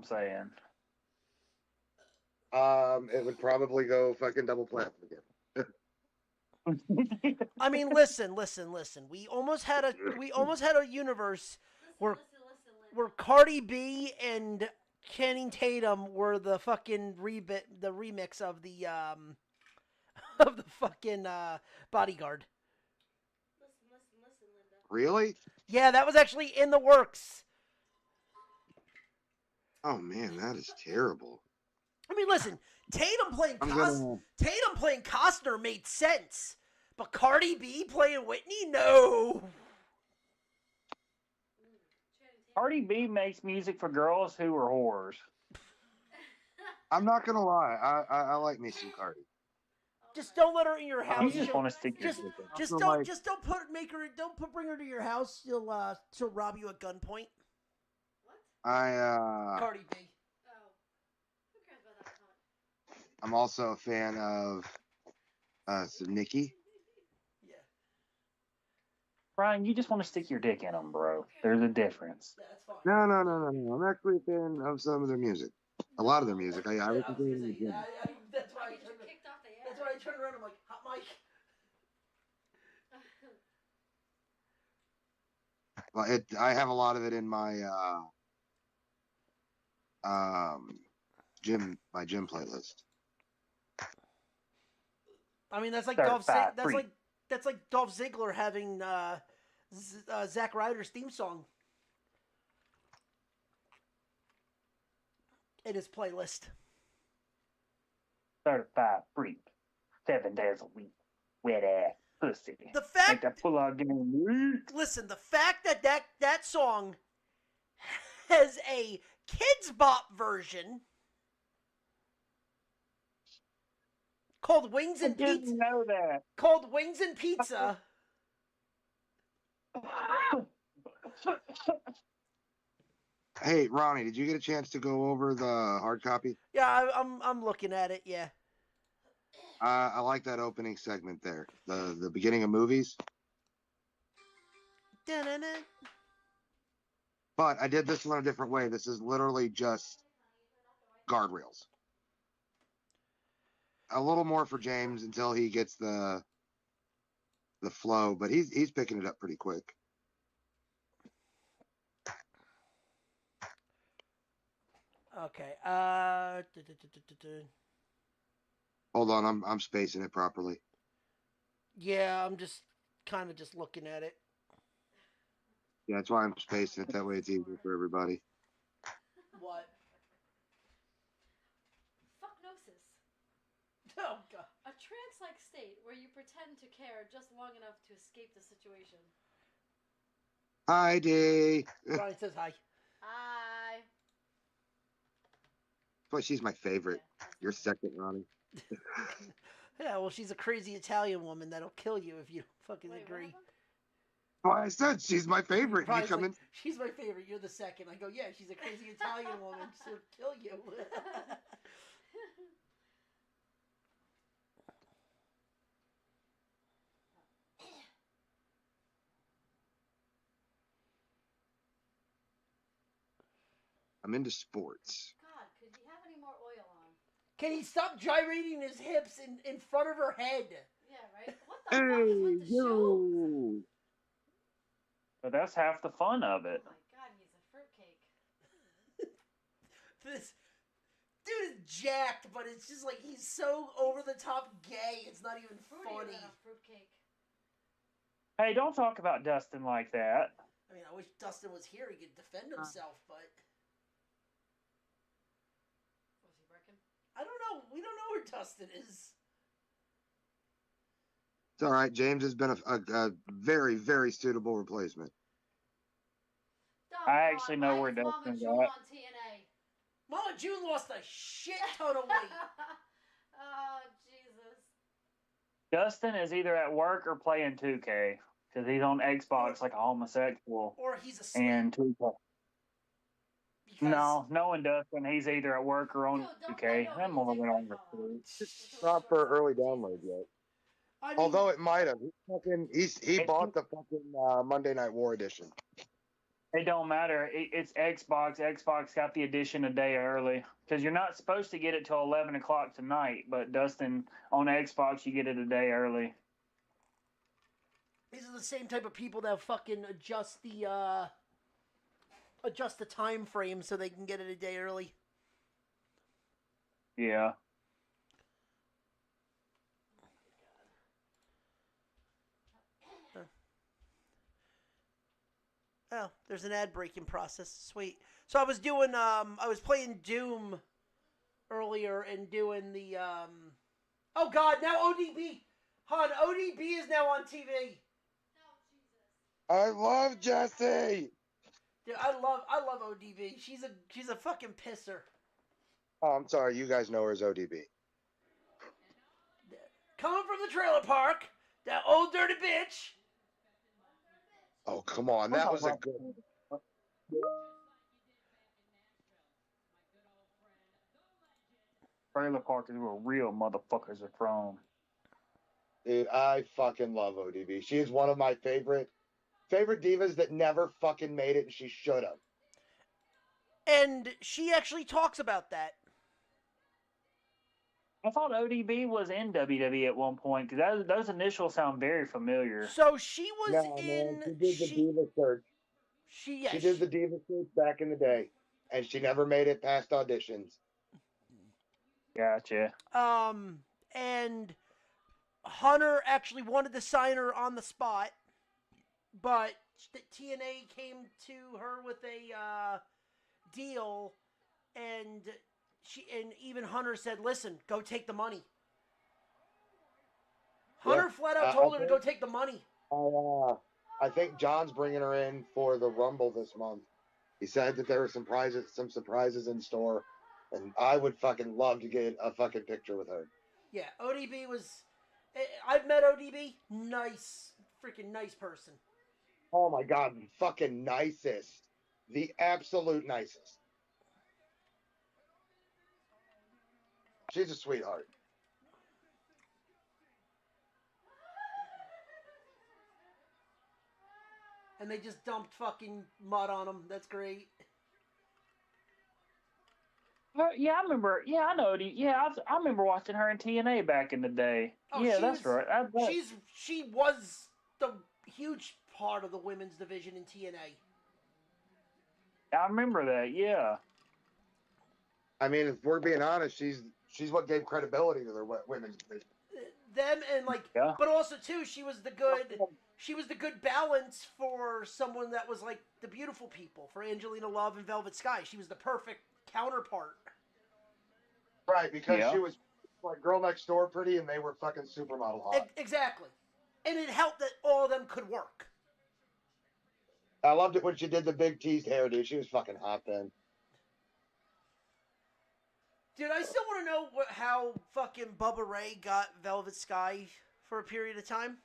I'm saying. It would probably go fucking double platinum again. I mean, listen. We almost had a universe where Cardi B and Channing Tatum were the fucking the remix of the of the fucking Bodyguard. Really? Yeah, that was actually in the works. Oh man, that is terrible. I mean, listen, I'm gonna. Tatum playing Costner made sense, but Cardi B playing Whitney, no. Cardi B makes music for girls who are whores. I'm not gonna lie. I like me some Cardi. Just don't let her in your You house. just want to stick your Just dick in. just Also, don't like, just don't bring her to your house. She'll rob you at gunpoint. I Cardi B. I'm also a fan of Nikki. Yeah, Brian, you just want to stick your dick in them, bro. There's a difference. that's fine. No. I'm actually a fan of some of their music. A lot of their music. I listen to it in the gym. That's why I turned around. I'm like, hot mic. Well, I have a lot of it in my gym playlist. I mean, that's like Certified free. That's like Dolph Ziggler having Zack Ryder's theme song in his playlist. Certified freak. 7 days a week. Wet ass pussy. The Make fact, that pull out game weak. listen, the fact that song has a kids bop version called Wings I and Pizza. didn't know that. Called Wings and Pizza. Hey, Ronnie, did you get a chance to go over the hard copy? Yeah, I'm looking at it. Yeah. I like that opening segment there. The beginning of movies. Da-na-na. But I did this one a different way. This is literally just guardrails. A little more for James until he gets the flow, but he's picking it up pretty quick. Okay. Hold on, I'm spacing it properly. Yeah, I'm just kind of just looking at it. Yeah, that's why I'm spacing it. That way it's easier for everybody. What? Fucknosis. Oh god. A trance-like state where you pretend to care just long enough to escape the situation. Hi, D. Ronnie says hi. Hi. Boy, she's my favorite. Yeah, You're second, Ronnie. Yeah, well, she's a crazy Italian woman that'll kill you if you don't fucking agree. Well, I said she's my favorite. You come in. She's my favorite. You're the second. I go, yeah, she's a crazy Italian woman. She'll kill you. I'm into sports. God, could he have any more oil on? Can he stop gyrating his hips in front of her head? Yeah, right? What the fuck is with the shoes? Yo. But that's half the fun of it. Oh my god, he's a fruitcake. This dude is jacked, but it's just like he's so over the top gay. It's not even Fruitier funny. than a fruitcake. Hey, don't talk about Dustin like that. I mean, I wish Dustin was here. He could defend himself, but Was he breaking? I don't know. We don't know where Dustin is. It's all right. James has been a very, very suitable replacement. Oh, I God, actually know why where is Mama Dustin's June at. on TNA? Mama June lost a shit ton of weight. Oh, Jesus. Dustin is either at work or playing 2K because he's on Xbox like a homosexual. Or he's asleep. And 2K. Because No, knowing Dustin, he's either at work or on Dude, don't 2K. let I'm nobody moving take on my to phone. 3. Not for early download yet. I mean, Although it might have. He bought the fucking Monday Night War edition. It don't matter. It's Xbox. Xbox got the edition a day early because you're not supposed to get it till 11 o'clock tonight. But Dustin, on Xbox, you get it a day early. These are the same type of people that fucking adjust the time frame so they can get it a day early. Yeah. Oh, there's an ad breaking process. Sweet. So I was doing I was playing Doom earlier and doing the oh god, now ODB. Han, ODB is now on TV. I love Jesse. Dude, I love ODB. She's a fucking pisser. Oh, I'm sorry. You guys know her as ODB. Coming from the trailer park, that old dirty bitch. Oh, come on. That was a good. Trailer Park is where real motherfuckers are from. Dude, I fucking love ODB. She is one of my favorite divas that never fucking made it, and she should have. And she actually talks about that. I thought ODB was in WWE at one point because those initials sound very familiar. So she was No, in. man, she did the diva search. She did the diva search back in the day, and she never made it past auditions. Gotcha. And Hunter actually wanted to sign her on the spot, but TNA came to her with a deal, and even Hunter said, "Listen, go take the money." Hunter flat out told her to go take the money. I think John's bringing her in for the Rumble this month. He said that there were some surprises in store, and I would fucking love to get a fucking picture with her. Yeah, ODB was. I've met ODB. Nice, freaking nice person. Oh my god, fucking nicest, the absolute nicest. She's a sweetheart. And they just dumped fucking mud on him. That's great. Yeah, I remember. Yeah, I know. Yeah, I remember watching her in TNA back in the day. Oh, yeah, that's right. She was the huge part of the women's division in TNA. I remember that. Yeah. I mean, if we're being honest, she's what gave credibility to their women's division. Them and but also too, she was the good balance for someone that was like the beautiful people for Angelina Love and Velvet Sky. She was the perfect counterpart. Right, because she was like girl next door pretty, and they were fucking supermodel hot. Exactly, and it helped that all of them could work. I loved it when she did the big teased hair, dude. She was fucking hot then. Dude, I still want to know how fucking Bubba Ray got Velvet Sky for a period of time.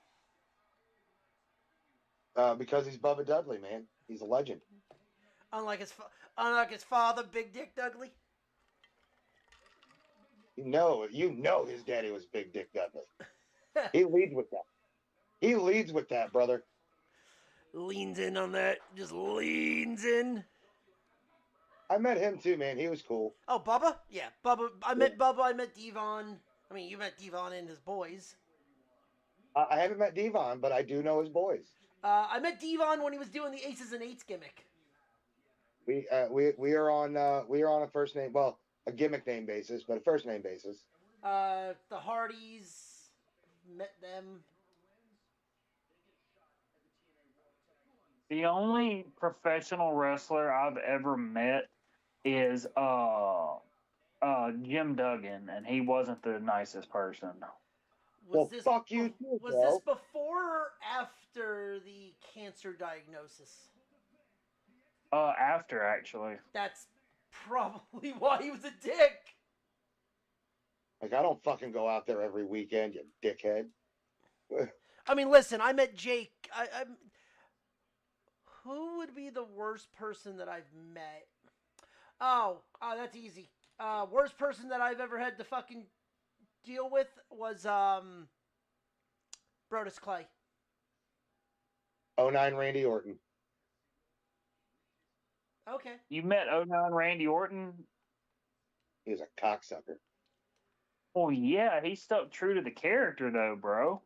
Because he's Bubba Dudley, man. He's a legend. Unlike his father, Big Dick Dudley. You know his daddy was Big Dick Dudley. He leads with that. He leads with that, brother. Leans in on that. Just leans in. I met him too, man. He was cool. Oh, Bubba? Yeah, Bubba. I met Bubba. I met Devon. I mean, you met Devon and his boys. I haven't met Devon, but I do know his boys. I met Devon when he was doing the Aces and Eights gimmick. We are on a first name, well, a gimmick name basis, but a first name basis. The Hardys, met them. The only professional wrestler I've ever met is Jim Duggan, and he wasn't the nicest person. Fuck you too, was this before or after the cancer diagnosis? After, actually. That's probably why he was a dick. Like, I don't fucking go out there every weekend, you dickhead. I mean, listen, I met Jake. Who would be the worst person that I've met? Oh, that's easy. Worst person that I've ever had to fucking deal with was Brodus Clay. 09 Randy Orton. Okay. You met 09 Randy Orton? He was a cocksucker. Oh yeah, he stuck true to the character though, bro.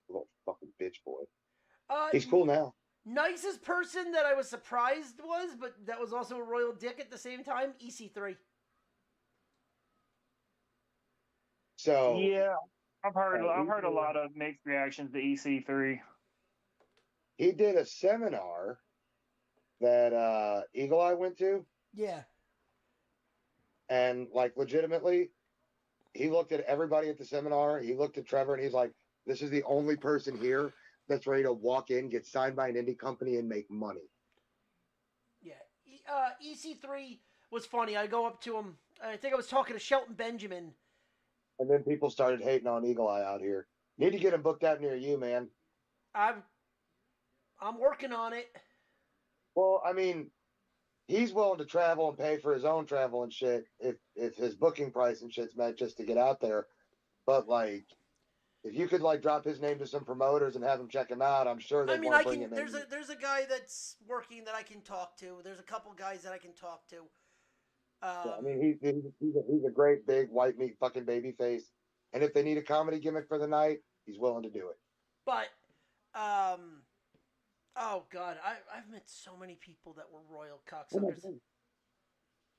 Little fucking bitch boy. Uh, He's cool now. Nicest person that I was surprised was, but that was also a royal dick at the same time. EC3. So Yeah, I've heard a he lot of mixed reactions to EC3. he did a seminar that Eagle Eye went to, Yeah. and like legitimately, he looked at everybody at the seminar. He looked at Trevor, and he's like, "This is the only person here that's ready to walk in, get signed by an indie company, and make money." Yeah. EC3 was funny. I go up to him. I think I was talking to Shelton Benjamin. And then people started hating on Eagle Eye out here. Need to get him booked out near you, man. I'm working on it. Well, I mean, he's willing to travel and pay for his own travel and shit if his booking price and shit's met just to get out there. But like, if you could like drop his name to some promoters and have him check him out, I'm sure they'd want to bring him in. There's a guy that's working that I can talk to. There's a couple guys that I can talk to. Yeah, I mean, he's a great big white meat fucking baby face, and if they need a comedy gimmick for the night, he's willing to do it. But, oh god, I've met so many people that were royal cocksuckers.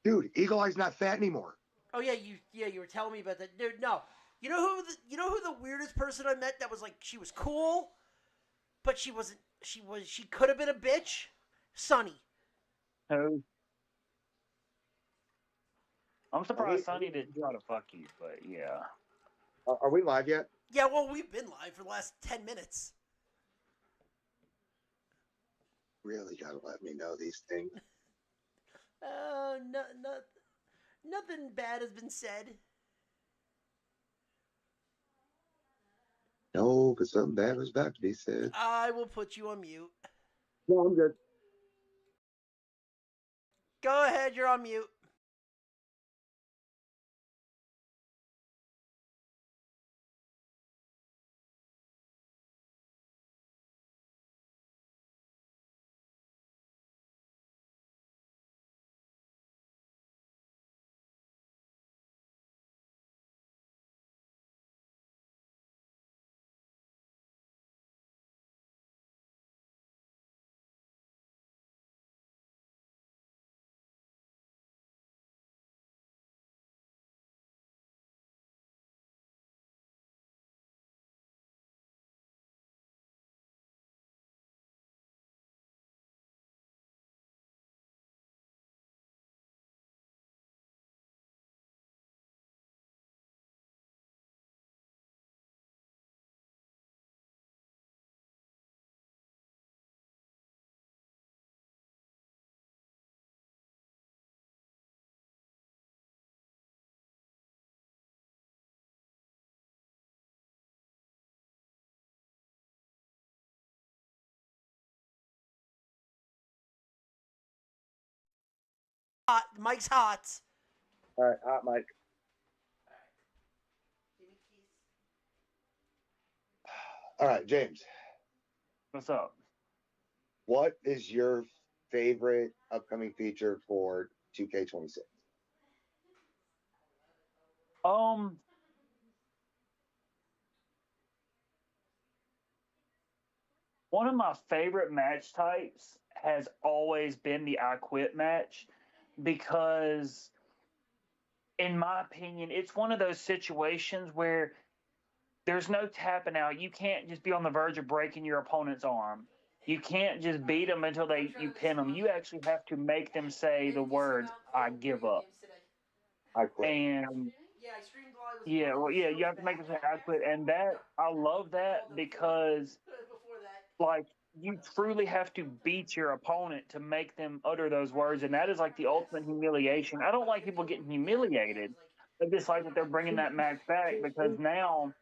Dude, Eagle Eye's not fat anymore. Oh yeah, you were telling me about that, dude. No, you know who the weirdest person I met that was like she was cool, but she wasn't. She could have been a bitch. Sunny. Oh. I'm surprised Sonny didn't try to fuck you, but yeah. Are we live yet? Yeah, well, we've been live for the last 10 minutes. Really gotta let me know these things. Nothing bad has been said. No, because something bad was about to be said. I will put you on mute. No, I'm good. Go ahead, you're on mute. Hot. Mike's hot. All right, hot mic. All right, James. What's up? What is your favorite upcoming feature for 2K26? One of my favorite match types has always been the I Quit match because, in my opinion, it's one of those situations where there's no tapping out. You can't just be on the verge of breaking your opponent's arm. You can't just beat them until you pin them. You actually have to make them say the words, "I give up." I quit. And Yeah, I streamed while I was. yeah, well, yeah, you have to make them say, "I quit." And I love that because, Before that. like, you truly have to beat your opponent to make them utter those words, and that is like the ultimate humiliation. I don't like people getting humiliated. I just like that they're bringing that match back because now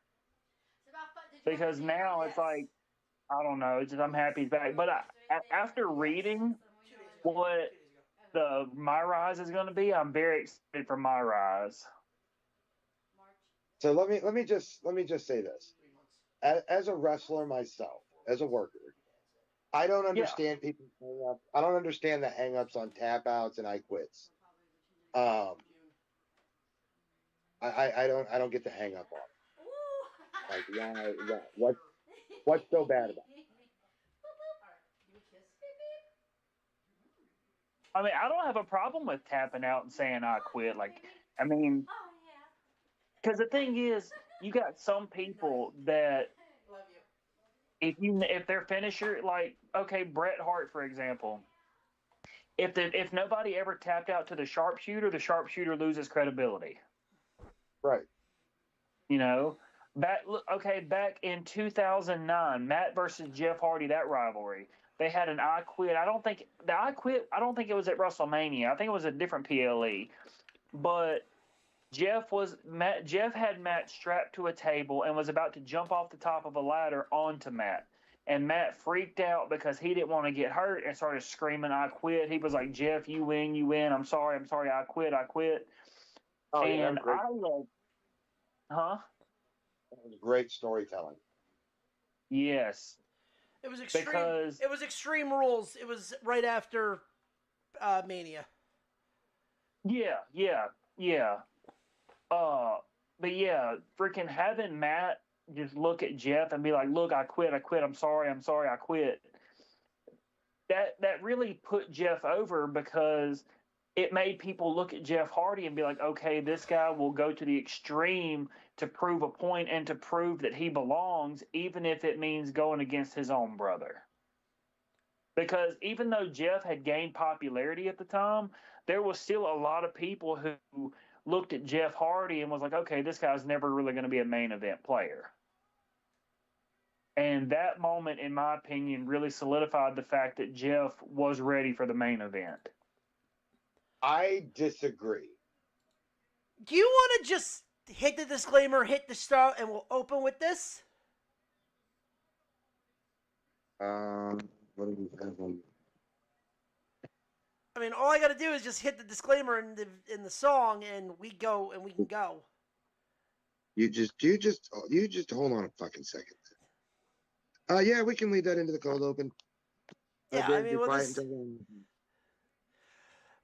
it's like, I don't know. It's just I'm happy it's back. But after reading what the My Rise is going to be, I'm very excited for My Rise. So let me just say this. As a wrestler myself, as a worker, I don't understand people's hang-ups. I don't understand the hang-ups on tap outs and I quits. I don't get the hang up on it. Like why what's so bad about it? I mean, I don't have a problem with tapping out and saying I quit. Like, I mean, because the thing is, you got some people that if their finisher, like, okay, Bret Hart, for example, if nobody ever tapped out to the sharpshooter loses credibility. Right. You know, back in 2009, Matt versus Jeff Hardy, that rivalry, they had an I Quit. I don't think it was at WrestleMania. I think it was a different PLE, but Jeff had Matt strapped to a table and was about to jump off the top of a ladder onto Matt. And Matt freaked out because he didn't want to get hurt and started screaming, "I quit." He was like, "Jeff, you win. I'm sorry, I quit." Oh, and yeah, great. Huh? That was great storytelling. Yes. It was extreme. It was Extreme Rules. It was right after Mania. Yeah. But yeah, freaking having Matt just look at Jeff and be like, "Look, I quit. I'm sorry, I quit." That really put Jeff over because it made people look at Jeff Hardy and be like, okay, this guy will go to the extreme to prove a point and to prove that he belongs, even if it means going against his own brother. Because even though Jeff had gained popularity at the time, there was still a lot of people who looked at Jeff Hardy and was like, okay, this guy's never really going to be a main event player. And that moment, in my opinion, really solidified the fact that Jeff was ready for the main event. I disagree. Do you want to just hit the disclaimer, hit the start, and we'll open with this? What do we have on? I mean, all I got to do is just hit the disclaimer in the song, and we can go. You just hold on a fucking second. Yeah, we can lead that into the cold open. Yeah, I mean,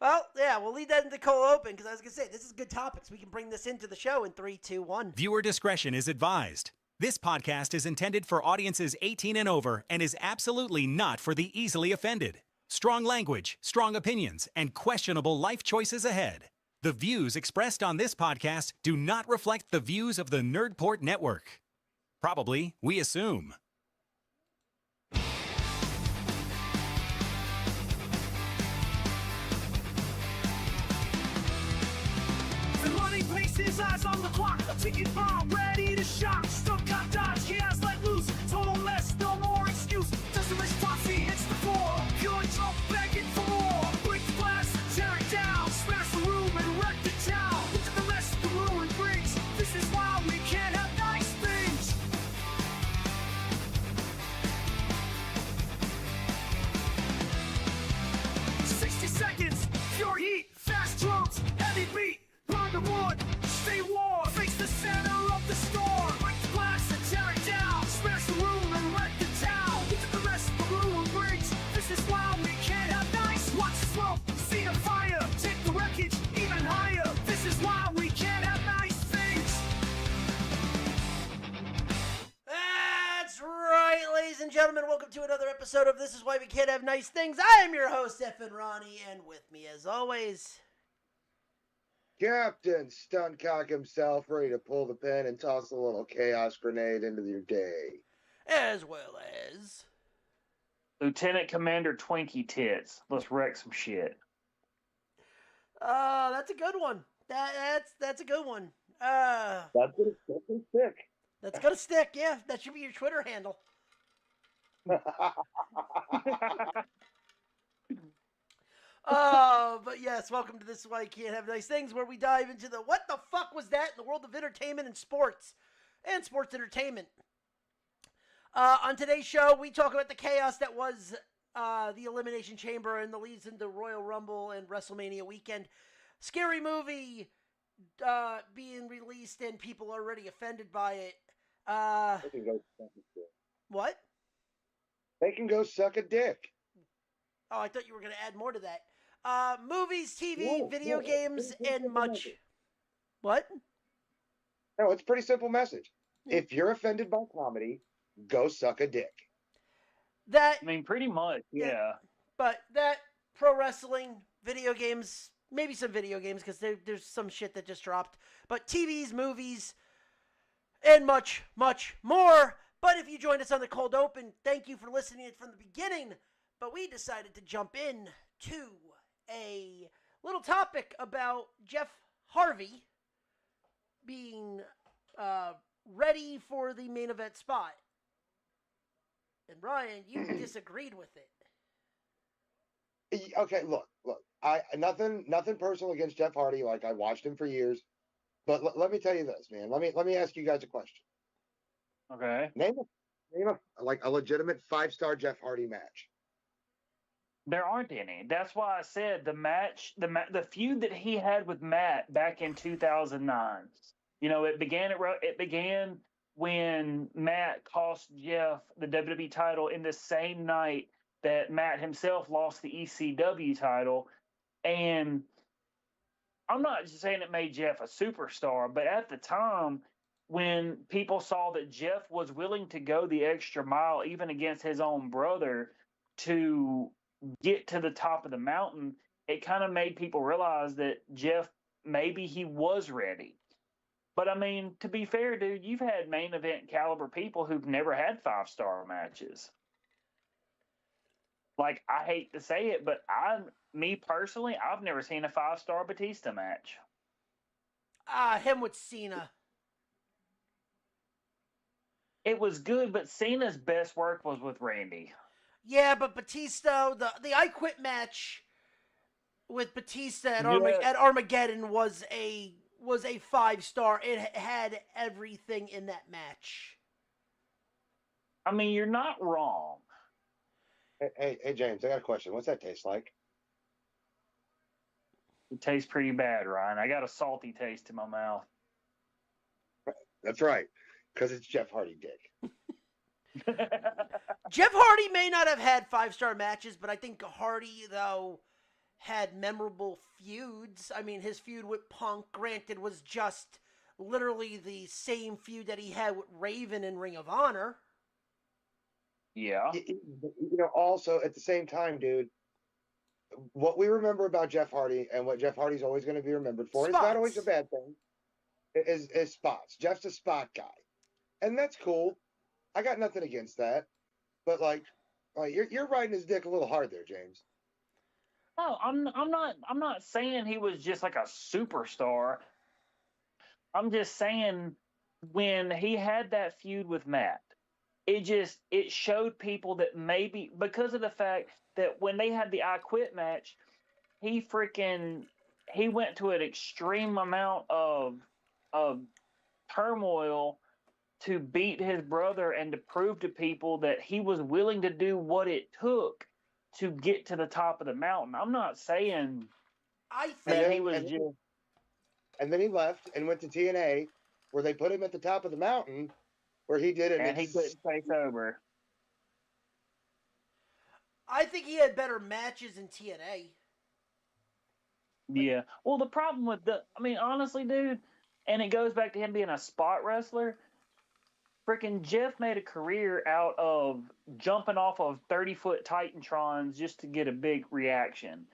well, yeah, we'll lead that into cold open because I was gonna say this is good topics. We can bring this into the show in 3, 2, 1. Viewer discretion is advised. This podcast is intended for audiences 18 and over and is absolutely not for the easily offended. Strong language, strong opinions, and questionable life choices ahead. The views expressed on this podcast do not reflect the views of the Nerdport Network. Probably, we assume. His eyes on the clock, a ticket bomb ready to shock. Still got dodge, he has let loose. Total less, no more excuse. Doesn't risk Foxy, hits the floor. Pure drunk, begging for more. Break the glass, tear it down. Smash the room and wreck the town. Look at the mess the ruin brings. This is why we can't have nice things. Seconds, pure heat, fast drums, heavy beat. Burn the wood, stay warm, face the center of the storm. Break the glass and tear it down, smash the room and wreck the town. Look at the rest the ruin brings, this is why we can't have nice. Watch the smoke, see the fire, take the wreckage even higher. This is why we can't have nice things. That's right, ladies and gentlemen. Welcome to another episode of This Is Why We Can't Have Nice Things. I am your host, Effin Ronnie, and with me, as always, Captain Stuntcock himself, ready to pull the pin and toss a little chaos grenade into your day. as well as Lieutenant Commander Twinkie Tits. Let's wreck some shit. that's a good one. That's a good one. That's gonna stick. That's gonna stick. Yeah, that should be your Twitter handle. But yes, welcome to This Is Why You Can't Have Nice Things, where we dive into the what the fuck was that in the world of entertainment and sports entertainment. On today's show, we talk about the chaos that was the Elimination Chamber and the leads into Royal Rumble and WrestleMania weekend. Scary Movie being released and people already offended by it. What? They can go suck a dick. Oh, I thought you were going to add more to that. Movies, TV, No, video no, games, it's and simple much. message. What? No, it's a pretty simple message. If you're offended by comedy, go suck a dick. That, I mean, pretty much, yeah. but that pro wrestling, video games, maybe some video games because there's some shit that just dropped. But TVs, movies, and much, much more. But if you joined us on the cold open, thank you for listening from the beginning. But we decided to jump in to a little topic about Jeff Harvey being ready for the main event spot. And Ryan, you disagreed with it. Okay, look. I nothing personal against Jeff Hardy. Like, I watched him for years, but let me tell you this, man. Let me ask you guys a question. Okay. Name a like a legitimate 5-star Jeff Hardy match. There aren't any. That's why I said the feud that he had with Matt back in 2009. You know, it began when Matt cost Jeff the WWE title in the same night that Matt himself lost the ECW title. And I'm not just saying it made Jeff a superstar, but at the time, when people saw that Jeff was willing to go the extra mile, even against his own brother, to get to the top of the mountain, it kind of made people realize that Jeff, maybe he was ready. But I mean, to be fair, dude, you've had main event caliber people who've never had 5-star matches. Like, I hate to say it, but me personally, I've never seen a 5-star Batista match. Him with Cena. It was good, but Cena's best work was with Randy. Yeah, but Batista, the I Quit match with Batista at, at Armageddon was a 5-star. It had everything in that match. I mean, you're not wrong. Hey, James, I got a question. What's that taste like? It tastes pretty bad, Ryan. I got a salty taste in my mouth. That's right, because it's Jeff Hardy dick. Jeff Hardy may not have had 5-star matches, but I think Hardy, though, had memorable feuds. I mean, his feud with Punk, granted, was just literally the same feud that he had with Raven in Ring of Honor. Yeah. You know, also, at the same time, dude, what we remember about Jeff Hardy and what Jeff Hardy's always going to be remembered for, and it's not always a bad thing, is spots. Jeff's a spot guy. And that's cool. I got nothing against that. But, like you're riding his dick a little hard there, James. Oh, I'm not saying he was just like a superstar. I'm just saying when he had that feud with Matt, it showed people that maybe because of the fact that when they had the I Quit match, he went to an extreme amount of turmoil to beat his brother and to prove to people that he was willing to do what it took to get to the top of the mountain. I'm not saying that he was just... And then he left and went to TNA, where they put him at the top of the mountain, where he did it. And he couldn't stay sober. I think he had better matches in TNA. Yeah. Well, the problem with honestly, dude, and it goes back to him being a spot wrestler, freaking Jeff made a career out of jumping off of 30-foot Titantrons just to get a big reaction.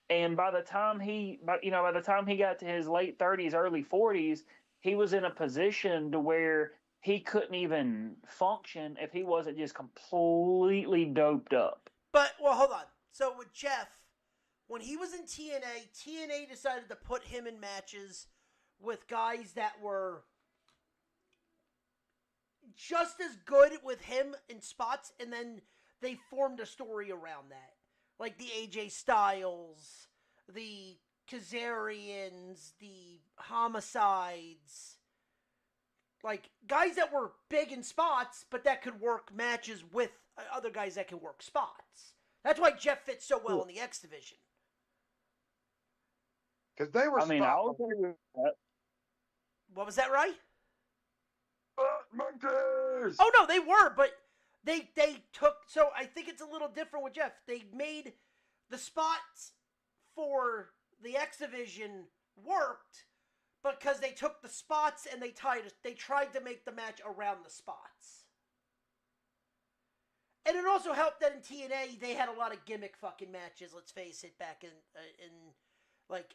And by the time he got to his late 30s, early 40s, he was in a position to where he couldn't even function if he wasn't just completely doped up. But, well, hold on. So with Jeff, when he was in TNA decided to put him in matches with guys that were just as good with him in spots, and then they formed a story around that. Like the AJ Styles, the Kazarians, the Homicides. Like, guys that were big in spots, but that could work matches with other guys that can work spots. That's why Jeff fits so well in the X Division. Because they were I'll agree with that. What was that, right? monkeys! Oh, no, they were, but They took, so I think it's a little different with Jeff. They made the spots for the X Division worked because they took the spots and they tried to make the match around the spots. And it also helped that in TNA they had a lot of gimmick fucking matches. Let's face it. Back in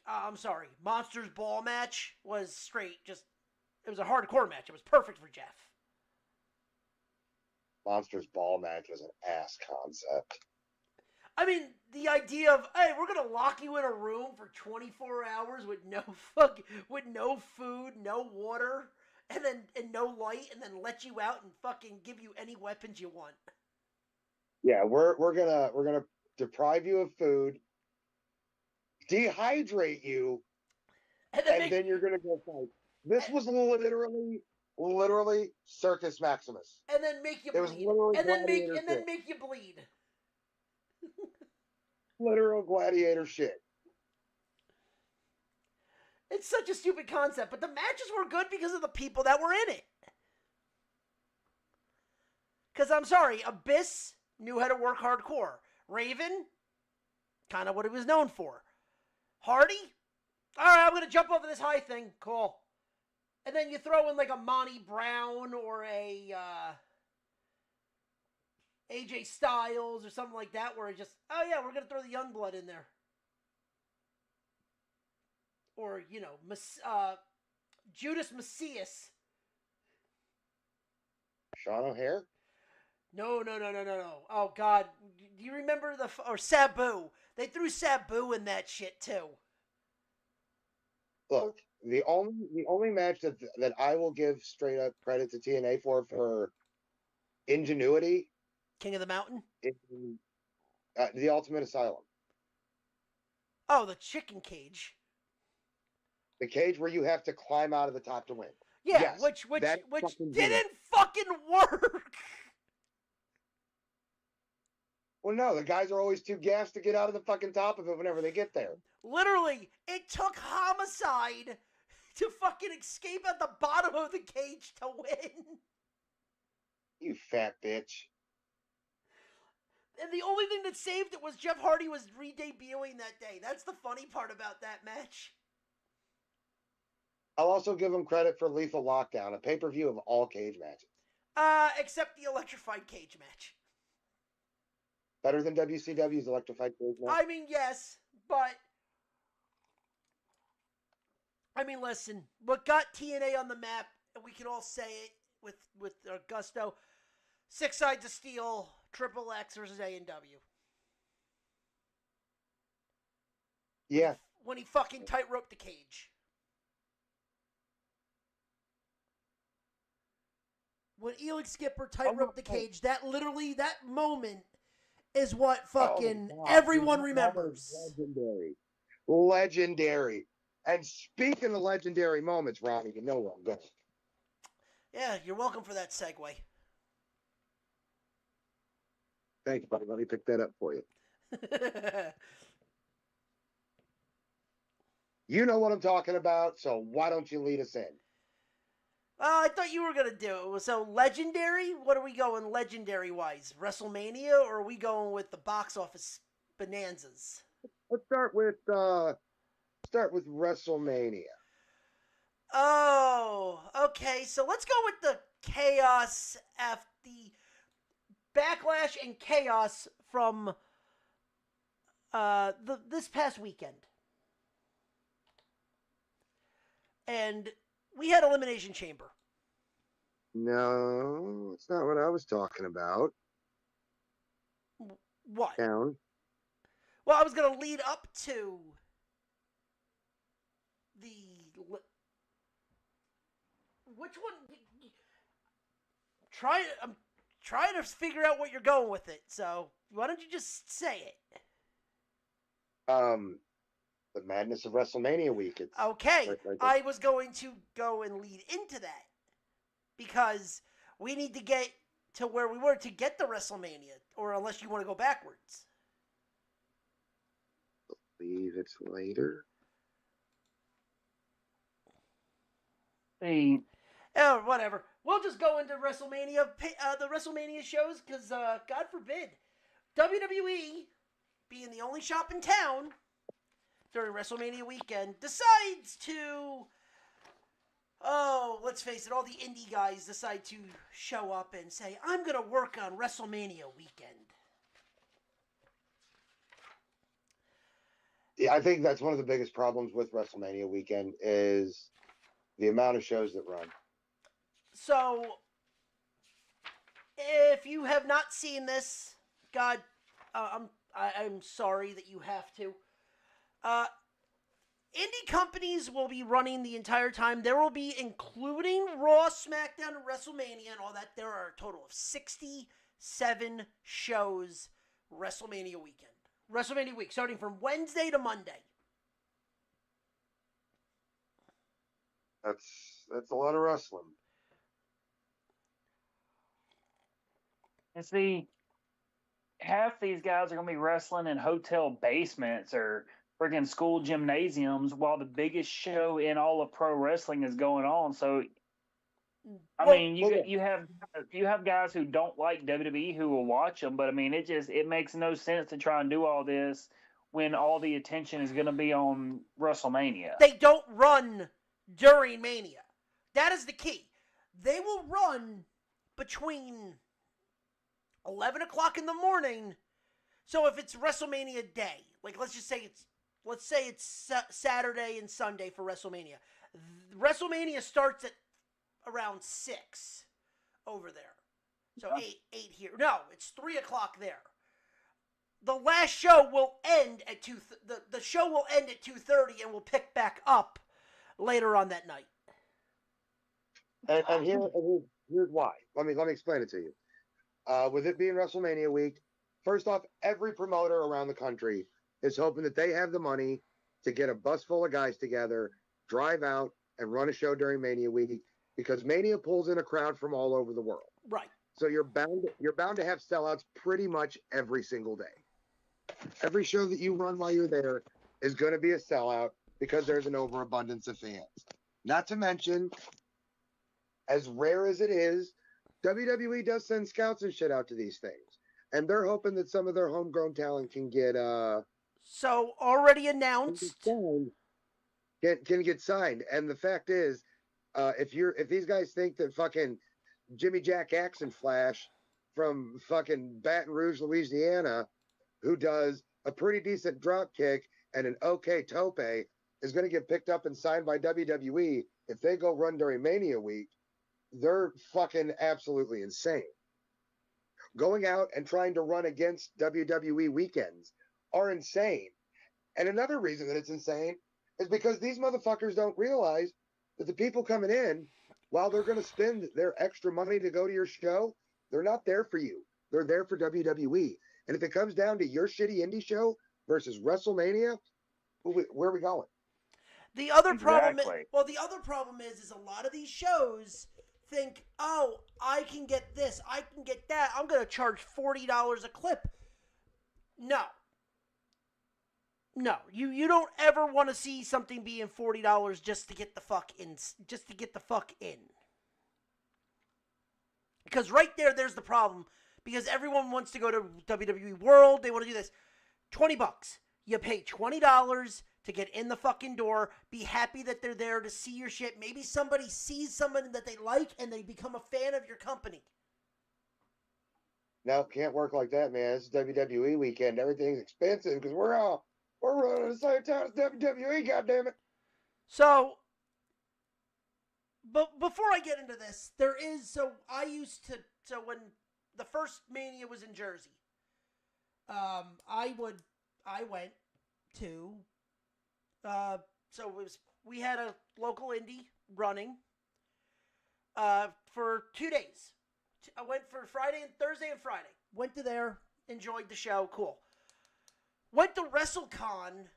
I'm sorry, Monsters Ball match was straight. Just it was a hardcore match. It was perfect for Jeff. Monsters Ball match was an ass concept. I mean, the idea of, hey, we're gonna lock you in a room for 24 hours with no food, no water, and no light, and then let you out and fucking give you any weapons you want. Yeah, we're gonna deprive you of food, dehydrate you, and then you're gonna go fight. This was literally Circus Maximus. And then make you It was bleed. literally And then gladiator make you bleed. Literal gladiator shit. It's such a stupid concept, but the matches were good because of the people that were in it. Because I'm sorry, Abyss knew how to work hardcore. Raven, kind of what he was known for. Hardy, all right, I'm going to jump over this high thing. Cool. And then you throw in like a Monty Brown or a AJ Styles or something like that, where it just, oh yeah, we're going to throw the young blood in there. Or, you know, Judas Macias. Sean O'Hare? No. Oh, God. Do you remember or Sabu? They threw Sabu in that shit, too. Look, the only match that I will give straight up credit to TNA for ingenuity, King of the Mountain? is the Ultimate Asylum. Oh, the chicken cage. The cage where you have to climb out of the top to win. Yeah, Yes, which fucking didn't fucking work. Well, no, the guys are always too gassed to get out of the fucking top of it whenever they get there. Literally, it took Homicide to fucking escape at the bottom of the cage to win. You fat bitch. And the only thing that saved it was Jeff Hardy was re-debuting that day. That's the funny part about that match. I'll also give them credit for Lethal Lockdown, a pay-per-view of all cage matches. Except the electrified cage match. Better than WCW's electrified cage match? I mean, yes, but I mean, listen, what got TNA on the map, and we can all say it with gusto, 6 Sides of Steel, Triple X versus A&W. Yeah. When he fucking tightrope the cage. When Elix Skipper tightrope the cage, that moment is what fucking everyone remembers. Legendary. And speaking of legendary moments, Ronnie, you know where I'm going. Yeah, you're welcome for that segue. Thank you, buddy. Let me pick that up for you. You know what I'm talking about, so why don't you lead us in? I thought you were going to do it. So, legendary? What are we going legendary-wise? WrestleMania, or are we going with the box office bonanzas? Let's start with WrestleMania. Oh, okay. So let's go with the chaos after the backlash and chaos from this past weekend. And we had Elimination Chamber. No, that's not what I was talking about. What? Down. Well, I was going to lead up to which one? I'm trying to figure out what you're going with it. So why don't you just say it? The madness of WrestleMania week. It's okay. right I was going to go and lead into that because we need to get to where we were to get the WrestleMania, or unless you want to go backwards. I believe it's later. See, Oh, whatever. we'll just go into WrestleMania, the WrestleMania shows, because God forbid, WWE, being the only shop in town during WrestleMania weekend, decides to, let's face it, all the indie guys decide to show up and say, I'm going to work on WrestleMania weekend. Yeah, I think that's one of the biggest problems with WrestleMania weekend is the amount of shows that run. So, if you have not seen this, God, I'm sorry that you have to. Indie companies will be running the entire time. There will be, including Raw, SmackDown, and WrestleMania and all that, there are a total of 67 shows WrestleMania weekend. WrestleMania week, starting from Wednesday to Monday. That's a lot of wrestling. And see, half these guys are going to be wrestling in hotel basements or friggin' school gymnasiums while the biggest show in all of pro wrestling is going on. So, I mean, you have guys who don't like WWE who will watch them, but I mean, it makes no sense to try and do all this when all the attention is going to be on WrestleMania. They don't run during Mania. That is the key. They will run between 11 o'clock in the morning. So if it's WrestleMania day, like let's say it's Saturday and Sunday for WrestleMania. WrestleMania starts at around 6 over there. So 8 here. No, it's 3 o'clock there. The last show will end at 2. The show will end at 2:30, and we'll pick back up later on that night. And here's why. Let me explain it to you. With it being WrestleMania week, first off, every promoter around the country is hoping that they have the money to get a bus full of guys together, drive out, and run a show during Mania week, because Mania pulls in a crowd from all over the world. Right. So you're bound to have sellouts pretty much every single day. Every show that you run while you're there is going to be a sellout because there's an overabundance of fans. Not to mention, as rare as it is, WWE does send scouts and shit out to these things. And they're hoping that some of their homegrown talent can get So already announced. Can get signed. And the fact is, if these guys think that fucking Jimmy Jack Action Flash from fucking Baton Rouge, Louisiana, who does a pretty decent drop kick and an okay tope, is going to get picked up and signed by WWE if they go run during Mania week, they're fucking absolutely insane. Going out and trying to run against WWE weekends are insane. And another reason that it's insane is because these motherfuckers don't realize that the people coming in, while they're going to spend their extra money to go to your show, they're not there for you. They're there for WWE. And if it comes down to your shitty indie show versus WrestleMania, where are we going? The other problem, Exactly. the other problem is a lot of these shows think, oh, I can get this, I can get that, I'm going to charge $40 a clip. No, you don't ever want to see something being $40 just to get the fuck in, Because right there's the problem. Because everyone wants to go to WWE World, they want to do this. $20. You pay $20 to get in the fucking door, be happy that they're there to see your shit. Maybe somebody sees someone that they like and they become a fan of your company. No, can't work like that, man. It's WWE weekend. Everything's expensive because we're running the same time as WWE, goddammit. So, but before I get into this, so when the first Mania was in Jersey, I went to, we had a local indie running, for 2 days. I went for Thursday and Friday. Went to there, enjoyed the show, cool. Went to WrestleCon.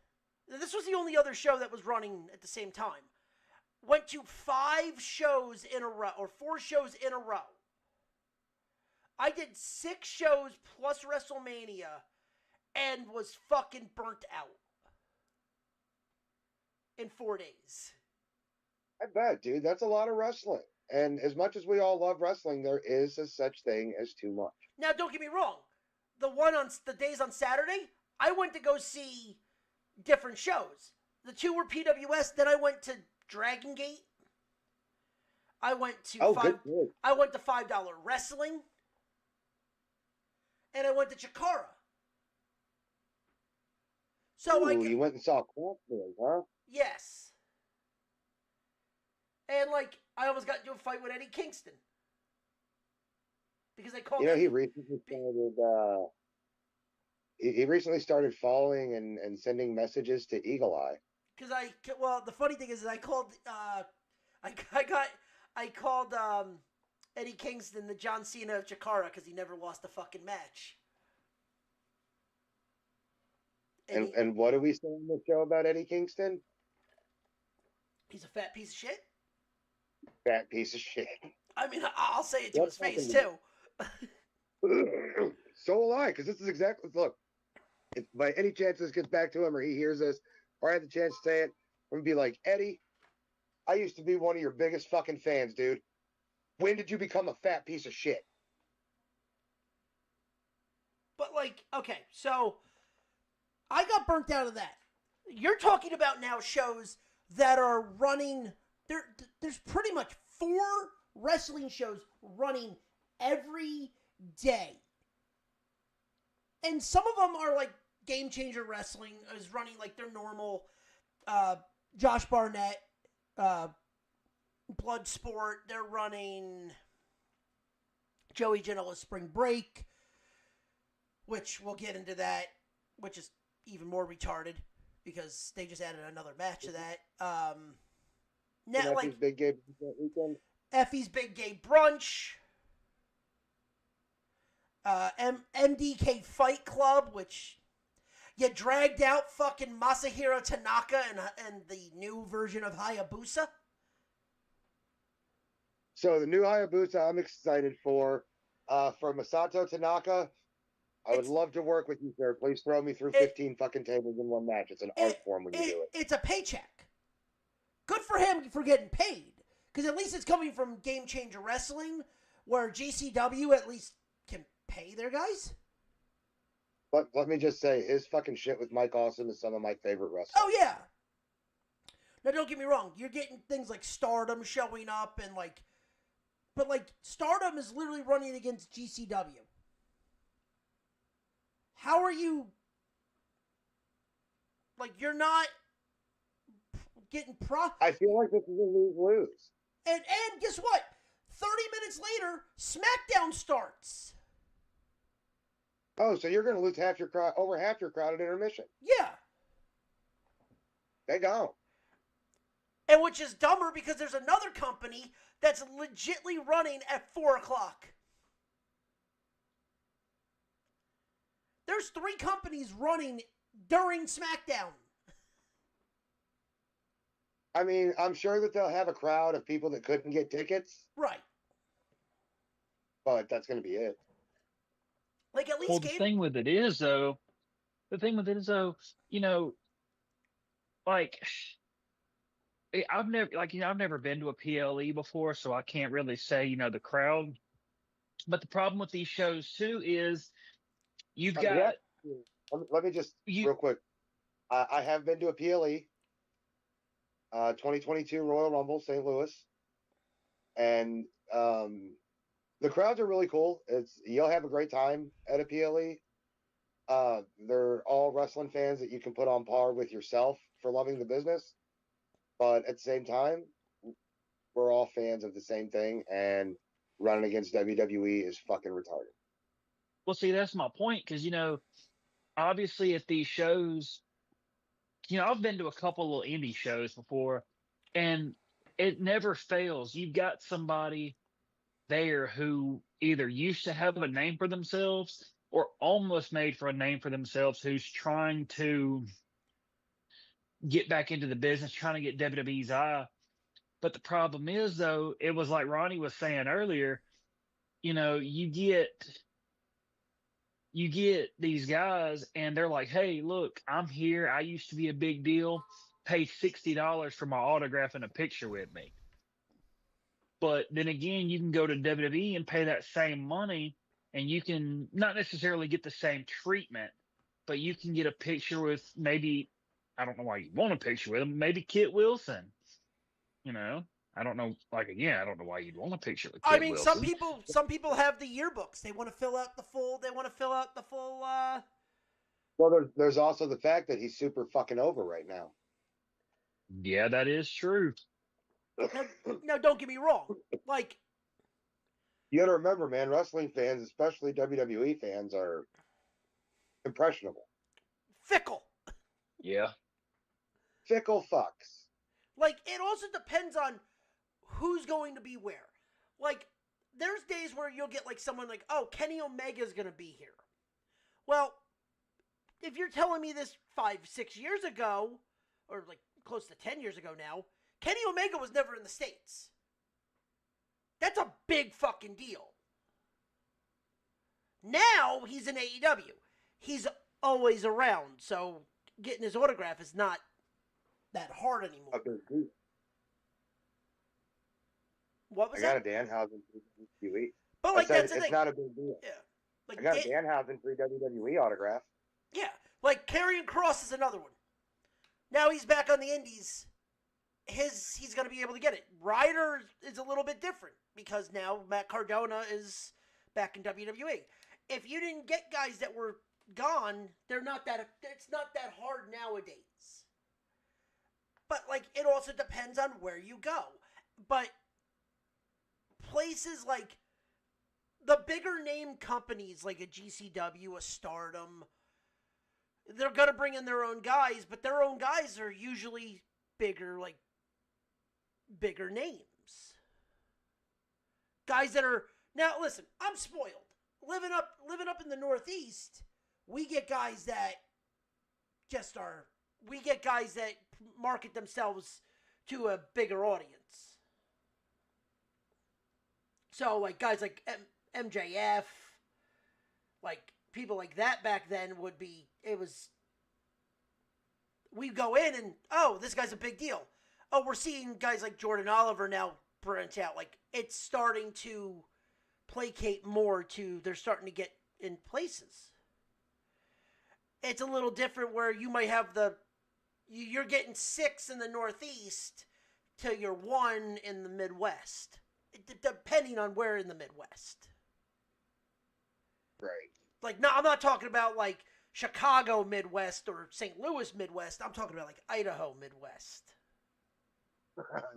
This was the only other show that was running at the same time. Went to 5 shows in a row, or 4 shows in a row. I did 6 shows plus WrestleMania and was fucking burnt out in 4 days. I bet, dude. That's a lot of wrestling. And as much as we all love wrestling, there is a such thing as too much. Now, don't get me wrong. The one on the days on Saturday, I went to go see different shows. The two were PWS. Then I went to Dragon Gate. I went to Good. I went to $5 Wrestling, and I went to Chikara. So you went and saw Craft Boys, huh? Yes. And like I almost got into a fight with Eddie Kingston because I called. You know, he recently started. He recently started following and sending messages to Eagle Eye. Because the funny thing is I called. I called Eddie Kingston the John Cena of Chikara because he never lost a fucking match. And what do we say on the show about Eddie Kingston? He's a fat piece of shit. Fat piece of shit. I mean, I'll say it to his face too. So will I, because this is exactly. Look, if by any chance this gets back to him or he hears this, or I have the chance to say it, I'm gonna be like, Eddie, I used to be one of your biggest fucking fans, dude. When did you become a fat piece of shit? But like, okay, so I got burnt out of that. You're talking about now shows that are running. There's pretty much 4 wrestling shows running every day. And some of them are like Game Changer Wrestling is running like their normal Josh Barnett, Bloodsport. They're running Joey Janela's Spring Break, which we'll get into that, which is even more retarded because they just added another match to that. Now, like Big Gay Weekend. Effie's Big Gay Brunch. MDK Fight Club, which you dragged out fucking Masahiro Tanaka and the new version of Hayabusa. So the new Hayabusa I'm excited for Masato Tanaka. I would love to work with you, sir. Please throw me through 15 fucking tables in one match. It's an art form when you do it. It's a paycheck. Good for him for getting paid. Because at least it's coming from Game Changer Wrestling, where GCW at least can pay their guys. But let me just say, his fucking shit with Mike Awesome is some of my favorite wrestlers. Oh, yeah. Now, don't get me wrong. You're getting things like Stardom showing up and like... But like, Stardom is literally running against GCW. How are you... Like, you're not getting I feel like this is a lose-lose. And guess what? 30 minutes later, SmackDown starts. Oh, so you're going to lose over half your crowd at intermission. Yeah. They go. And which is dumber because there's another company that's legitly running at 4 o'clock. There's 3 companies running during SmackDown. I mean, I'm sure that they'll have a crowd of people that couldn't get tickets. Right. But that's going to be it. Like, at least well, the thing with it is, though, you know, like, I've never been to a PLE before, so I can't really say, the crowd. But the problem with these shows, too, is you've got... Let me just, real quick. I have been to a PLE. 2022 Royal Rumble, St. Louis. And the crowds are really cool. You'll have a great time at a PLE. They're all wrestling fans that you can put on par with yourself for loving the business. But at the same time, we're all fans of the same thing, and running against WWE is fucking retarded. Well, see, that's my point, because, obviously at these shows, I've been to a couple of indie shows before, and it never fails. You've got somebody there who either used to have a name for themselves or almost made for a name for themselves, who's trying to get back into the business, trying to get WWE's eye. But the problem is, though, it was like Ronnie was saying earlier, you get these guys and they're like, hey, look, I'm here. I used to be a big deal. Pay $60 for my autograph and a picture with me. But then again, you can go to WWE and pay that same money, and you can not necessarily get the same treatment, but you can get a picture with maybe, I don't know why you want a picture with him, maybe Kit Wilson. You know, I don't know. Like again, I don't know why you'd want a picture with Kit I mean, Wilson. some people have the yearbooks. They want to fill out the full. They want to fill out the full. Well, there's also the fact that he's super fucking over right now. Yeah, that is true. Now, don't get me wrong. Like, You got to remember, man, wrestling fans, especially WWE fans, are impressionable. fickle. Yeah. Fickle fucks. Like, it also depends on who's going to be where. Like, there's days where you'll get, like, someone like, oh, Kenny Omega's going to be here. Well, if you're telling me this 5-6 years ago, or, like, close to 10 years ago now, Kenny Omega was never in the States. That's a big fucking deal. Now, he's in AEW. He's always around, so getting his autograph is not that hard anymore. A big deal. What was I got that? a Danhausen free WWE. But, like, that's the it's thing. not a big deal. Yeah. Like, I got a Danhausen free WWE autograph. yeah. Like, Karrion Kross is another one. Now he's back on the indies. He's going to be able to get it. Ryder is a little bit different because now Matt Cardona is back in WWE. If you didn't get guys that were gone, it's not that hard nowadays. But, like, it also depends on where you go. But places like the bigger name companies like a GCW, a Stardom, they're going to bring in their own guys, but their own guys are usually bigger names. Guys that are, now listen, I'm spoiled. Living up in the Northeast, we get guys that market themselves to a bigger audience. So, like, guys like MJF, like, people like that back then we'd go in and, oh, this guy's a big deal. Oh, we're seeing guys like Jordan Oliver now branch out. Like, it's starting to placate more to, they're starting to get in places. It's a little different where you might have you're getting 6 in the Northeast to your 1 in the Midwest. Depending on where in the Midwest. Right. Like, no, I'm not talking about, like, Chicago Midwest or St. Louis Midwest. I'm talking about, like, Idaho Midwest.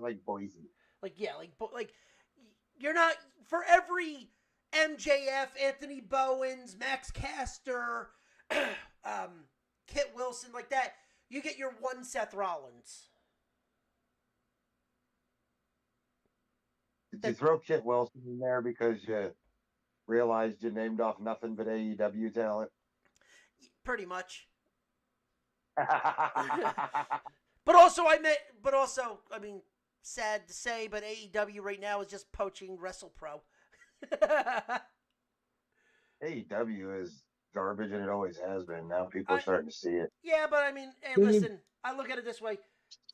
Like Boise. Like, yeah, like, you're not, for every MJF, Anthony Bowens, Max Caster, Kit Wilson, like that, you get your 1 Seth Rollins. Did you throw Kit Wilson in there because you realized you named off nothing but AEW talent? Pretty much. But also, I mean, sad to say, but AEW right now is just poaching WrestlePro. AEW is garbage, and it always has been. Now people are starting to see it. Yeah, but I mean, hey, listen, I look at it this way.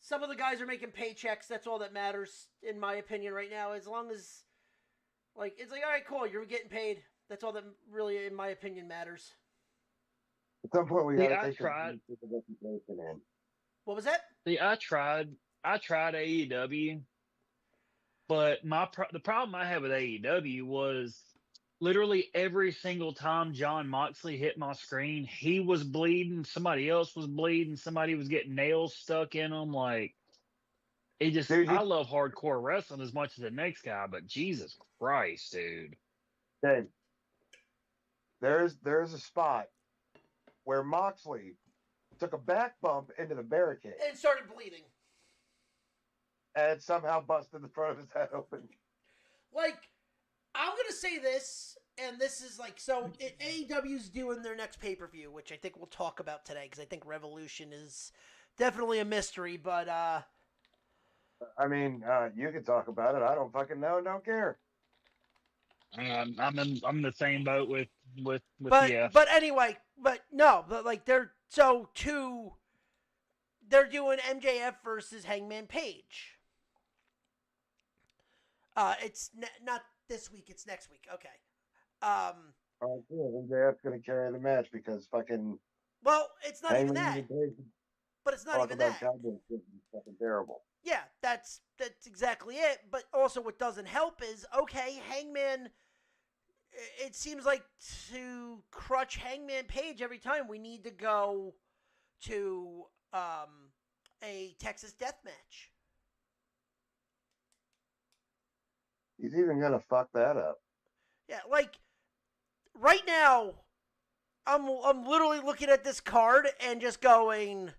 Some of the guys are making paychecks. That's all that matters, in my opinion, right now. As long as, like, it's like, all right, cool, you're getting paid. That's all that really, in my opinion, matters. At some point, we got to I take tried. in. What was that? See, I tried AEW, but the problem I had with AEW was literally every single time John Moxley hit my screen, he was bleeding, somebody else was bleeding, somebody was getting nails stuck in them. Like, it just, Dude, I love hardcore wrestling as much as the next guy, but Jesus Christ, dude. Hey, there's a spot where Moxley took a back bump into the barricade And started bleeding. and somehow busted the front of his head open. Like, I'm going to say this, and this is like, so AEW's doing their next pay-per-view, which I think we'll talk about today, because I think Revolution is definitely a mystery, but, I mean, you can talk about it. I don't fucking know and don't care. I'm in the same boat with but, but anyway, but no, but like they're doing MJF versus Hangman Page. It's not this week. It's next week. Okay. Oh, good. MJF's gonna carry the match because fucking Well, it's not even that. Hangman Page But it's not talk even about that. Cowboys getting fucking terrible. Yeah, that's exactly it. But also, what doesn't help is okay, Hangman. It seems like to crutch Hangman Page every time we need to go to a Texas Death Match. He's even gonna fuck that up. Yeah, like right now, I'm literally looking at this card and just going,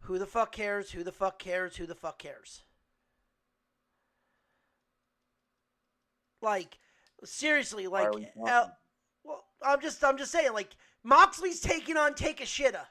who the fuck cares? Who the fuck cares? Who the fuck cares? Like, seriously, like, Why are we talking? well, I'm just saying, like, Moxley's taking on Takeshita.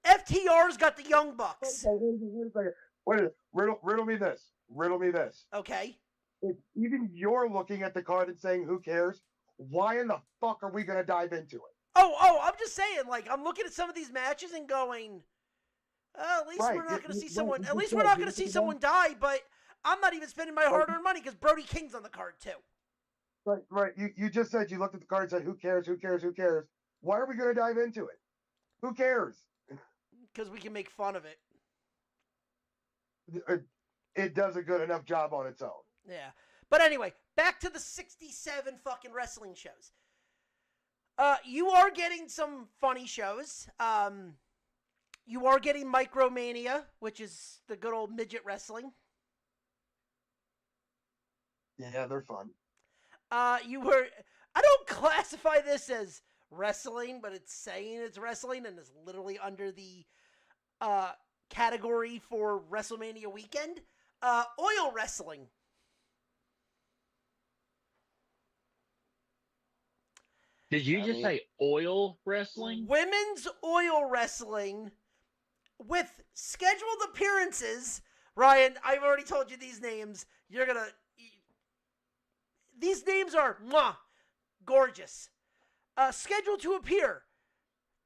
FTR's got the Young Bucks. Wait a second. Wait a minute. Riddle me this. Riddle me this. Okay. If even you're looking at the card and saying, who cares? Why in the fuck are we going to dive into it? Oh, I'm just saying, like, I'm looking at some of these matches and going, at least Right, we're not going to see right, someone, you at least said we're not you going to look at see the someone die, but I'm not even spending my hard-earned money because Brody King's on the card, too. Right. You just said you looked at the card and said, who cares? Who cares? Who cares? Why are we going to dive into it? Who cares? Because we can make fun of it. It does a good enough job on its own. Yeah. But anyway, back to the 67 fucking wrestling shows. You are getting some funny shows. You are getting Micromania, which is the good old midget wrestling. Yeah, they're fun. I don't classify this as wrestling, but it's saying it's wrestling and it's literally under the category for WrestleMania weekend. Oil wrestling. Did you just say oil wrestling? Women's oil wrestling with scheduled appearances. Ryan, I've already told you these names. These names are gorgeous. Scheduled to appear.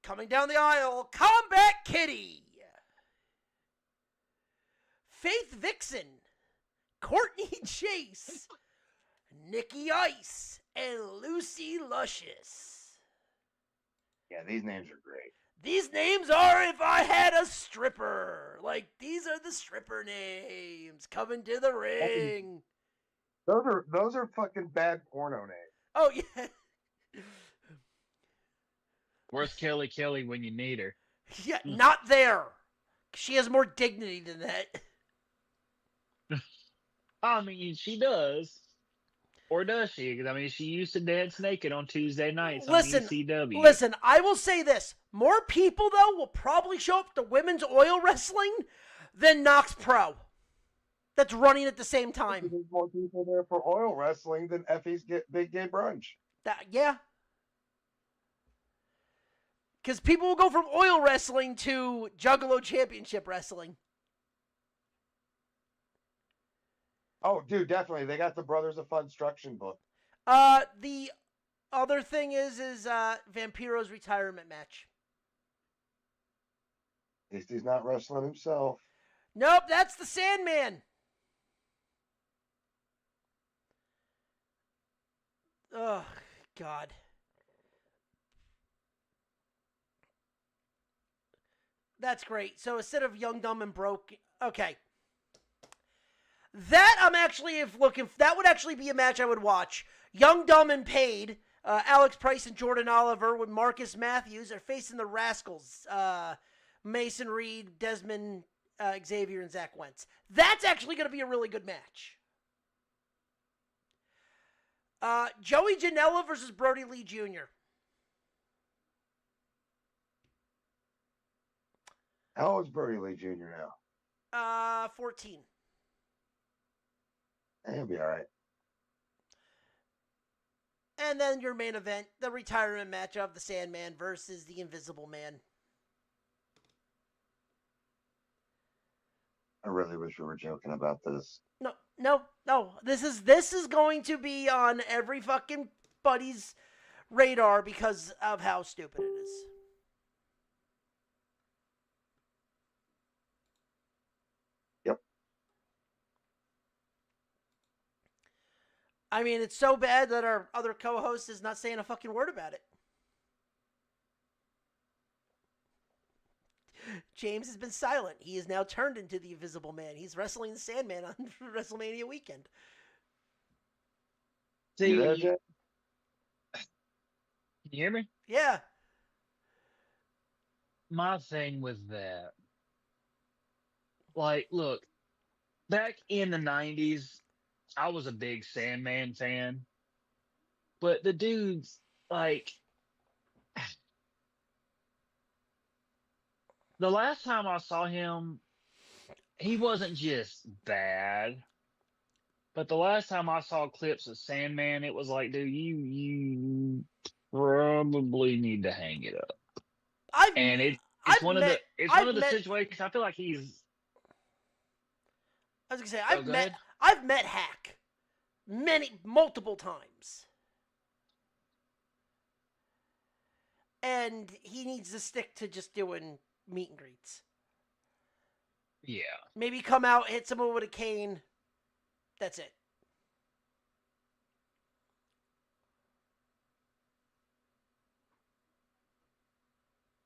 Coming down the aisle, Combat Kitty. Faith Vixen. Courtney Chase. Nikki Ice. And Lucy Luscious. Yeah, these names are great. These names are if I had a stripper. Like, these are the stripper names coming to the ring. Those are fucking bad porno names. Oh, yeah. Where's Kelly Kelly when you need her? Yeah, not there. She has more dignity than that. I mean, she does. Or does she? 'Cause, I mean, she used to dance naked on Tuesday nights on ECW. Listen, I will say this. More people, though, will probably show up to women's oil wrestling than Knox Pro. That's running at the same time. There's more people there for oil wrestling than Effie's Big Gay Brunch. Yeah. Because people will go from oil wrestling to Juggalo Championship Wrestling. Oh, dude, definitely. They got the Brothers of Funstruction book. The other thing is Vampiro's retirement match. At least he's not wrestling himself. Nope, that's the Sandman. Oh, God. That's great. So instead of Young, Dumb, and Broke, okay. That I'm actually that would actually be a match I would watch. Young, Dumb, and Paid. Alex Price and Jordan Oliver with Marcus Matthews are facing the Rascals. Mason Reed, Desmond Xavier, and Zach Wentz. That's actually going to be a really good match. Joey Janela versus Brody Lee Jr. How old is Brody Lee Jr. now? 14. He'll be all right. And then your main event, the retirement match of the Sandman versus the Invisible Man. I really wish we were joking about this. No. This is going to be on every fucking buddy's radar because of how stupid it is. I mean, it's so bad that our other co-host is not saying a fucking word about it. James has been silent. He is now turned into the Invisible Man. He's wrestling the Sandman on WrestleMania weekend. See, You there, can Jay? you hear me? Yeah. My thing with that, like, look, back in the 90s, I was a big Sandman fan, but the dude's like, the last time I saw him, he wasn't just bad, but the last time I saw clips of Sandman, it was like, dude, you probably need to hang it up. And it's I've one of met- the I've met- situations. I feel like he's. I was gonna say Oh, go ahead. I've met Hack multiple times, and he needs to stick to just doing meet and greets. Yeah. Maybe come out, hit someone with a cane. That's it.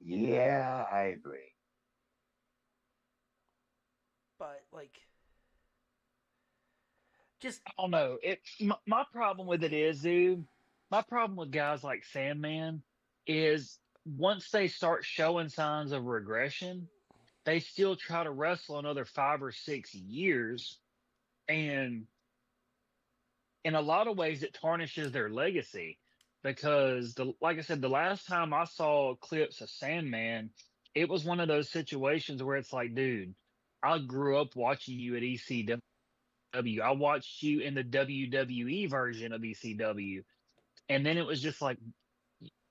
Yeah, I agree. But like, just I don't know. My problem with it is, dude. My problem with guys like Sandman is once they start showing signs of regression, they still try to wrestle another 5 or 6 years, and in a lot of ways, it tarnishes their legacy. Because like I said, the last time I saw clips of Sandman, it was one of those situations where it's like, dude, I grew up watching you at ECW. I watched you in the WWE version of ECW, and then it was just like,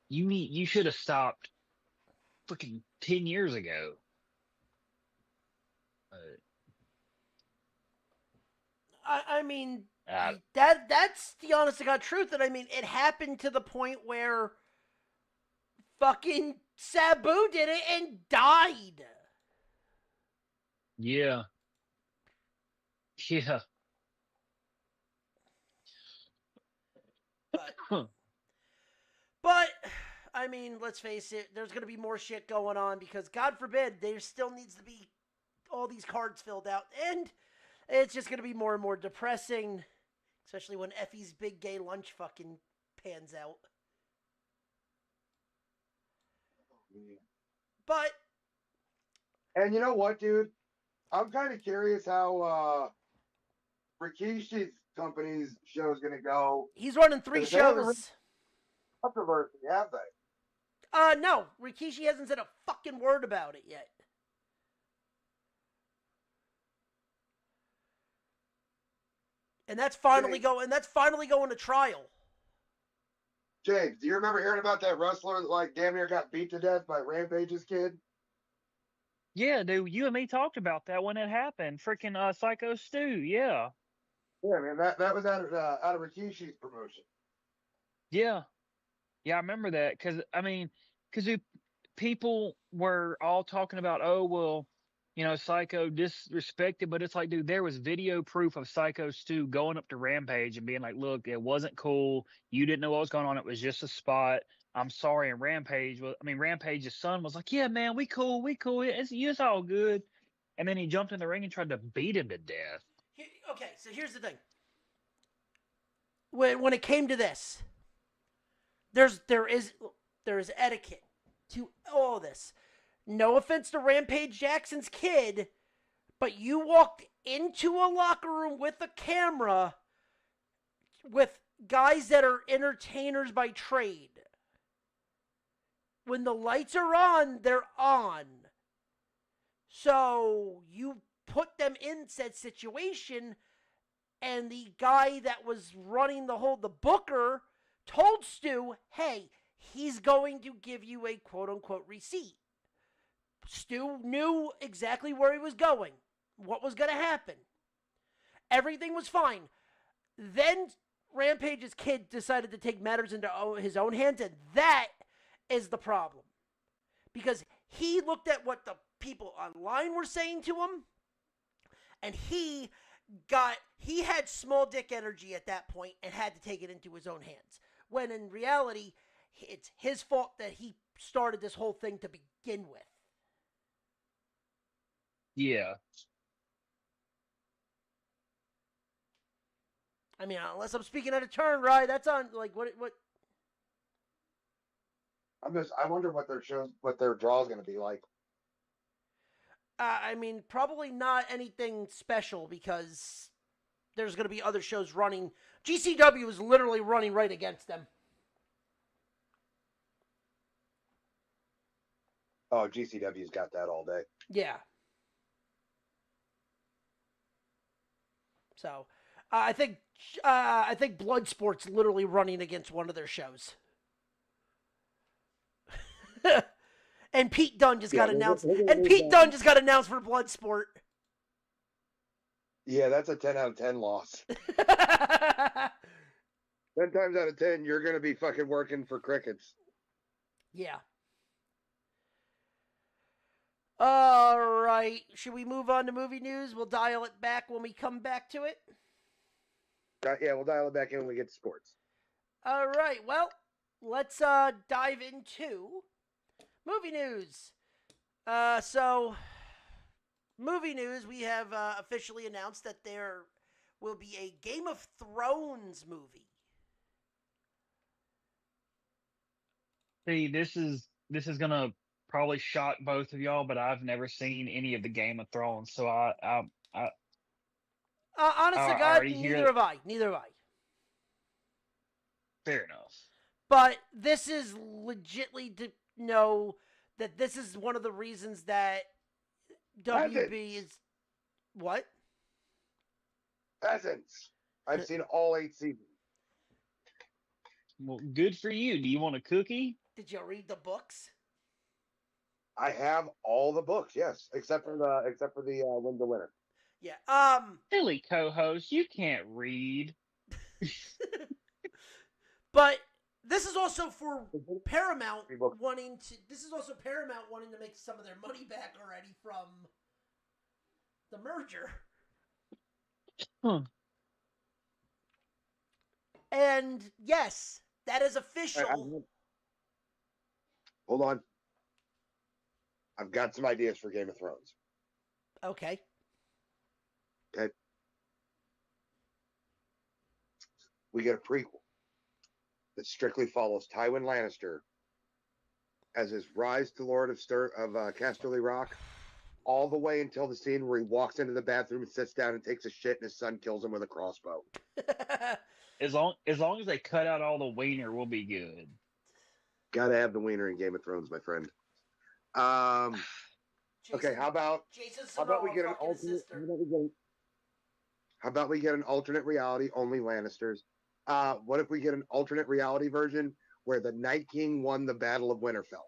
you should have stopped freaking 10 years ago. I mean, Uh, that's the honest to God truth. And I mean, it happened to the point where fucking Sabu did it and died. yeah, yeah. But I mean, let's face it, there's going to be more shit going on because God forbid there still needs to be all these cards filled out, and it's just going to be more and more depressing, especially when Effie's big gay lunch fucking pans out. But And you know what, dude? I'm kind of curious how Rikishi's company's show is gonna go. he's running 3 They haven't shows. Controversy, have they? No, Rikishi hasn't said a fucking word about it yet. And that's finally going to trial. James, do you remember hearing about that wrestler that like damn near got beat to death by Rampage's kid? Yeah, dude, you and me talked about that when it happened. Freaking Psycho Stu, yeah. Yeah, man, that was out of Rikishi's promotion. Yeah. Yeah, I remember that because people were all talking about, oh, well, Psycho disrespected, but it's like, dude, there was video proof of Psycho Stu going up to Rampage and being like, look, it wasn't cool. You didn't know what was going on. It was just a spot. I'm sorry. And Rampage's son was like, yeah, man, we cool. It's all good. And then he jumped in the ring and tried to beat him to death. Okay, so here's the thing. When it came to this, there is etiquette to all this. No offense to Rampage Jackson's kid, but you walked into a locker room with a camera with guys that are entertainers by trade. When the lights are on, they're on. So you put them in said situation, and the guy that was running the booker told Stu, hey, he's going to give you a quote-unquote receipt. Stu knew exactly where he was going, what was going to happen. Everything was fine. Then Rampage's kid decided to take matters into his own hands, and that is the problem. Because he looked at what the people online were saying to him, and he he had small dick energy at that point and had to take it into his own hands. When in reality, it's his fault that he started this whole thing to begin with. Yeah. I mean, unless I'm speaking out of turn, right? That's on like what. I wonder what their draw is going to be like. I mean, probably not anything special because there's going to be other shows running. GCW is literally running right against them. Oh, GCW's got that all day. Yeah. So, I think Bloodsport's literally running against one of their shows. And Pete Dunne just got announced. And Pete Dunne just got announced for Bloodsport. Yeah, that's a 10 out of 10 loss. 10 times out of 10, you're going to be fucking working for crickets. Yeah. All right. Should we move on to movie news? We'll dial it back when we come back to it. Yeah, we'll dial it back in when we get to sports. All right. Well, let's dive into movie news. Movie news, we have officially announced that there will be a Game of Thrones movie. See, this is gonna probably shock both of y'all, but I've never seen any of the Game of Thrones, so I Honest to God, neither have I. Fair enough. But this is legitly to know that this is one of the reasons that WB is what? Peasants. I've seen all 8 seasons. Well, good for you. Do you want a cookie? Did you read the books? I have all the books, yes, except for the Win the Winner. Yeah. Silly co-host, you can't read. But this is also for Paramount wanting to. This is also Paramount wanting to make some of their money back already from the merger. And yes, that is official. Hold on. I've got some ideas for Game of Thrones. Okay. We get a prequel that strictly follows Tywin Lannister as his rise to Lord of Casterly Rock, all the way until the scene where he walks into the bathroom and sits down and takes a shit, and his son kills him with a crossbow. As long as they cut out all the wiener, we'll be good. Gotta have the wiener in Game of Thrones, my friend. Okay, how about we get an alternate? How about we get an alternate reality, only Lannisters? What if we get an alternate reality version where the Night King won the Battle of Winterfell?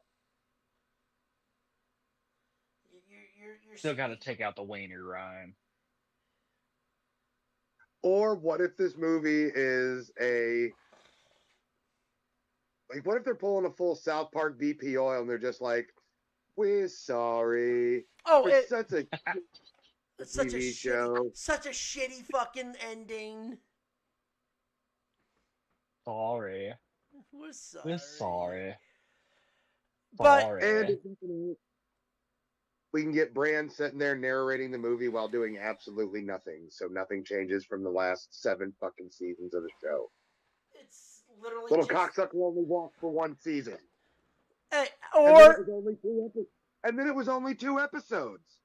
You're Still got to take out the wiener, Ryan. Or what if this movie is what if they're pulling a full South Park BP oil and they're just like, we're sorry. Oh, it's such a TV show. Such a shitty fucking ending. Sorry. We're sorry. We're sorry. But Sorry. And we can get Bran sitting there narrating the movie while doing absolutely nothing, so nothing changes from the last 7 fucking seasons of the show. It's literally Little cocksucker only walked for 1 season. And then it was only 2 episodes.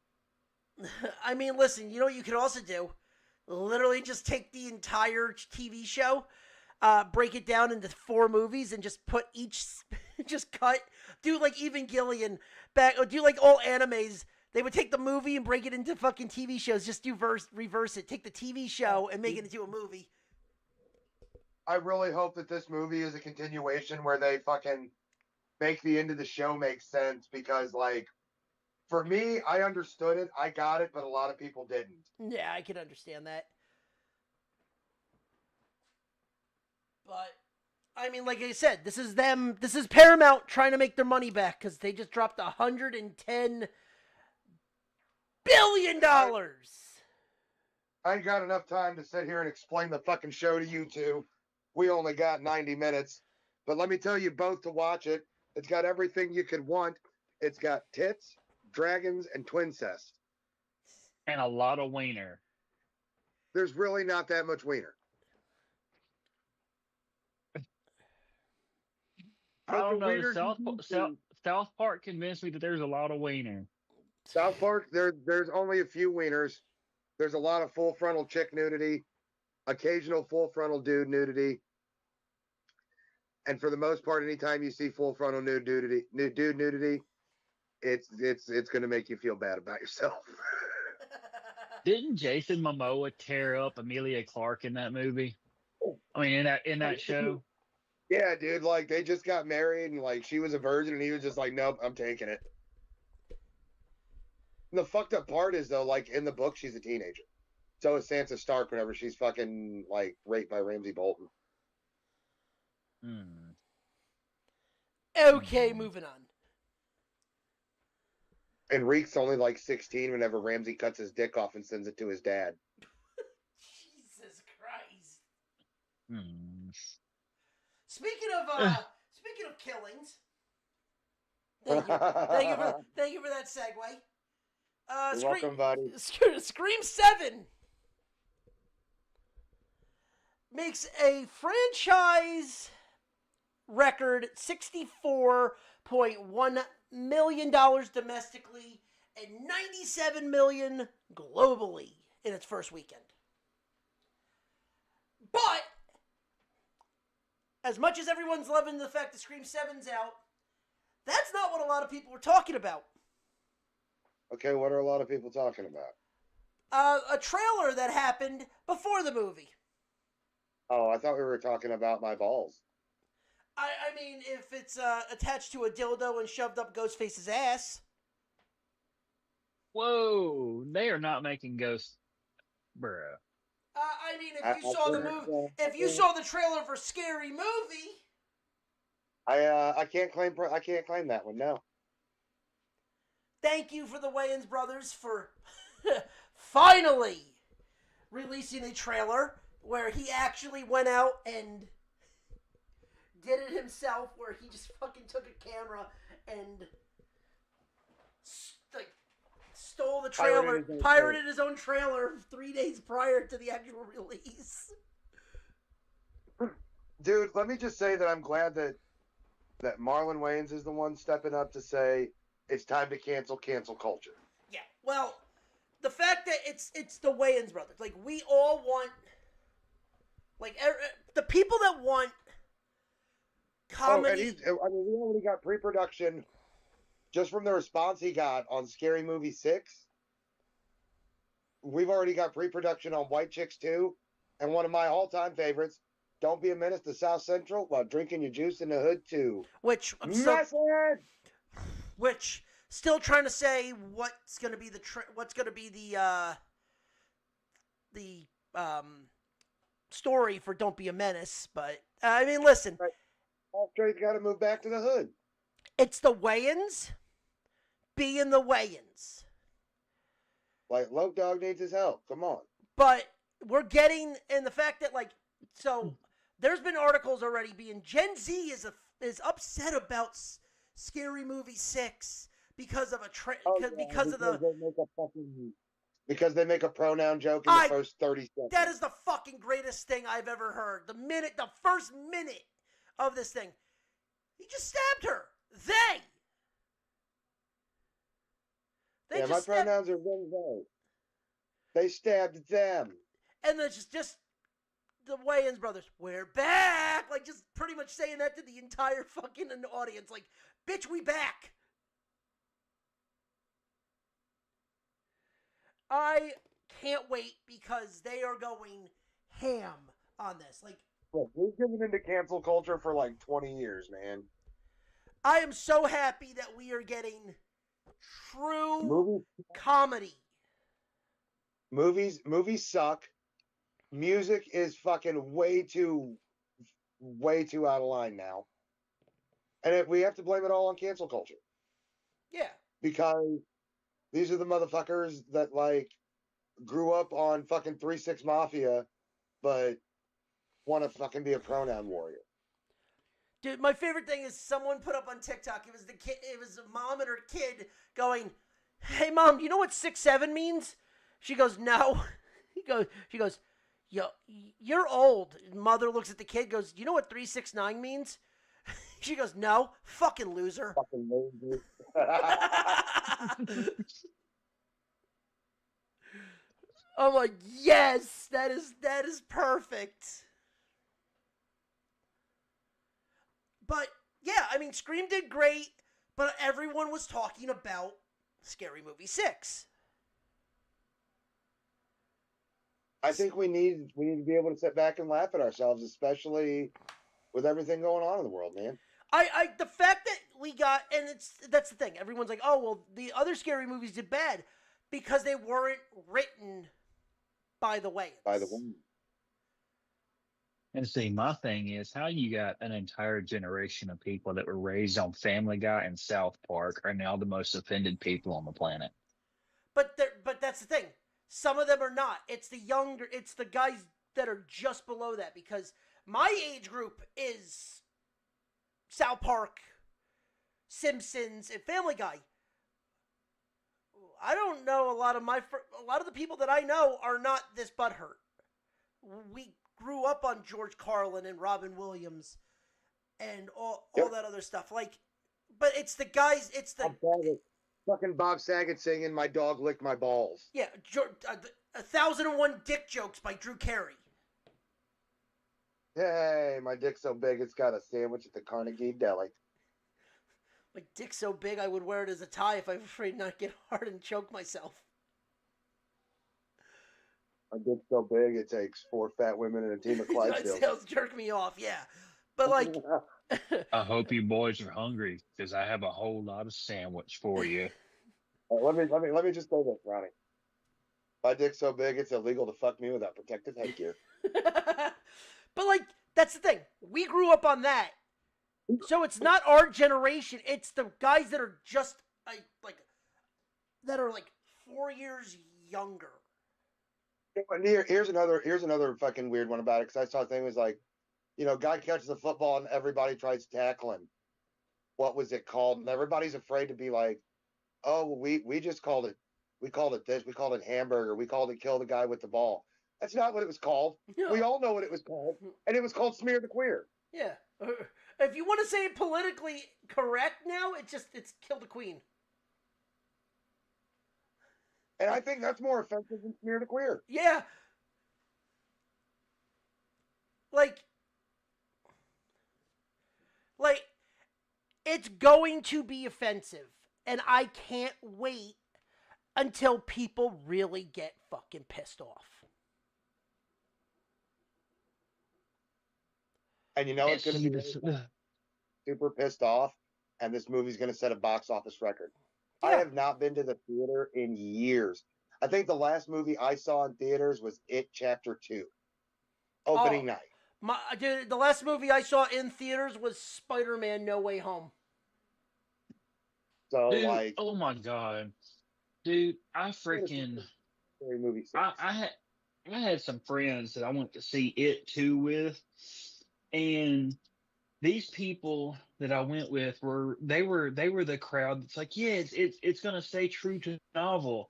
I mean, listen, you know what you could also do? Literally just take the entire TV show, break it down into 4 movies, and just put just cut, do like Evangelion back, or do like all animes. They would take the movie and break it into fucking TV shows, just do reverse it. Take the TV show and make it into a movie. I really hope that this movie is a continuation where they fucking make the end of the show make sense, because, like, for me, I understood it, I got it, but a lot of people didn't. Yeah, I can understand that. But, I mean, like I said, this is Paramount trying to make their money back, because they just dropped $110 billion. I ain't got enough time to sit here and explain the fucking show to you two. We only got 90 minutes. But let me tell you both to watch it. It's got everything you could want. It's got tits, dragons, and twincest. And a lot of wiener. There's really not that much wiener. I don't But the know. wieners South Park convinced me that there's a lot of wiener. South Park, there's only a few wieners. There's a lot of full frontal chick nudity, occasional full frontal dude nudity. And for the most part, anytime you see full frontal dude nudity, it's going to make you feel bad about yourself. Didn't Jason Momoa tear up Amelia Clark in that movie? I mean, in that show. Yeah, dude. Like they just got married, and like she was a virgin, and he was just like, "Nope, I'm taking it." And the fucked up part is though, like in the book, she's a teenager. So is Sansa Stark whenever she's fucking like raped by Ramsay Bolton. Okay, moving on. And Reek's only like 16 whenever Ramsay cuts his dick off and sends it to his dad. Jesus Christ. Speaking of killings. Thank you for that segue. You're welcome, buddy. Scream 7 makes a franchise record $64.1 million domestically and $97 million globally in its first weekend. But as much as everyone's loving the fact that Scream 7's out, that's not what a lot of people were talking about. Okay, what are a lot of people talking about? A trailer that happened before the movie. Oh, I thought we were talking about my balls. I mean, if it's attached to a dildo and shoved up Ghostface's ass. Whoa, they are not making Ghost, bruh. I mean, if you saw the trailer for Scary Movie, I can't claim that one. No. Thank you for the Wayans brothers for finally releasing a trailer where he actually went out and did it himself, where he just fucking took a camera and stole the trailer, pirated his own trailer 3 days prior to the actual release. Dude, let me just say that I'm glad that Marlon Wayans is the one stepping up to say it's time to cancel culture. Yeah, well, the fact that it's the Wayans brothers, like we all want, like the people that want comedy. I mean, we already got pre-production just from the response he got on Scary Movie 6. We've already got pre-production on White Chicks 2, and one of my all-time favorites, Don't Be a Menace to South Central while drinking your juice in the hood 2. Which still trying to say what's going to be the story for Don't Be a Menace, but I mean, listen. Right. Straight got to move back to the hood. It's the Wayans being the Wayans. Like, Loke Dog needs his help. Come on. But we're getting, and the fact that, like, so there's been articles already being, Gen Z is upset about Scary Movie 6 because of because they make a pronoun joke in the first 30 seconds. That is the fucking greatest thing I've ever heard. The first minute of this thing, he just stabbed her. They my pronouns are they. They stabbed them. And then just the Wayans brothers, we're back. Like, just pretty much saying that to the entire fucking audience. Like, bitch, we back. I can't wait because they are going ham on this. Like, look, we've given into cancel culture for like 20 years, man. I am so happy that we are getting true comedy. Movies suck. Music is fucking way too out of line now. And we have to blame it all on cancel culture. Yeah. Because these are the motherfuckers that, like, grew up on fucking 3-6 Mafia, but want to fucking be a pronoun warrior. Dude, my favorite thing is someone put up on TikTok. It was the kid. It was a mom and her kid going, "Hey, mom, do you know what 6'7" means?" She goes, "No." She goes, "Yo, you're old." Mother looks at the kid, goes, "Do you know what 369 means?" She goes, "No, fucking loser." Fucking loser. I'm like, yes, that is perfect. But yeah, I mean, Scream did great, but everyone was talking about Scary Movie 6. I think we need to be able to sit back and laugh at ourselves, especially with everything going on in the world, man. The fact that we got, and that's the thing. Everyone's like, oh well, the other Scary Movies did bad because they weren't written by the Wayans. By the way, And see, my thing is how you got an entire generation of people that were raised on Family Guy and South Park are now the most offended people on the planet. But that's the thing. Some of them are not. It's the guys that are just below that, because my age group is South Park, Simpsons, and Family Guy. I don't know, a lot of the people that I know are not this butthurt. We grew up on George Carlin and Robin Williams and all that other stuff. Like, but it's the guys. It's the fucking Bob Saget singing "My Dog Licked My Balls." Yeah, 1001 Dick Jokes by Drew Carey. Hey, my dick's so big it's got a sandwich at the Carnegie Deli. My dick's so big I would wear it as a tie if I'm afraid not to get hard and choke myself. My dick's so big it takes 4 fat women and a team of Clydesdales. Clydesdales jerk me off, yeah. But like, I hope you boys are hungry because I have a whole lot of sandwich for you. Let me just say this, Ronnie. My dick's so big it's illegal to fuck me without protective headgear. but like, that's the thing. We grew up on that. So it's not our generation. It's the guys that are just that are like 4 years younger. Here's another fucking weird one about it, because I saw a thing was like, guy catches a football and everybody tries to tackle him. What was it called? And everybody's afraid to be like, oh, well, we just called it. We called it this. We called it hamburger. We called it kill the guy with the ball. That's not what it was called. No. We all know what it was called, and it was called smear the queer. Yeah. If you want to say it politically correct now, it's kill the queen. And I think that's more offensive than smear the queer. Yeah. Like, it's going to be offensive, and I can't wait until people really get fucking pissed off. And it's going to be super pissed off, and this movie's going to set a box office record. Yeah. I have not been to the theater in years. I think the last movie I saw in theaters was It Chapter 2, opening night. Dude, the last movie I saw in theaters was Spider-Man No Way Home. So, dude, oh my God. Dude, I freaking... movie I had some friends that I went to see It 2 with, and these people that I went with were the crowd that's like, yeah, it's gonna stay true to the novel.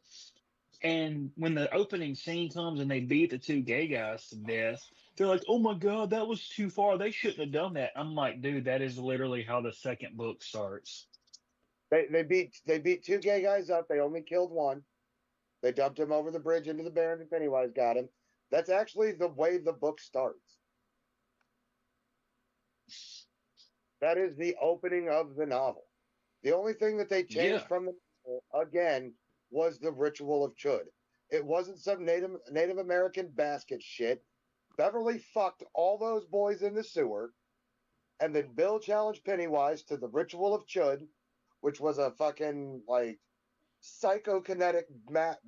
And when the opening scene comes and they beat the 2 gay guys to death, they're like, oh my God, that was too far. They shouldn't have done that. I'm like, dude, that is literally how the second book starts. They beat 2 gay guys up. They only killed one. They dumped him over the bridge into the Baron, and Pennywise got him. That's actually the way the book starts. That is the opening of the novel. The only thing that they changed from the novel, again, was the ritual of Chud. It wasn't some Native American basket shit. Beverly fucked all those boys in the sewer, and then Bill challenged Pennywise to the ritual of Chud, which was a fucking, psychokinetic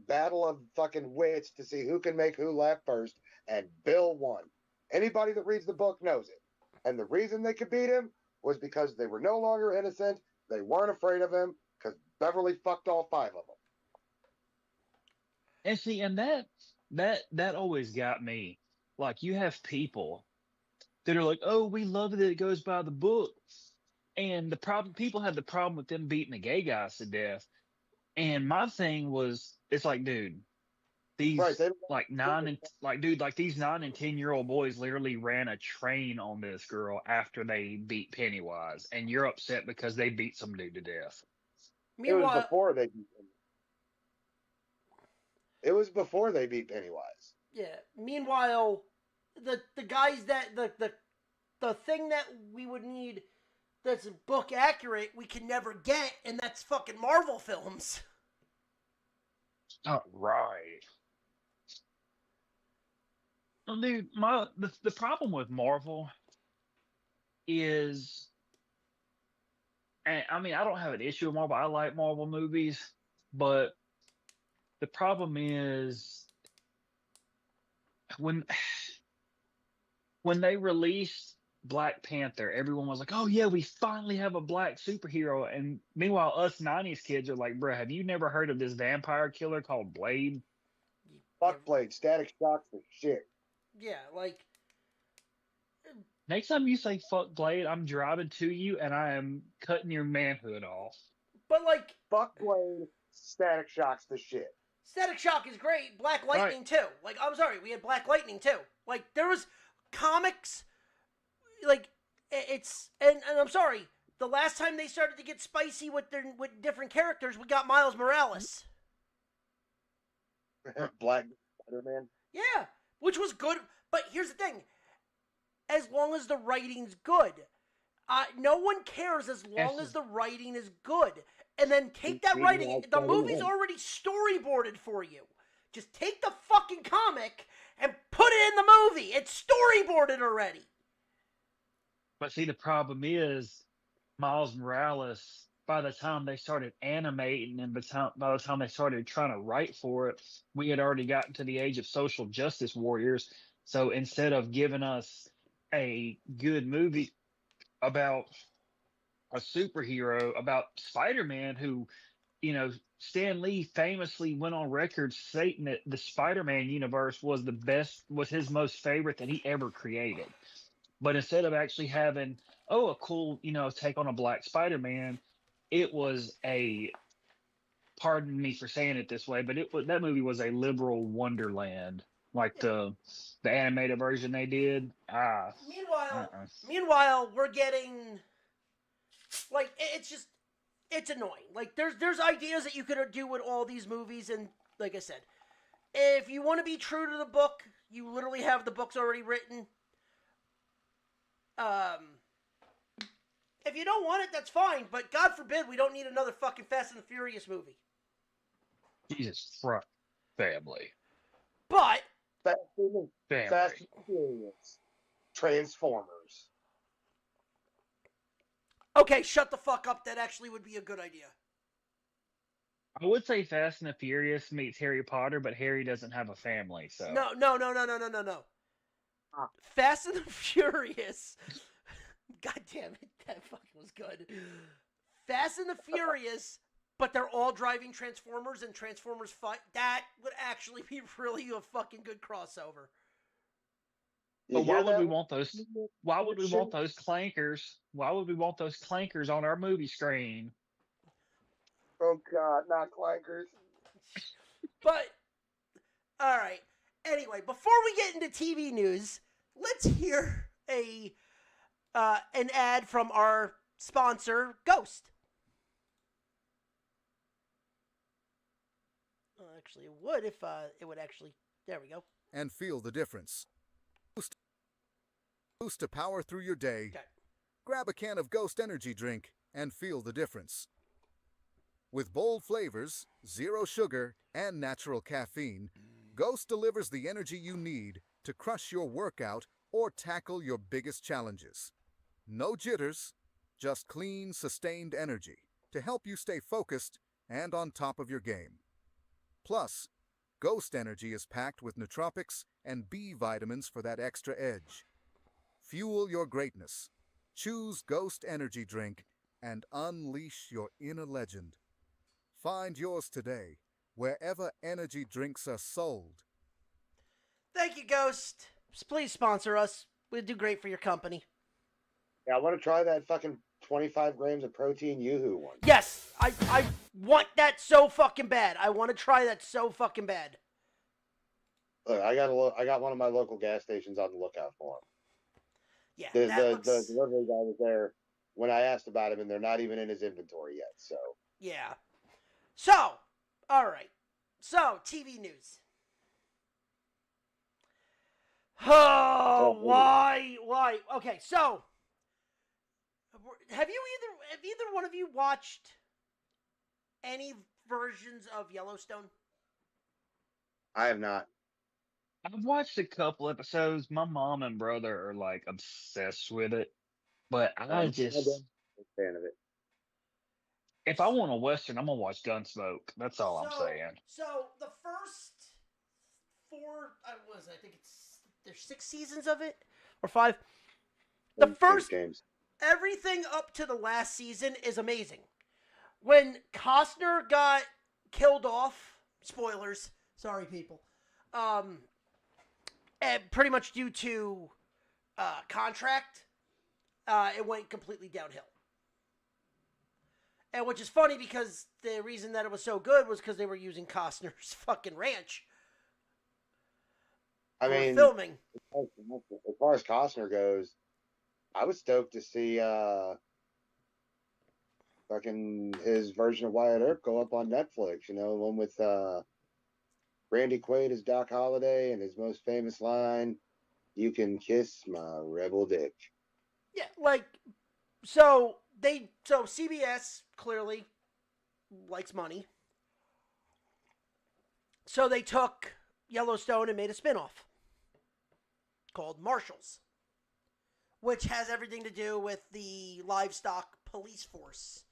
battle of fucking wits to see who can make who laugh first, and Bill won. Anybody that reads the book knows it. And the reason they could beat him was because they were no longer innocent. They weren't afraid of him because Beverly fucked all 5 of them. And see, and that always got me. Like, you have people that are like, "Oh, we love that it goes by the book," and the problem people have the problem with them beating the gay guys to death. And my thing was, it's like, dude, these Right, they- like nine and like, dude, like these 9 and 10-year-old boys literally ran a train on this girl after they beat Pennywise, and you're upset because they beat some dude to death. It was Meanwhile, before they beat Pennywise. It was before they beat Pennywise. yeah. Meanwhile, the guys that the thing that we would need that's book accurate we can never get, and that's fucking Marvel films. Oh, right. Well, dude, the problem with Marvel is, and I mean, I don't have an issue with Marvel. I like Marvel movies, but the problem is when they released Black Panther, everyone was like, "Oh yeah, we finally have a black superhero." And meanwhile, us '90s kids are like, "Bro, have you never heard of this vampire killer called Blade?" Fuck Blade. Static Shock's the shit. Yeah, like Next time you say "fuck Blade," I'm driving to you and I am cutting your manhood off. but like Fuck Blade. Static Shock's the shit. Static Shock is great. Black Lightning too. Like, I'm sorry, we had Black Lightning too. Like, there was comics. Like, it's and I'm sorry. The last time they started to get spicy with different characters, we got Miles Morales. Black Spider-Man. Yeah, which was good. But here's the thing: as long as the writing's good, no one cares as long as the writing is good. And then take that writing. The movie's already storyboarded for you. Just take the fucking comic and put it in the movie. It's storyboarded already. But see, the problem is Miles Morales. By the time they started animating and by the time they started trying to write for it, we had already gotten to the age of social justice warriors. So instead of giving us a good movie about a superhero, about Spider-Man, who, Stan Lee famously went on record stating that the Spider-Man universe was his most favorite that he ever created. But instead of actually having, a cool, take on a black Spider-Man, it was pardon me for saying it this way, but that movie was a liberal wonderland, like the animated version they did. Meanwhile, we're getting, like, it's annoying. Like, there's ideas that you could do with all these movies, and like I said, if you want to be true to the book, you literally have the books already written. If you don't want it, that's fine, but God forbid we don't need another fucking Fast and the Furious movie. Jesus Christ. Family. But Fast and Furious. Transformers. Okay, shut the fuck up. That actually would be a good idea. I would say Fast and the Furious meets Harry Potter, but Harry doesn't have a family, so. No. Fast and the Furious. God damn it, that fucking was good. Fast and the Furious, but they're all driving Transformers and Transformers fight. That would actually be really a fucking good crossover. But why would we want those? Why would we want those clankers? Why would we want those clankers on our movie screen? Oh God, not clankers. But all right. Anyway, before we get into TV news, let's hear an ad from our sponsor, Ghost. Well, actually, it would if it would actually. There we go. And feel the difference. Boost to power through your day. Okay. Grab a can of Ghost Energy Drink and feel the difference. With bold flavors, zero sugar, and natural caffeine, Ghost delivers the energy you need to crush your workout or tackle your biggest challenges. No jitters, just clean, sustained energy to help you stay focused and on top of your game. Plus, Ghost Energy is packed with nootropics and B vitamins for that extra edge. Fuel your greatness. Choose Ghost Energy Drink and unleash your inner legend. Find yours today wherever energy drinks are sold. Thank you, Ghost. Please sponsor us. We'd do great for your company. Yeah, I want to try that fucking 25 grams of protein Yoo-hoo one. Yes, I want that so fucking bad. I want to try that so fucking bad. Look, I got one of my local gas stations on the lookout for them. Yeah, The delivery guy was there when I asked about him, and they're not even in his inventory yet. So yeah. So, all right. So, TV news. Oh, why? Okay, so have either one of you watched any versions of Yellowstone? I have not. I've watched a couple episodes. My mom and brother are like obsessed with it, but I just, I'm a fan of it. if I want a western, I'm gonna watch Gunsmoke. That's all I'm saying. So the first four, I think there's 6 seasons of it or 5. The first James. Everything up to the last season is amazing. When Costner got killed off, spoilers, sorry people, and pretty much due to contract, it went completely downhill. And which is funny because the reason that it was so good was because they were using Costner's fucking ranch. I mean, filming. As far as Costner goes, I was stoked to see fucking his version of Wyatt Earp go up on Netflix. You know, the one with Randy Quaid as Doc Holliday and his most famous line, "You can kiss my rebel dick." Yeah, like so CBS clearly likes money. So they took Yellowstone and made a spinoff called Marshals, which has everything to do with the livestock police force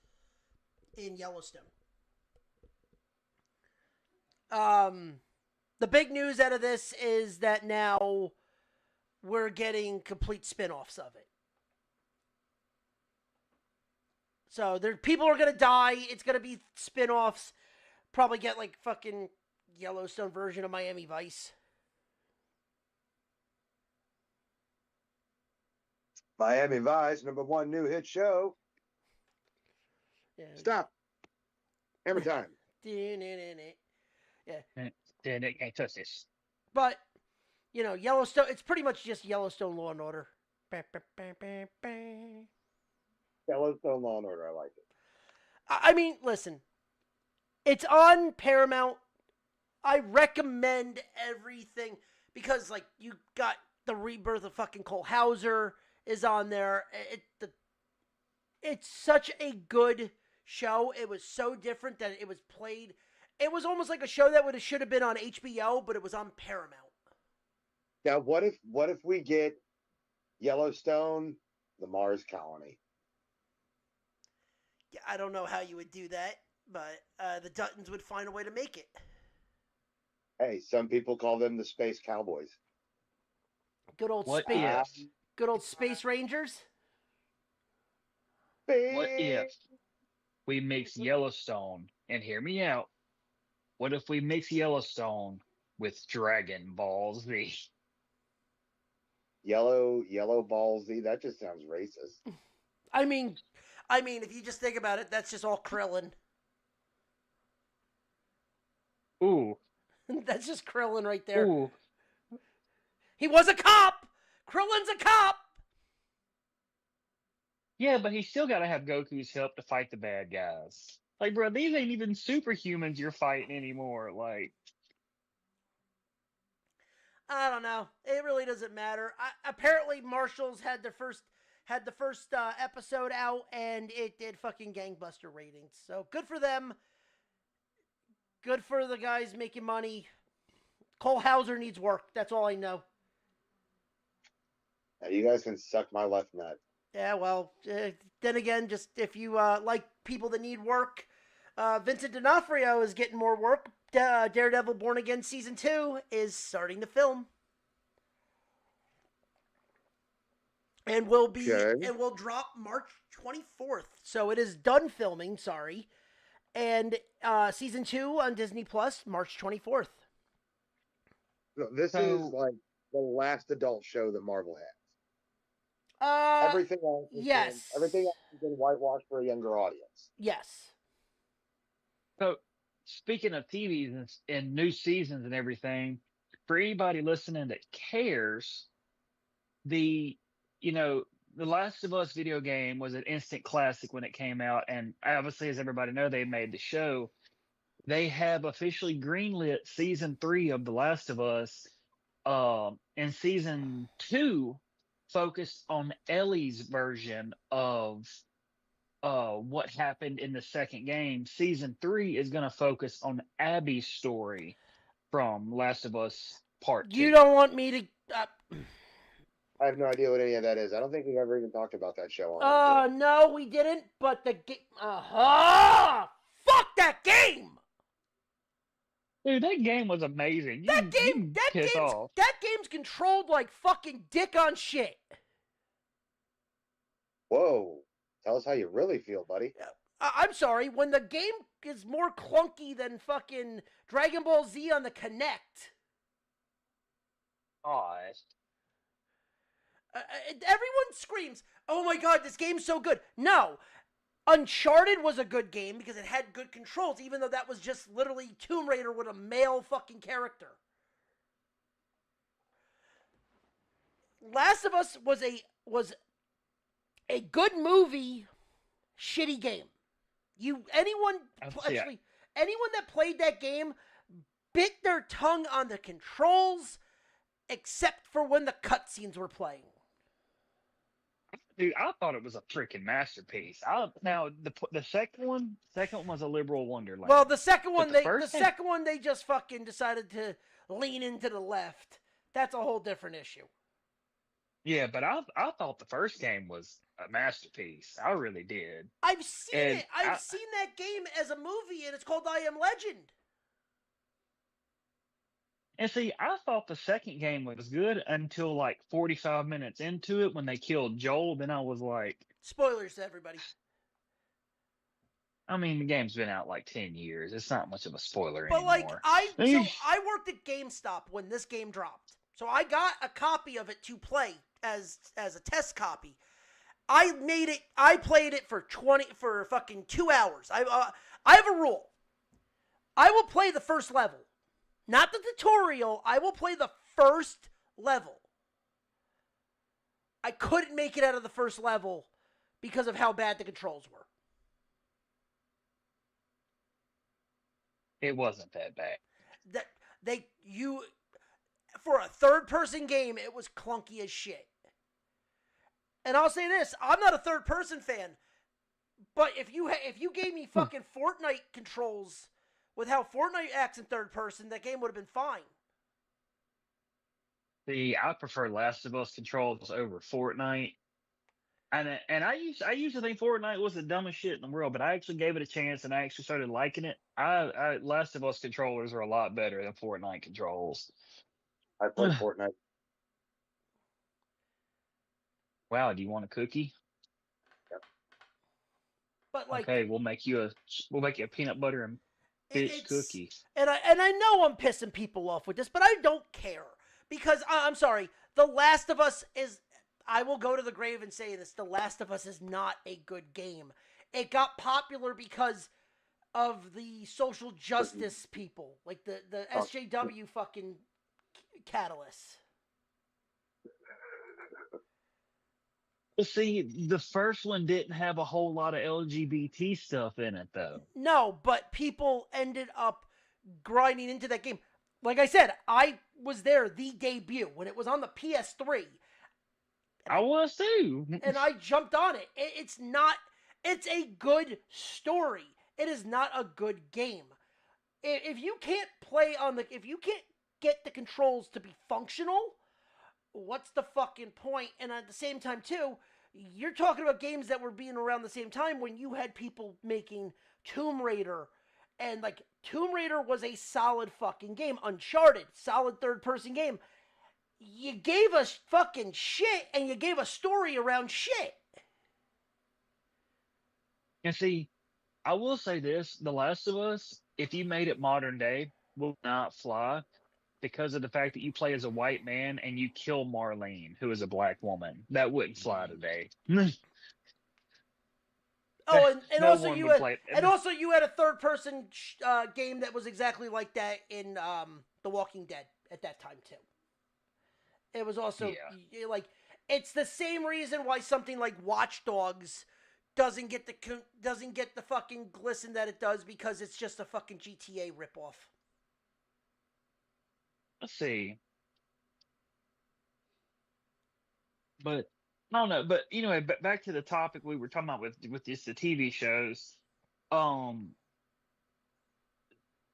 in Yellowstone. The big news out of this is that now we're getting complete spin-offs of it. So people are going to die. It's going to be spin-offs. Probably get like fucking Yellowstone version of Miami Vice. Miami Vice, #1 new hit show. Yeah. Stop. Hammer time. Yeah. Then they can't touch this. But, Yellowstone, it's pretty much just Yellowstone Law and Order. Yellowstone Law and Order, I like it. I mean, listen, it's on Paramount. I recommend everything because, like, you got the rebirth of fucking Cole Hauser is on there. It's such a good show. It was so different that it was played. It was almost like a show that should have been on HBO, but it was on Paramount. Now, what if we get Yellowstone, the Mars Colony? Yeah, I don't know how you would do that, but the Duttons would find a way to make it. Hey, some people call them the Space Cowboys. Good old Space Rangers. What if we mix Yellowstone, and hear me out, what if we mix Yellowstone with Dragon Ball Z? Yellow Ball Z? That just sounds racist. I mean, if you just think about it, that's just all Krillin. Ooh. That's just Krillin right there. Ooh. He was a cop! Krillin's a cop! Yeah, but he's still got to have Goku's help to fight the bad guys. Like, bro, these ain't even superhumans you're fighting anymore. Like, I don't know. It really doesn't matter. Apparently, Marshals had the first episode out, and it did fucking gangbuster ratings. So good for them. Good for the guys making money. Cole Hauser needs work. That's all I know. Now, you guys can suck my left nut. Yeah, well, then again, just if you like people that need work, Vincent D'Onofrio is getting more work. Daredevil Born Again Season 2 is starting to film. And will drop March 24th. So it is done filming, sorry. And season 2 on Disney Plus, March 24th. This So- is like the last adult show that Marvel has. Everything else has been whitewashed for a younger audience. Yes. So, speaking of TVs and new seasons and everything, for anybody listening that cares, the Last of Us video game was an instant classic when it came out, and obviously, as everybody know, they made the show. They have officially greenlit season 3 of The Last of Us, and season 2 focused on Ellie's version of what happened in the second game. Season 3 is going to focus on Abby's story from Last of Us Part 2. You don't want me to. I have no idea what any of that is. I don't think we've ever even talked about that show on here. No, we didn't. But the game. Fuck that game. Dude, that game was amazing. That game's controlled like fucking dick on shit. Whoa. Tell us how you really feel, buddy. I'm sorry, when the game is more clunky than fucking Dragon Ball Z on the Kinect. Everyone screams, "Oh my god, this game's so good." No. Uncharted was a good game because it had good controls, even though that was just literally Tomb Raider with a male fucking character. Last of Us was a good movie, shitty game. Anyone that played that game bit their tongue on the controls, except for when the cutscenes were playing. Dude, I thought it was a freaking masterpiece. Now the second one was a liberal wonderland. Well, the second one, second one they just fucking decided to lean into the left. That's a whole different issue. Yeah, but I thought the first game was a masterpiece. I really did. I've seen it. I've seen that game as a movie, and it's called I Am Legend. And see, I thought the second game was good until like 45 minutes into it when they killed Joel. Then I was like... Spoilers to everybody. I mean, the game's been out like 10 years. It's not much of a spoiler but anymore. But I worked at GameStop when this game dropped. So I got a copy of it to play as a test copy. I played it for fucking 2 hours. I have a rule. I will play the first level. Not the tutorial. I will play the first level. I couldn't make it out of the first level because of how bad the controls were. It wasn't that bad. For a third-person game, it was clunky as shit. And I'll say this: I'm not a third-person fan, but if you gave me fucking Fortnite controls with how Fortnite acts in third person, that game would have been fine. See, I prefer Last of Us controls over Fortnite. And I used to think Fortnite was the dumbest shit in the world, but I actually gave it a chance and I actually started liking it. Last of Us controllers are a lot better than Fortnite controls. I played Fortnite. Wow, do you want a cookie? Yep. But like, okay, we'll make you a peanut butter and fish cookie. And I know I'm pissing people off with this, but I don't care because I'm sorry. The Last of Us is. I will go to the grave and say this: The Last of Us is not a good game. It got popular because of the social justice people, like the SJW fucking catalysts. Well, see, the first one didn't have a whole lot of LGBT stuff in it, though. No, but people ended up grinding into that game. Like I said, I was there the debut when it was on the PS3. I was too. And I jumped on it. It's a good story. It is not a good game. If you can't if you can't get the controls to be functional, what's the fucking point? And at the same time too, you're talking about games that were being around the same time when you had people making Tomb Raider, and like Tomb Raider was a solid fucking game. Uncharted, solid third person game. You gave us fucking shit, and you gave a story around shit. And see, I will say this: The Last of Us, if you made it modern day, will not fly because of the fact that you play as a white man and you kill Marlene, who is a black woman. That wouldn't fly today. Oh, and No also one you would had, play it. and also you had a third-person game that was exactly like that in The Walking Dead at that time too. It was also like it's the same reason why something like Watch Dogs doesn't get the fucking glisten that it does, because it's just a fucking GTA ripoff. Let's see. But I don't know. But anyway, back to the topic we were talking about with this, the TV shows.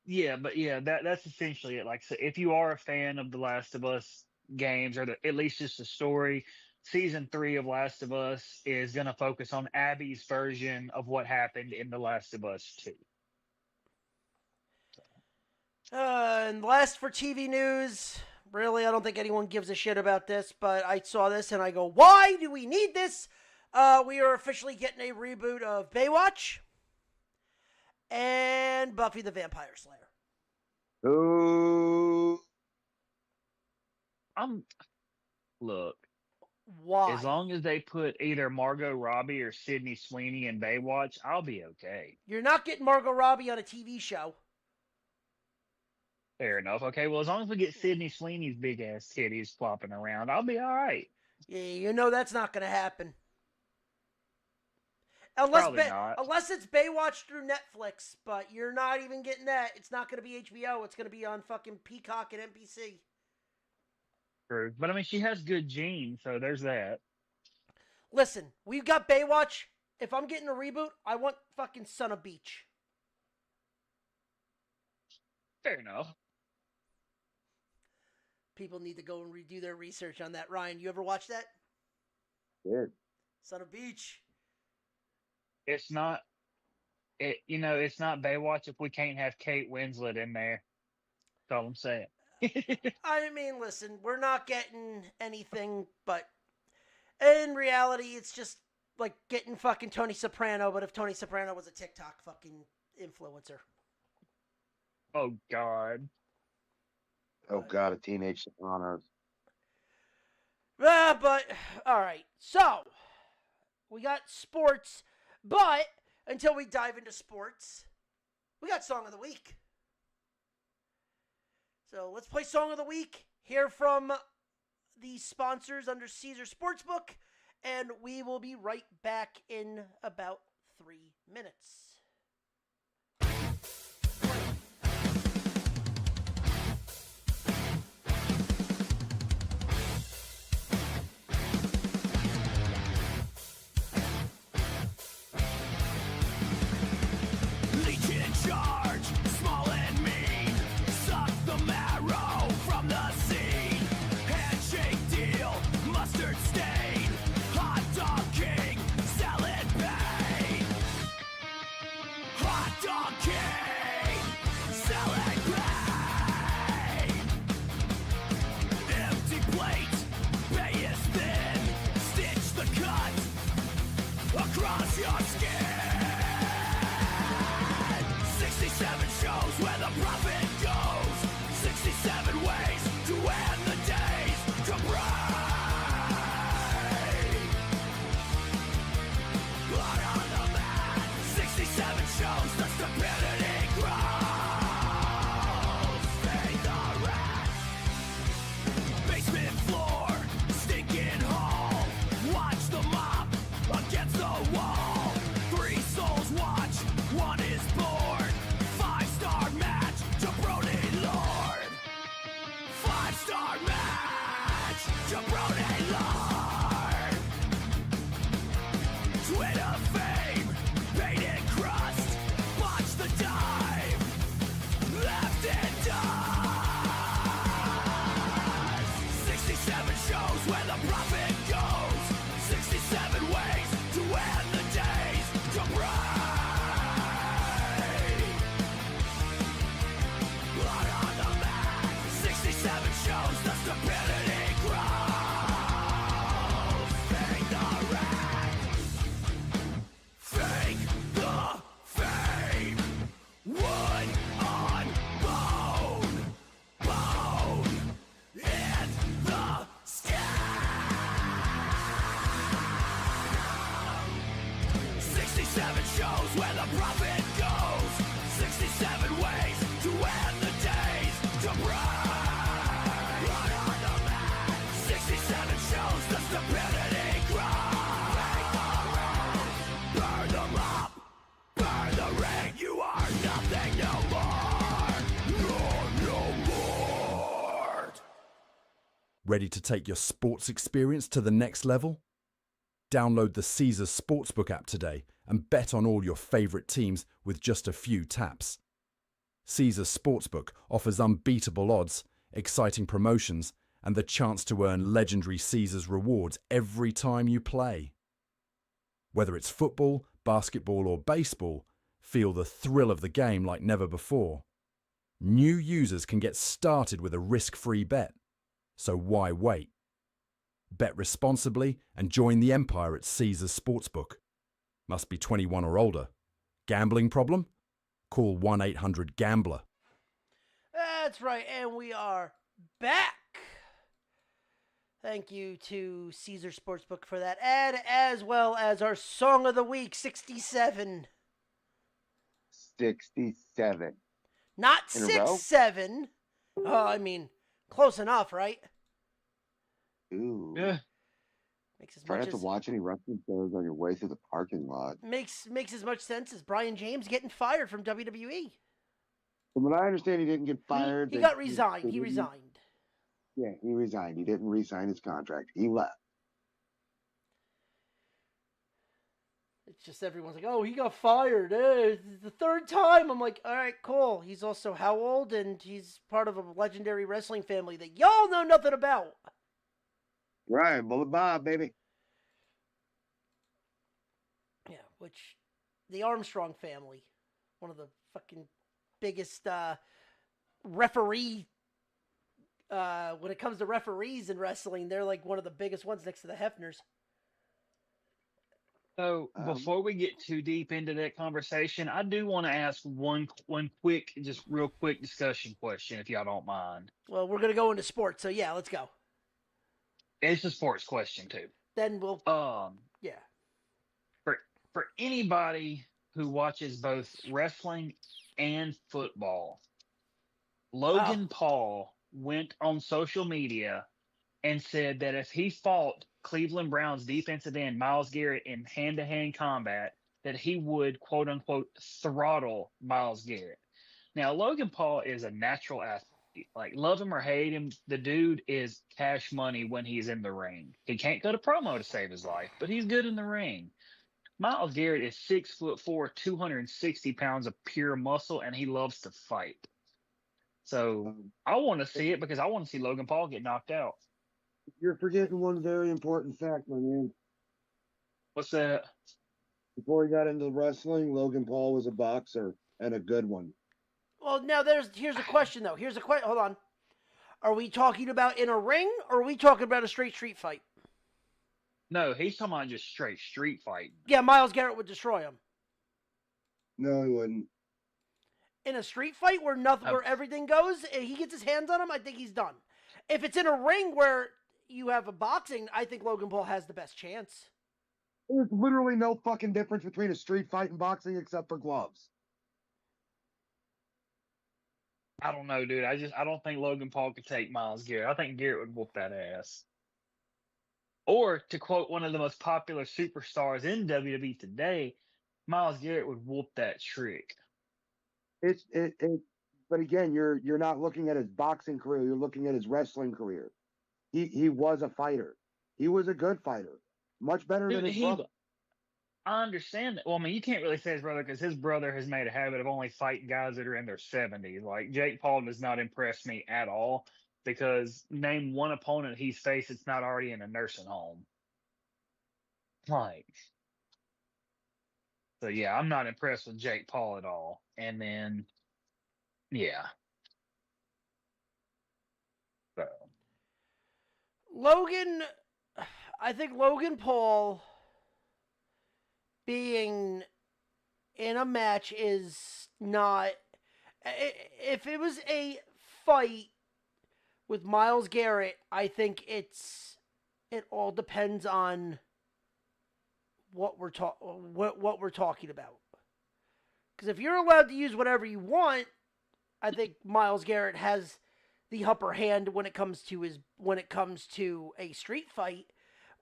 That's essentially it. Like, so if you are a fan of The Last of Us games, or at least just the story, season 3 of Last of Us is going to focus on Abby's version of what happened in The Last of Us 2. And last for TV news, really, I don't think anyone gives a shit about this, but I saw this and I go, why do we need this? We are officially getting a reboot of Baywatch and Buffy the Vampire Slayer. Ooh. Look. Why? As long as they put either Margot Robbie or Sydney Sweeney in Baywatch, I'll be okay. You're not getting Margot Robbie on a TV show. Fair enough. Okay, well, as long as we get Sydney Sweeney's big ass titties flopping around, I'll be all right. Yeah, you know that's not going to happen. Unless Probably not. Unless it's Baywatch through Netflix, but you're not even getting that. It's not going to be HBO. It's going to be on fucking Peacock and NBC. True. But I mean, she has good genes, so there's that. Listen, we've got Baywatch. If I'm getting a reboot, I want fucking Son of Beach. Fair enough. People need to go and redo their research on that. Ryan, you ever watch that? Good. Son of Beach. It's not Baywatch if we can't have Kate Winslet in there. That's all I'm saying. I mean, listen, we're not getting anything, but in reality, it's just like getting fucking Tony Soprano, but if Tony Soprano was a TikTok fucking influencer. Oh, God. Oh, God, a Teenage Sopranos. But, alright, so, we got sports, but until we dive into sports, we got Song of the Week. So let's play Song of the Week, hear from the sponsors under Caesar Sportsbook, and we will be right back in about 3 minutes. Legion charge, small and mean. Suck the marrow from the seed. Handshake deal, mustard stain. Hot dog king, salad bait. Hot dog king, salad bait. Empty plate, bay is thin. Stitch the cut across your skin. 67 shows where the profit goes. 67 ways to end the days to break. Blood on the mat. 67 shows, the stupidity grows. Pay the rent. Basement floor, stinking hall. Watch the mop against the wall. 3 souls watch, 1 is bored. 5-star match to Ready to take your sports experience to the next level? Download the Caesars Sportsbook app today and bet on all your favorite teams with just a few taps. Caesars Sportsbook offers unbeatable odds, exciting promotions, and the chance to earn legendary Caesars rewards every time you play. Whether it's football, basketball, or baseball, feel the thrill of the game like never before. New users can get started with a risk-free bet. So why wait? Bet responsibly and join the empire at Caesars Sportsbook. Must be 21 or older. Gambling problem? Call 1-800-GAMBLER. That's right, and we are back. Thank you to Caesar Sportsbook for that ad, as well as our Song of the Week, 67. 67. Not In a row? 6-7. Oh, I mean, close enough, right? Ooh. Yeah. Makes as Try much not to as watch any wrestling shows on your way through the parking lot. makes as much sense as Brian James getting fired from WWE. From what I understand, he didn't get fired. He They- got resigned. they He didn't- resigned. Yeah, he resigned. He didn't re-sign his contract. He left. It's just everyone's like, oh, he got fired. It's the third time. I'm like, all right, cool. He's also how old? And he's part of a legendary wrestling family that y'all know nothing about. Right, Bullet Bob, baby. Yeah, which the Armstrong family, one of the fucking biggest referee. When it comes to referees in wrestling, they're like one of the biggest ones next to the Hefners. So before we get too deep into that conversation, I do want to ask one quick, just real quick discussion question, if y'all don't mind. Well, we're gonna go into sports, so yeah, let's go. It's a sports question too. Then we'll yeah. For anybody who watches both wrestling and football, Logan Paul went on social media and said that if he fought Cleveland Browns defensive end Myles Garrett in hand-to-hand combat, that he would, quote-unquote, throttle Myles Garrett. Now, Logan Paul is a natural athlete. Like, love him or hate him, the dude is cash money when he's in the ring. He can't go to promo to save his life, but he's good in the ring. Myles Garrett is 6'4", 260 pounds of pure muscle, and he loves to fight. So I want to see it because I want to see Logan Paul get knocked out. You're forgetting one very important fact, my man. What's that? Before he got into wrestling, Logan Paul was a boxer and a good one. Well, now here's a question though. Here's a question. Hold on. Are we talking about in a ring, or are we talking about a straight street fight? No, he's talking about just straight street fighting. Yeah, Myles Garrett would destroy him. No, he wouldn't. In a street fight where where everything goes, and he gets his hands on him, I think he's done. If it's in a ring where you have a boxing, I think Logan Paul has the best chance. There's literally no fucking difference between a street fight and boxing except for gloves. I don't know, dude. I don't think Logan Paul could take Myles Garrett. I think Garrett would whoop that ass. Or to quote one of the most popular superstars in WWE today, Myles Garrett would whoop that trick. But again, you're not looking at his boxing career. You're looking at his wrestling career. He was a fighter. He was a good fighter, much better than his brother. I understand that. Well, I mean, you can't really say his brother because his brother has made a habit of only fighting guys that are in their 70s. Like, Jake Paul does not impress me at all because name one opponent he's faced that's not already in a nursing home. Like, so yeah, I'm not impressed with Jake Paul at all. And then, yeah. So. I think Logan Paul being in a match is not. If it was a fight with Myles Garrett, I think it all depends on what we're talking about. Because if you're allowed to use whatever you want, I think Myles Garrett has the upper hand when it comes to a street fight.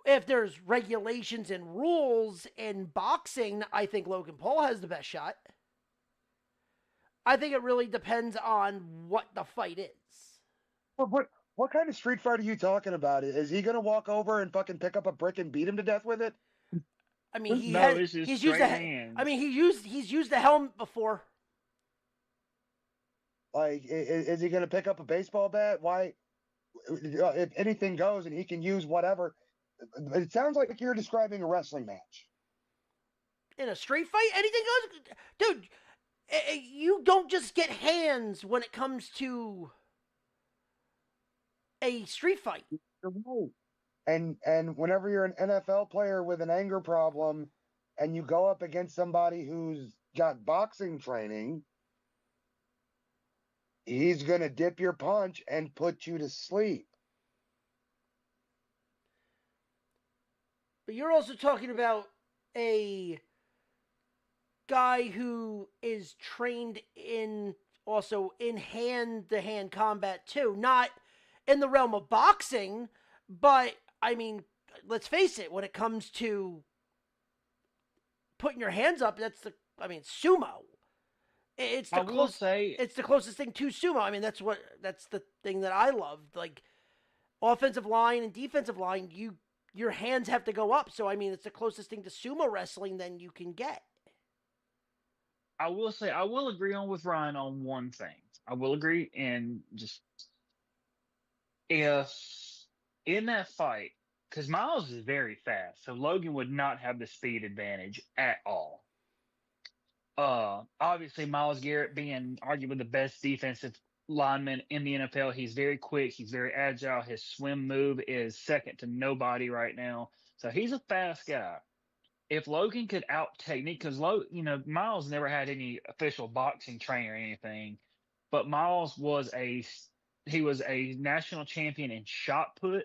If there's regulations and rules in boxing, I think Logan Paul has the best shot. I think it really depends on what the fight is. What What kind of street fight are you talking about? Is he gonna walk over and fucking pick up a brick and beat him to death with it? I mean, No, it's just he's used straight the hands. I mean, he's used the helmet before. Like, is he gonna pick up a baseball bat? Why? If anything goes and he can use whatever, it sounds like you're describing a wrestling match. In a street fight, anything goes, dude. You don't just get hands when it comes to a street fight. You're right. And whenever you're an NFL player with an anger problem, and you go up against somebody who's got boxing training, he's gonna dip your punch and put you to sleep. But you're also talking about a guy who is trained in also in hand-to-hand combat too, not in the realm of boxing, but I mean, let's face it, when it comes to putting your hands up, sumo. It's the it's the closest thing to sumo. I mean, that's the thing that I love. Like, offensive line and defensive line, your hands have to go up. So I mean, it's the closest thing to sumo wrestling than you can get. I will say, I will agree with Ryan on one thing. I will agree, and just if in that fight, because Miles is very fast, so Logan would not have the speed advantage at all. Obviously, Myles Garrett being arguably the best defensive lineman in the NFL, he's very quick, he's very agile. His swim move is second to nobody right now, so he's a fast guy. If Logan could out technique, because Miles never had any official boxing training or anything, but Miles was a national champion in shot put.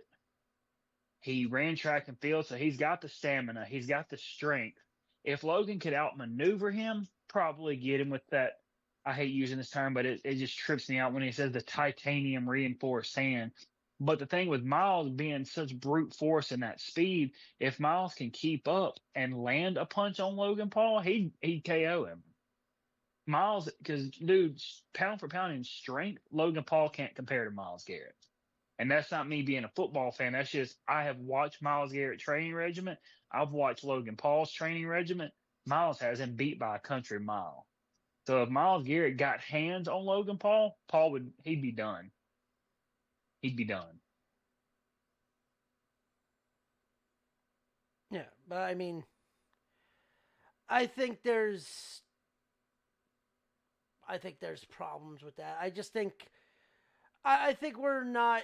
He ran track and field, so he's got the stamina, he's got the strength. If Logan could outmaneuver him, probably get him with that. I hate using this term, but it just trips me out when he says the titanium reinforced hand. But the thing with Miles being such brute force and that speed, if Miles can keep up and land a punch on Logan Paul, he'd KO him. Miles, because dude, pound for pound in strength, Logan Paul can't compare to Myles Garrett. And that's not me being a football fan. That's just, I have watched Myles Garrett training regiment. I've watched Logan Paul's training regiment. Miles has him beat by a country mile. So if Myles Garrett got hands on Logan Paul, he'd be done. He'd be done. Yeah, but I mean, I think there's problems with that. I just think, I think we're not,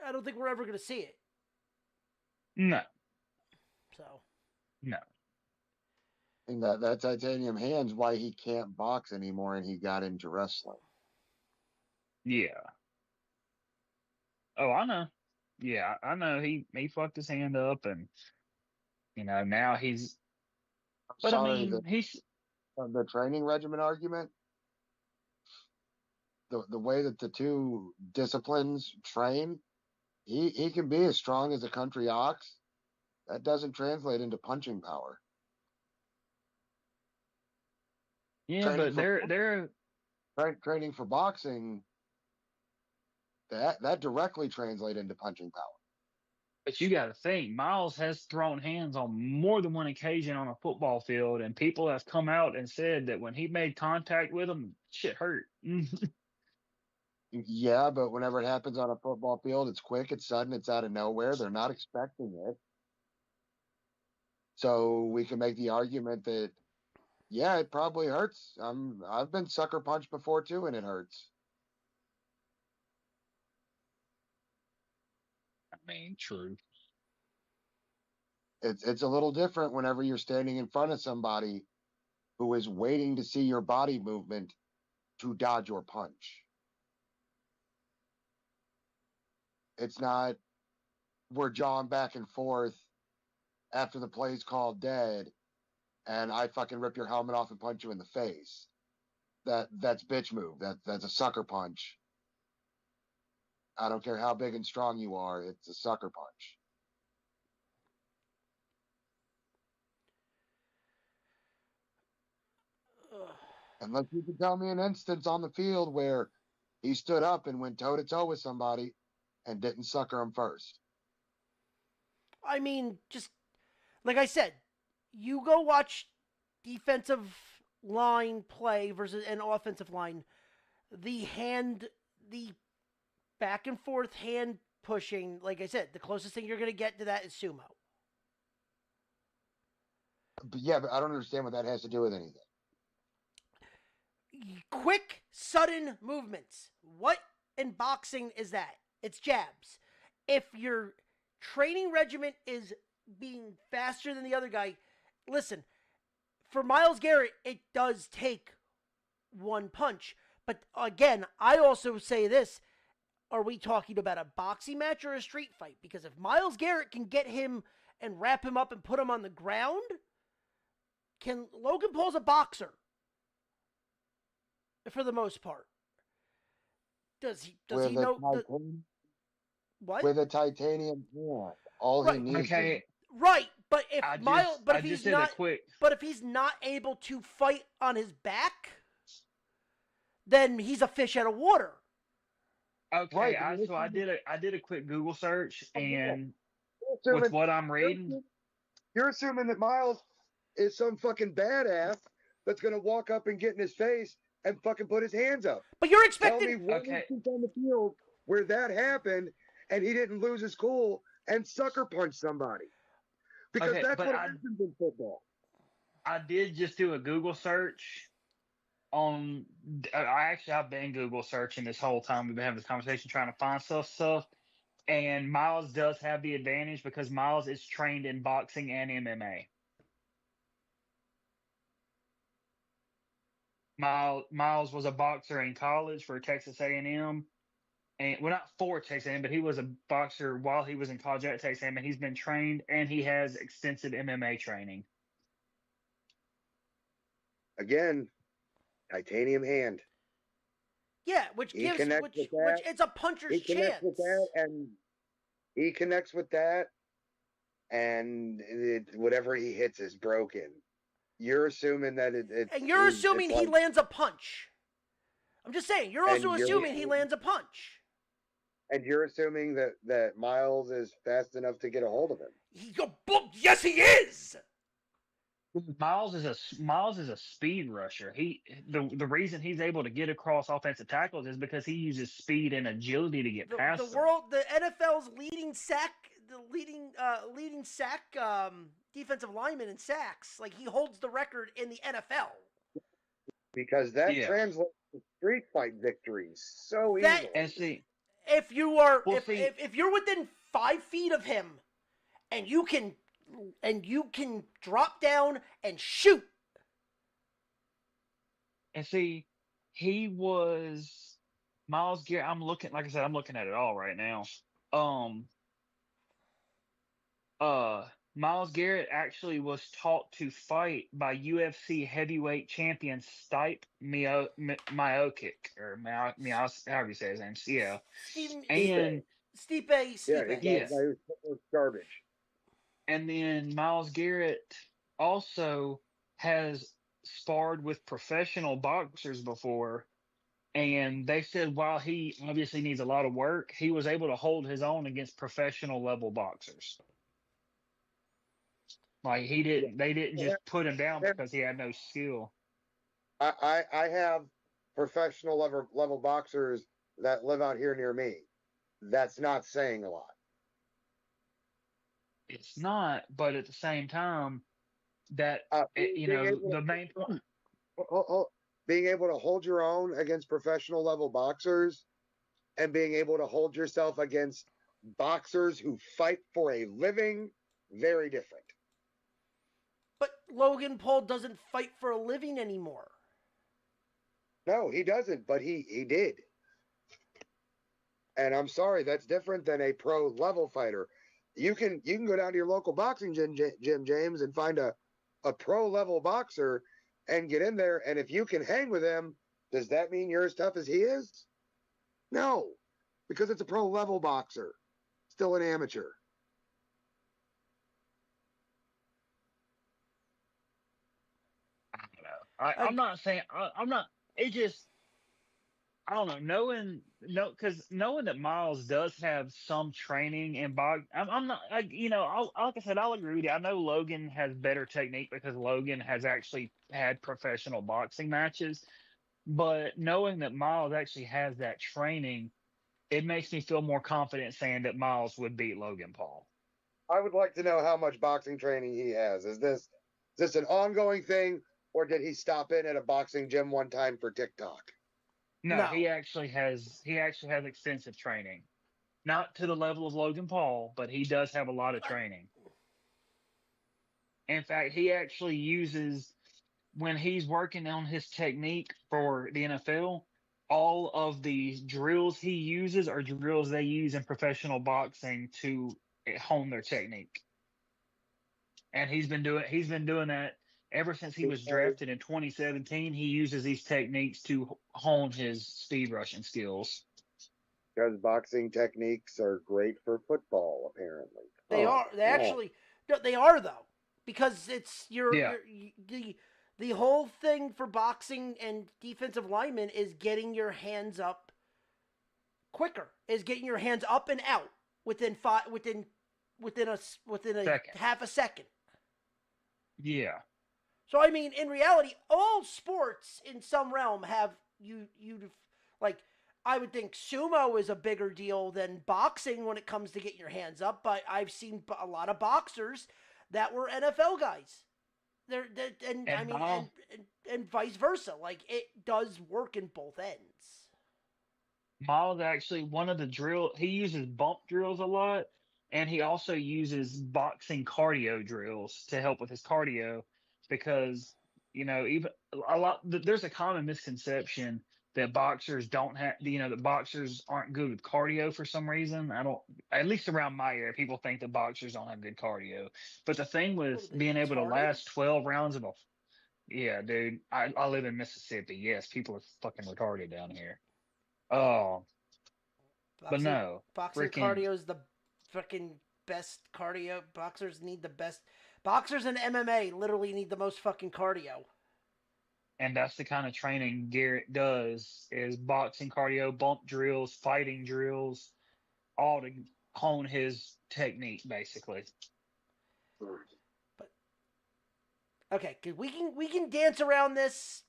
I don't think we're ever going to see it. No. So. No. And that titanium hand's why he can't box anymore, and he got into wrestling. Yeah. Oh, I know. Yeah, I know. He fucked his hand up, and now he's. But I mean, he's the training regimen argument. The way that the two disciplines train, he can be as strong as a country ox. That doesn't translate into punching power. Yeah, but they're training for boxing. That directly translates into punching power. But you got to think, Miles has thrown hands on more than one occasion on a football field, and people have come out and said that when he made contact with him, shit hurt. Yeah, but whenever it happens on a football field, it's quick, it's sudden, it's out of nowhere. They're not expecting it. So we can make the argument that, yeah, it probably hurts. I've been sucker punched before too, and it hurts. I mean, true. It's a little different whenever you're standing in front of somebody who is waiting to see your body movement to dodge your punch. It's not we're jawing back and forth after the play's called dead and I fucking rip your helmet off and punch you in the face. That's bitch move. That's a sucker punch. I don't care how big and strong you are, it's a sucker punch. Unless you can tell me an instance on the field where he stood up and went toe-to-toe with somebody and didn't sucker him first. I mean, just like I said, you go watch defensive line play versus an offensive line. The back and forth hand pushing, like I said, the closest thing you're going to get to that is sumo. But yeah, but I don't understand what that has to do with anything. Quick, sudden movements. What in boxing is that? It's jabs. If your training regimen is being faster than the other guy, listen, for Myles Garrett, it does take one punch. But again, I also say this, are we talking about a boxing match or a street fight? Because if Myles Garrett can get him and wrap him up and put him on the ground, Logan Paul's a boxer for the most part. Does he know what? With a titanium hand. All Right. he needs Okay. Right, but if if he's not able to fight on his back, then he's a fish out of water. Okay, Right, so I did a quick Google search, and assuming- with what I'm reading, You're assuming that Miles is some fucking badass that's gonna walk up and get in his face and fucking put his hands up. But you're Tell me expecting one Okay. instance on the field where that happened and he didn't lose his cool and sucker punch somebody. Because Okay, that's but what happens in football. I did just do a Google search on. I've been Google searching this whole time we've been having this conversation, trying to find stuff. And Miles does have the advantage because Miles is trained in boxing and MMA. Miles was a boxer in college for Texas A&M, and well, not for Texas A&M, but he was a boxer while he was in college at Texas A&M. And he's been trained, and he has extensive MMA training. Again, titanium hand. yeah, which He gives connects which with that. it's a puncher's He connects chance. with that, and he connects with that, and whatever he hits is broken. You're assuming that And you're assuming it's he like- lands a punch. I'm just saying, you're also And you're- assuming he lands a punch. and you're assuming that Miles is fast enough to get a hold of him. Yes, he is. Miles is a speed rusher. The reason he's able to get across offensive tackles is because he uses speed and agility to get past them. The NFL's leading sack defensive lineman in sacks. Like, he holds the record in the NFL. Because that Yeah. translates to street fight victories so That- easily. And see, If you are Well, if you're within 5 feet of him, and you can drop down and shoot. and see, he was Miles Garrett. I'm looking at it all right now. Miles Garrett actually was taught to fight by UFC heavyweight champion Stipe Miocic, or however you say his name. Yeah. Stipe. Yeah. Garbage. And then Miles Garrett also has sparred with professional boxers before. And they said while he obviously needs a lot of work, he was able to hold his own against professional level boxers. Like they didn't just put him down because he had no skill. I have professional level boxers that live out here near me. That's not saying a lot. It's not, but at the same time, that the main point. Being able to hold your own against professional level boxers, and being able to hold yourself against boxers who fight for a living, very different. But Logan Paul doesn't fight for a living anymore. No, he doesn't, but he did. And I'm sorry, that's different than a pro level fighter. You can go down to your local boxing gym, James, and find a pro level boxer and get in there. And if you can hang with him, does that mean you're as tough as he is? No, because it's a pro level boxer, still an amateur. I'm not saying I'm not. It just I don't know, knowing that Miles does have some training in box, I'm not, like I said, I'll agree with you. I know Logan has better technique because Logan has actually had professional boxing matches, but knowing that Miles actually has that training, it makes me feel more confident saying that Miles would beat Logan Paul. I would like to know how much boxing training he has. Is this an ongoing thing, or did he stop in at a boxing gym one time for TikTok? No, he actually has extensive training. Not to the level of Logan Paul, but he does have a lot of training. In fact, he actually uses, when he's working on his technique for the NFL, all of the drills he uses are drills they use in professional boxing to hone their technique. And he's been doing that ever since he was drafted in 2017. He uses these techniques to hone his speed rushing skills. Because boxing techniques are great for football, apparently. They are. They actually. No, they are though, because it's the whole thing for boxing and defensive linemen is getting your hands up quicker. Is getting your hands up and out within a half a second. Yeah. So I mean, in reality, all sports in some realm have you like. I would think sumo is a bigger deal than boxing when it comes to getting your hands up. But I've seen a lot of boxers that were NFL guys. And vice versa. Like, it does work in both ends. Miles actually, one of the he uses bump drills a lot, and he also uses boxing cardio drills to help with his cardio because, even there's a common misconception that boxers don't have, that boxers aren't good with cardio for some reason. At least around my area, people think that boxers don't have good cardio. But the thing with being able to last 12 rounds yeah, dude, I live in Mississippi. Yes, people are fucking retarded down here. Oh, but no. Boxing cardio is the fucking best cardio. Boxers need the best. Boxers and MMA literally need the most fucking cardio. And that's the kind of training Garrett does, is boxing cardio, bump drills, fighting drills, all to hone his technique, basically. But okay, we can dance around this,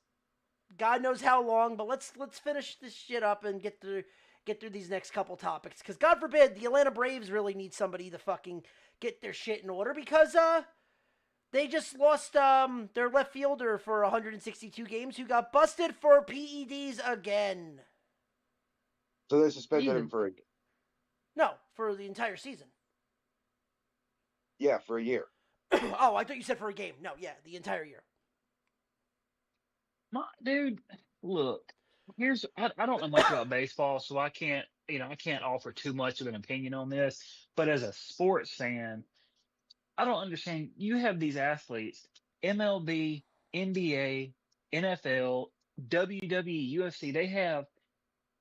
God knows how long, but let's finish this shit up and get through these next couple topics, because God forbid the Atlanta Braves really need somebody to fucking get their shit in order, because they just lost their left fielder for 162 games who got busted for PEDs again. So they suspended him for for the entire season. Yeah, for a year. Oh, I thought you said for a game. No, yeah, the entire year. Dude, look, I don't know much about baseball, so I can't offer too much of an opinion on this. But as a sports fan, I don't understand. You have these athletes, MLB, NBA, NFL, WWE, UFC. They have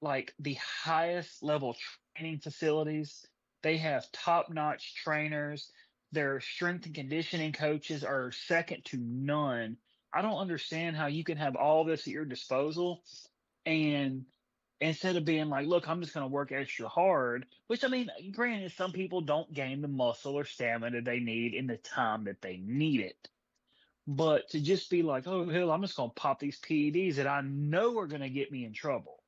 like the highest level training facilities. They have top-notch trainers. Their strength and conditioning coaches are second to none. I don't understand how you can have all this at your disposal, and instead of being like, look, I'm just going to work extra hard, which, I mean, granted, some people don't gain the muscle or stamina they need in the time that they need it. But to just be like, oh, hell, I'm just going to pop these PEDs that I know are going to get me in trouble.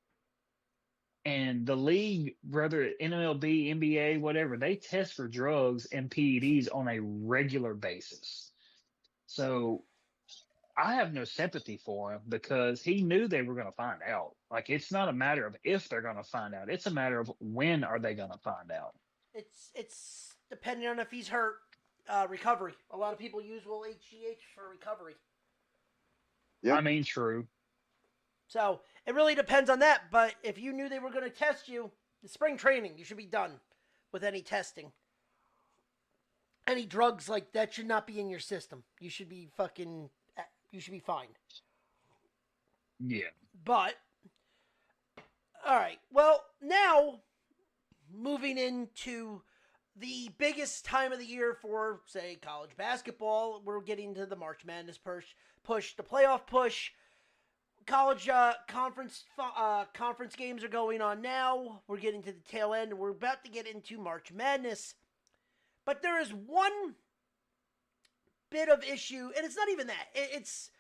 And the league, whether MLB, NBA, whatever, they test for drugs and PEDs on a regular basis. So I have no sympathy for him because he knew they were going to find out. Like, it's not a matter of if they're going to find out. It's a matter of when are they going to find out. It's depending on if he's hurt. Recovery. A lot of people use HGH for recovery. Yep. I mean, true. So it really depends on that. But if you knew they were going to test you, the spring training, you should be done with any testing. Any drugs like that should not be in your system. You should be fine. Yeah. But, all right. Well, now, moving into the biggest time of the year for, say, college basketball, we're getting to the March Madness push, the playoff push. college conference games are going on now. We're getting to the tail end. We're about to get into March Madness. But there is one bit of issue, and it's not even that. It's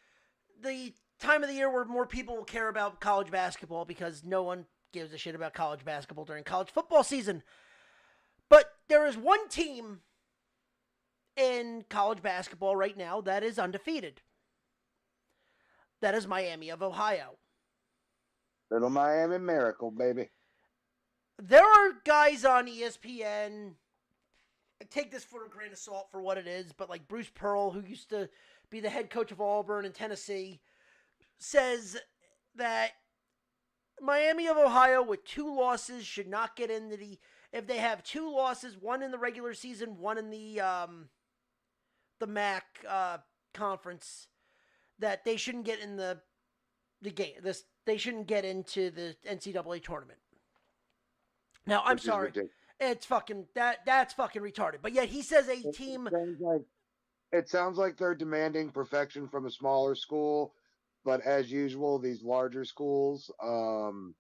the time of the year where more people will care about college basketball because no one gives a shit about college basketball during college football season. But there is one team in college basketball right now that is undefeated. That is Miami of Ohio. Little Miami Miracle, baby. There are guys on ESPN, take this for a grain of salt for what it is, but like Bruce Pearl, who used to be the head coach of Auburn in Tennessee, says that Miami of Ohio with 2 losses should not get into the, if they have 2 losses, one in the regular season, one in the MAC conference, that they shouldn't get in the game. They shouldn't get into the NCAA tournament. Now, I'm sorry. It's fucking, that's fucking retarded. But yet he says a team. It sounds like they're demanding perfection from a smaller school, but as usual, these larger schools, like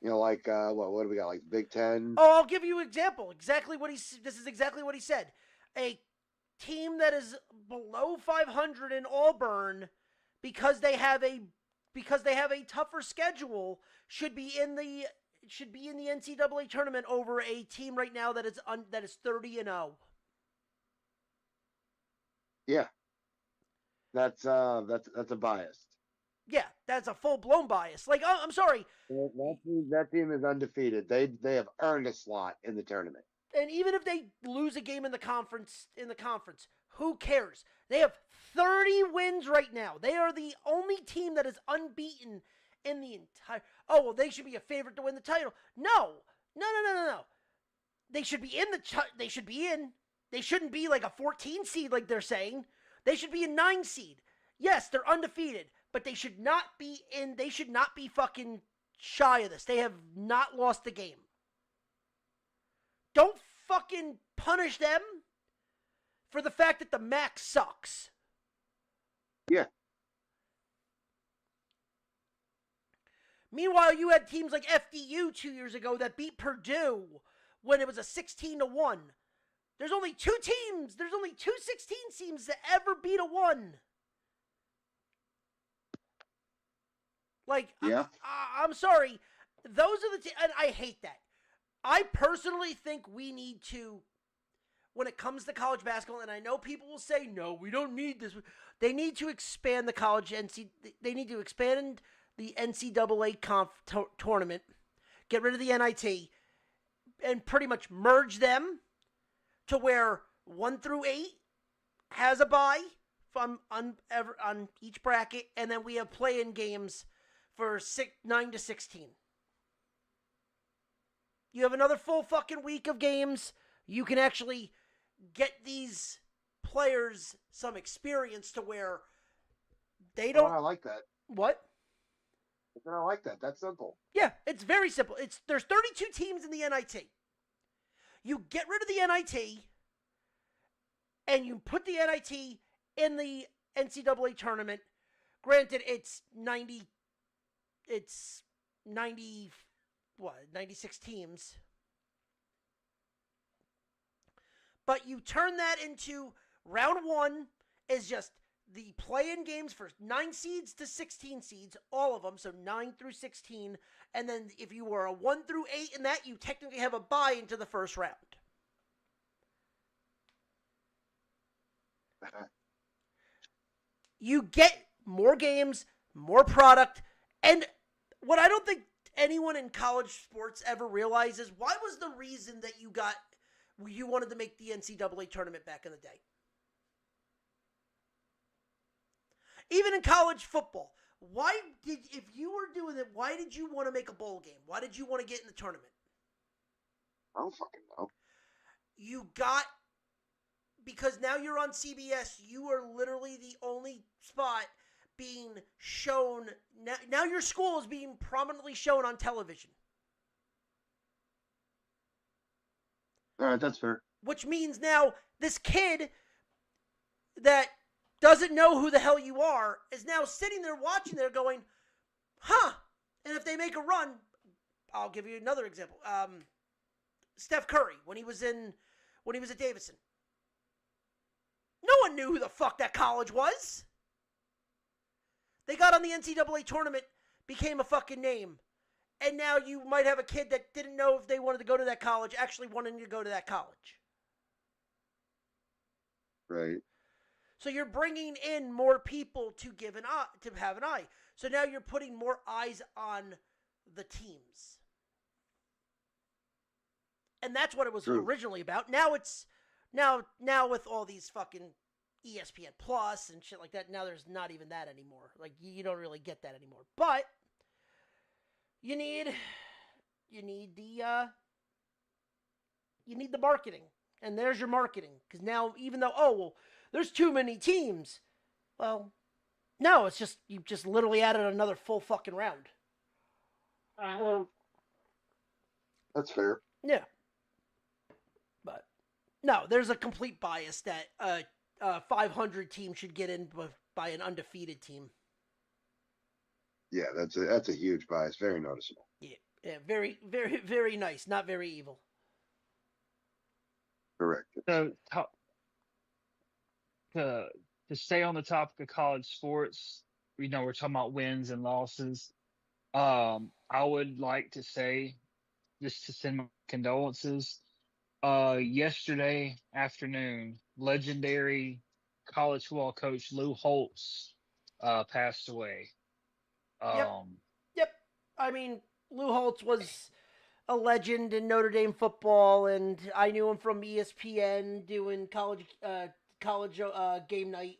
what do we got? Like Big Ten. Oh, I'll give you an example. This is exactly what he said. A team that is below 500 in Auburn, because they have a tougher schedule, should be in the NCAA tournament over a team right now that is 30-0. Yeah, that's a bias. Yeah, that's a full-blown bias. Like, I'm sorry. That team is undefeated. They have earned a slot in the tournament. And even if they lose a game in the conference, who cares? They have 30 wins right now. They are the only team that is unbeaten in the entire. Oh, well, they should be a favorite to win the title. No. They should be in they should be in. They shouldn't be like a 14 seed like they're saying. They should be a 9 seed. Yes, they're undefeated, but they should not be in. They should not be fucking shy of this. They have not lost the game. Don't fucking punish them for the fact that the MAC sucks. Yeah. Meanwhile, you had teams like FDU 2 years ago that beat Purdue when it was a 16-1. There's only 2 teams. There's only 2 16 teams that ever beat a 1. Like, yeah. I'm sorry. Those are the and I hate that. I personally think we need to, when it comes to college basketball, and I know people will say, no, we don't need this. They need to expand the they need to expand the NCAA tournament, get rid of the NIT, and pretty much merge them to where 1 through 8 has a bye on each bracket, and then we have play-in games for 9 to 16. You have another full fucking week of games. You can actually get these players some experience to where they don't. Oh, I like that. What? I like that. That's simple. Yeah, it's very simple. There's 32 teams in the NIT. You get rid of the NIT, and you put the NIT in the NCAA tournament. Granted, it's 96 teams. But you turn that into round 1 is just the play-in games for 9 seeds to 16 seeds, all of them, so 9 through 16. And then if you were a 1 through 8 in that, you technically have a bye into the first round. You get more games, more product, and what I don't think anyone in college sports ever realizes, why was the reason that you wanted to make the NCAA tournament back in the day? Even in college football, if you were doing it, why did you want to make a bowl game? Why did you want to get in the tournament? I don't fucking know. Because now you're on CBS, you are literally the only spot being shown. Now your school is being prominently shown on television. All right, that's fair. Which means now this kid that doesn't know who the hell you are, is now sitting there watching there going, huh, and if they make a run, I'll give you another example. Steph Curry, when he was at Davidson. No one knew who the fuck that college was. They got on the NCAA tournament, became a fucking name. And now you might have a kid that didn't know if they wanted to go to that college, actually wanting to go to that college. Right. So you're bringing in more people to have an eye. So now you're putting more eyes on the teams. And that's what it was originally about. Now it's now with all these fucking ESPN Plus and shit like that, now there's not even that anymore. Like you don't really get that anymore. But you need the marketing. And there's your marketing. Because now, even though, there's too many teams. Well, no, it's just, you just literally added another full fucking round. That's fair. Yeah. But, no, there's a complete bias that a 500 team should get in by an undefeated team. Yeah, that's a huge bias. Very noticeable. Yeah, very, very, very nice. Not very evil. Correct. So, to stay on the topic of college sports, we're talking about wins and losses. I would like to say, just to send my condolences. Yesterday afternoon, legendary college football coach Lou Holtz passed away. Yep. I mean, Lou Holtz was a legend in Notre Dame football, and I knew him from ESPN doing college game night.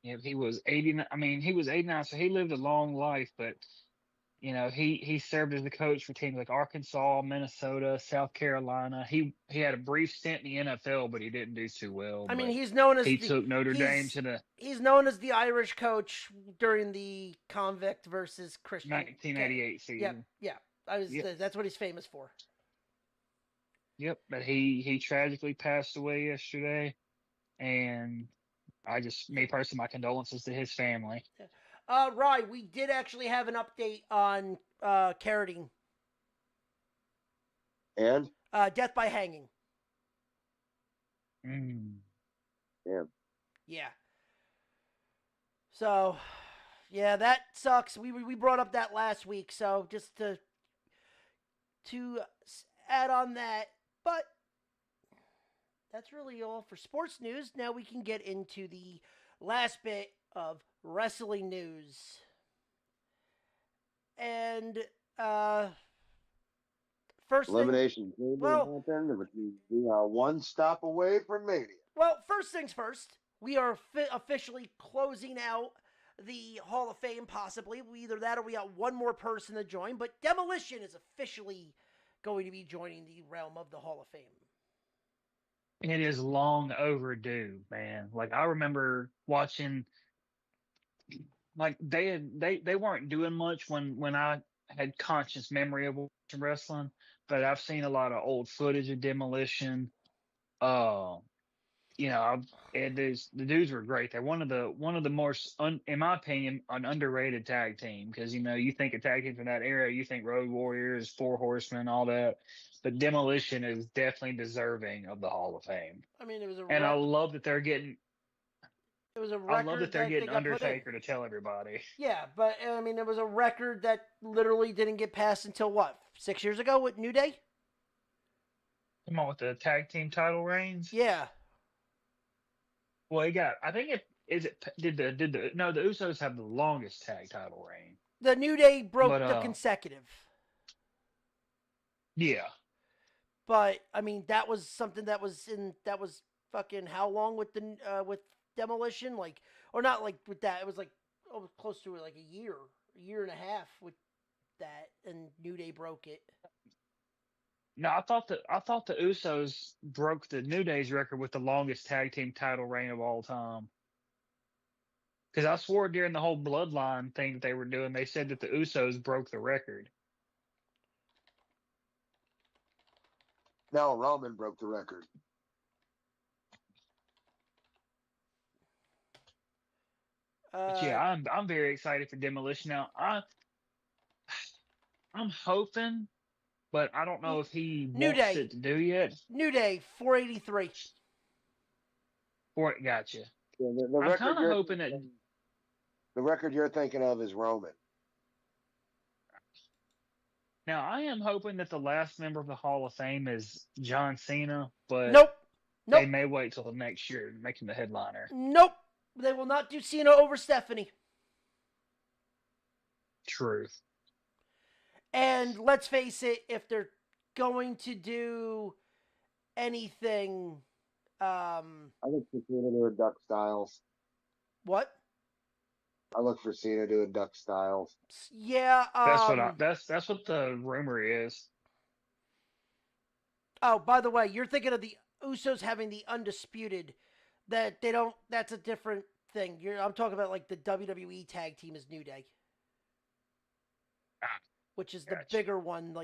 Yeah, he was 89. I mean, he was 89, so he lived a long life. But he served as the coach for teams like Arkansas, Minnesota, South Carolina. He had a brief stint in the NFL, but he didn't do too well. I mean, he's known as took Notre Dame to the. He's known as the Irish coach during the Convict versus Christian 1988 season. Yeah. That's what he's famous for. Yep, but he tragically passed away yesterday, and me personally, my condolences to his family. Rye, we did actually have an update on Carradine. And? Death by hanging. Yeah. Yeah. So, yeah, that sucks. We brought up that last week, so just to add on that. But that's really all for sports news. Now we can get into the last bit of wrestling news. And first Elimination happened, which means we are one stop away from Mania. Well, first things first, we are officially closing out the Hall of Fame, possibly. Either that or we got one more person to join, but Demolition is officially going to be joining the realm of the Hall of Fame. It is long overdue, man. Like, I remember watching, like, they weren't doing much when I had conscious memory of watching wrestling, but I've seen a lot of old footage of Demolition. The dudes were great. They're one of the more, in my opinion, an underrated tag team, because you think of tag teams from that era, you think Road Warriors, Four Horsemen, all that, but Demolition is definitely deserving of the Hall of Fame. I mean, it was I love that they're getting. It was a record. I love that they're getting Undertaker to tell everybody. Yeah, but I mean, it was a record that literally didn't get passed until what, 6 years ago with New Day? Come on, with the tag team title reigns. Yeah. Well, he got. I think the Usos have the longest tag title reign. The New Day broke the consecutive. Yeah. But I mean, that was something that was fucking how long with Demolition, like, or not like with that. It was like close to like a year and a half with that, and New Day broke it. No, I thought the Usos broke the New Day's record with the longest tag team title reign of all time. Because I swore during the whole Bloodline thing that they were doing, they said that the Usos broke the record. No, Roman broke the record. But yeah, I'm very excited for Demolition. Now I'm hoping, but I don't know if he New wants Day. it to do yet. New Day, 483. Or gotcha. Yeah, the I'm record kind of you're hoping that. the record you're thinking of is Roman. Now I am hoping that the last member of the Hall of Fame is John Cena, but Nope. they Nope. may wait till the next year to make him the headliner. Nope. They will not do Cena over Stephanie. Truth. And let's face it, if they're going to do anything, I look for Cena doing Duck Styles. what? I look for Cena doing Duck Styles. Yeah. That's what the rumor is. Oh, by the way, you're thinking of the Usos having the Undisputed. That they don't. That's a different thing. I'm talking about like the WWE tag team is New Day, which is the bigger one.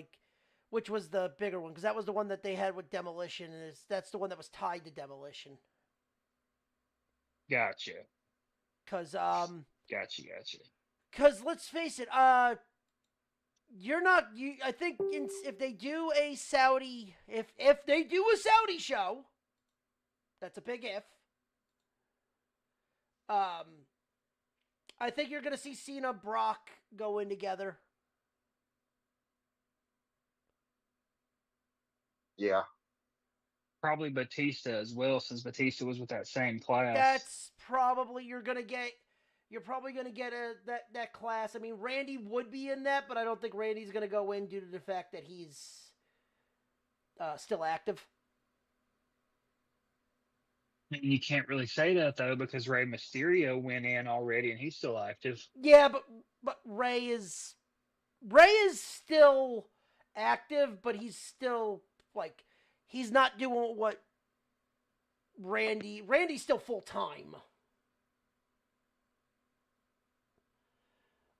Which was the bigger one? Because that was the one that they had with Demolition, and that's the one that was tied to Demolition. Gotcha. Because Gotcha. Because let's face it, you're not. I think if they do a Saudi, if they do a Saudi show, that's a big if. I think you're gonna see Cena Brock go in together. Yeah. Probably Batista as well, since Batista was with that same class. That's probably you're probably gonna get that class. I mean, Randy would be in that, but I don't think Randy's gonna go in due to the fact that he's still active. You can't really say that though, because Rey Mysterio went in already and he's still active. Yeah, but Rey is still active, but he's still like he's not doing what Randy's still full time.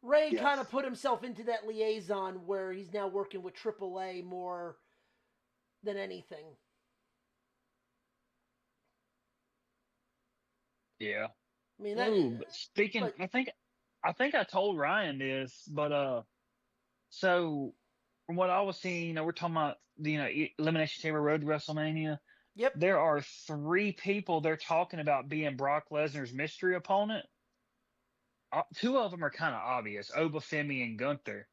Rey kind of put himself into that liaison where he's now working with AAA more than anything. Yeah. I mean, I think I told Ryan this, but so from what I was seeing, we're talking about the Elimination Chamber Road to WrestleMania. Yep. There are 3 people they're talking about being Brock Lesnar's mystery opponent. 2 of them are kind of obvious, Obafemi and Gunther.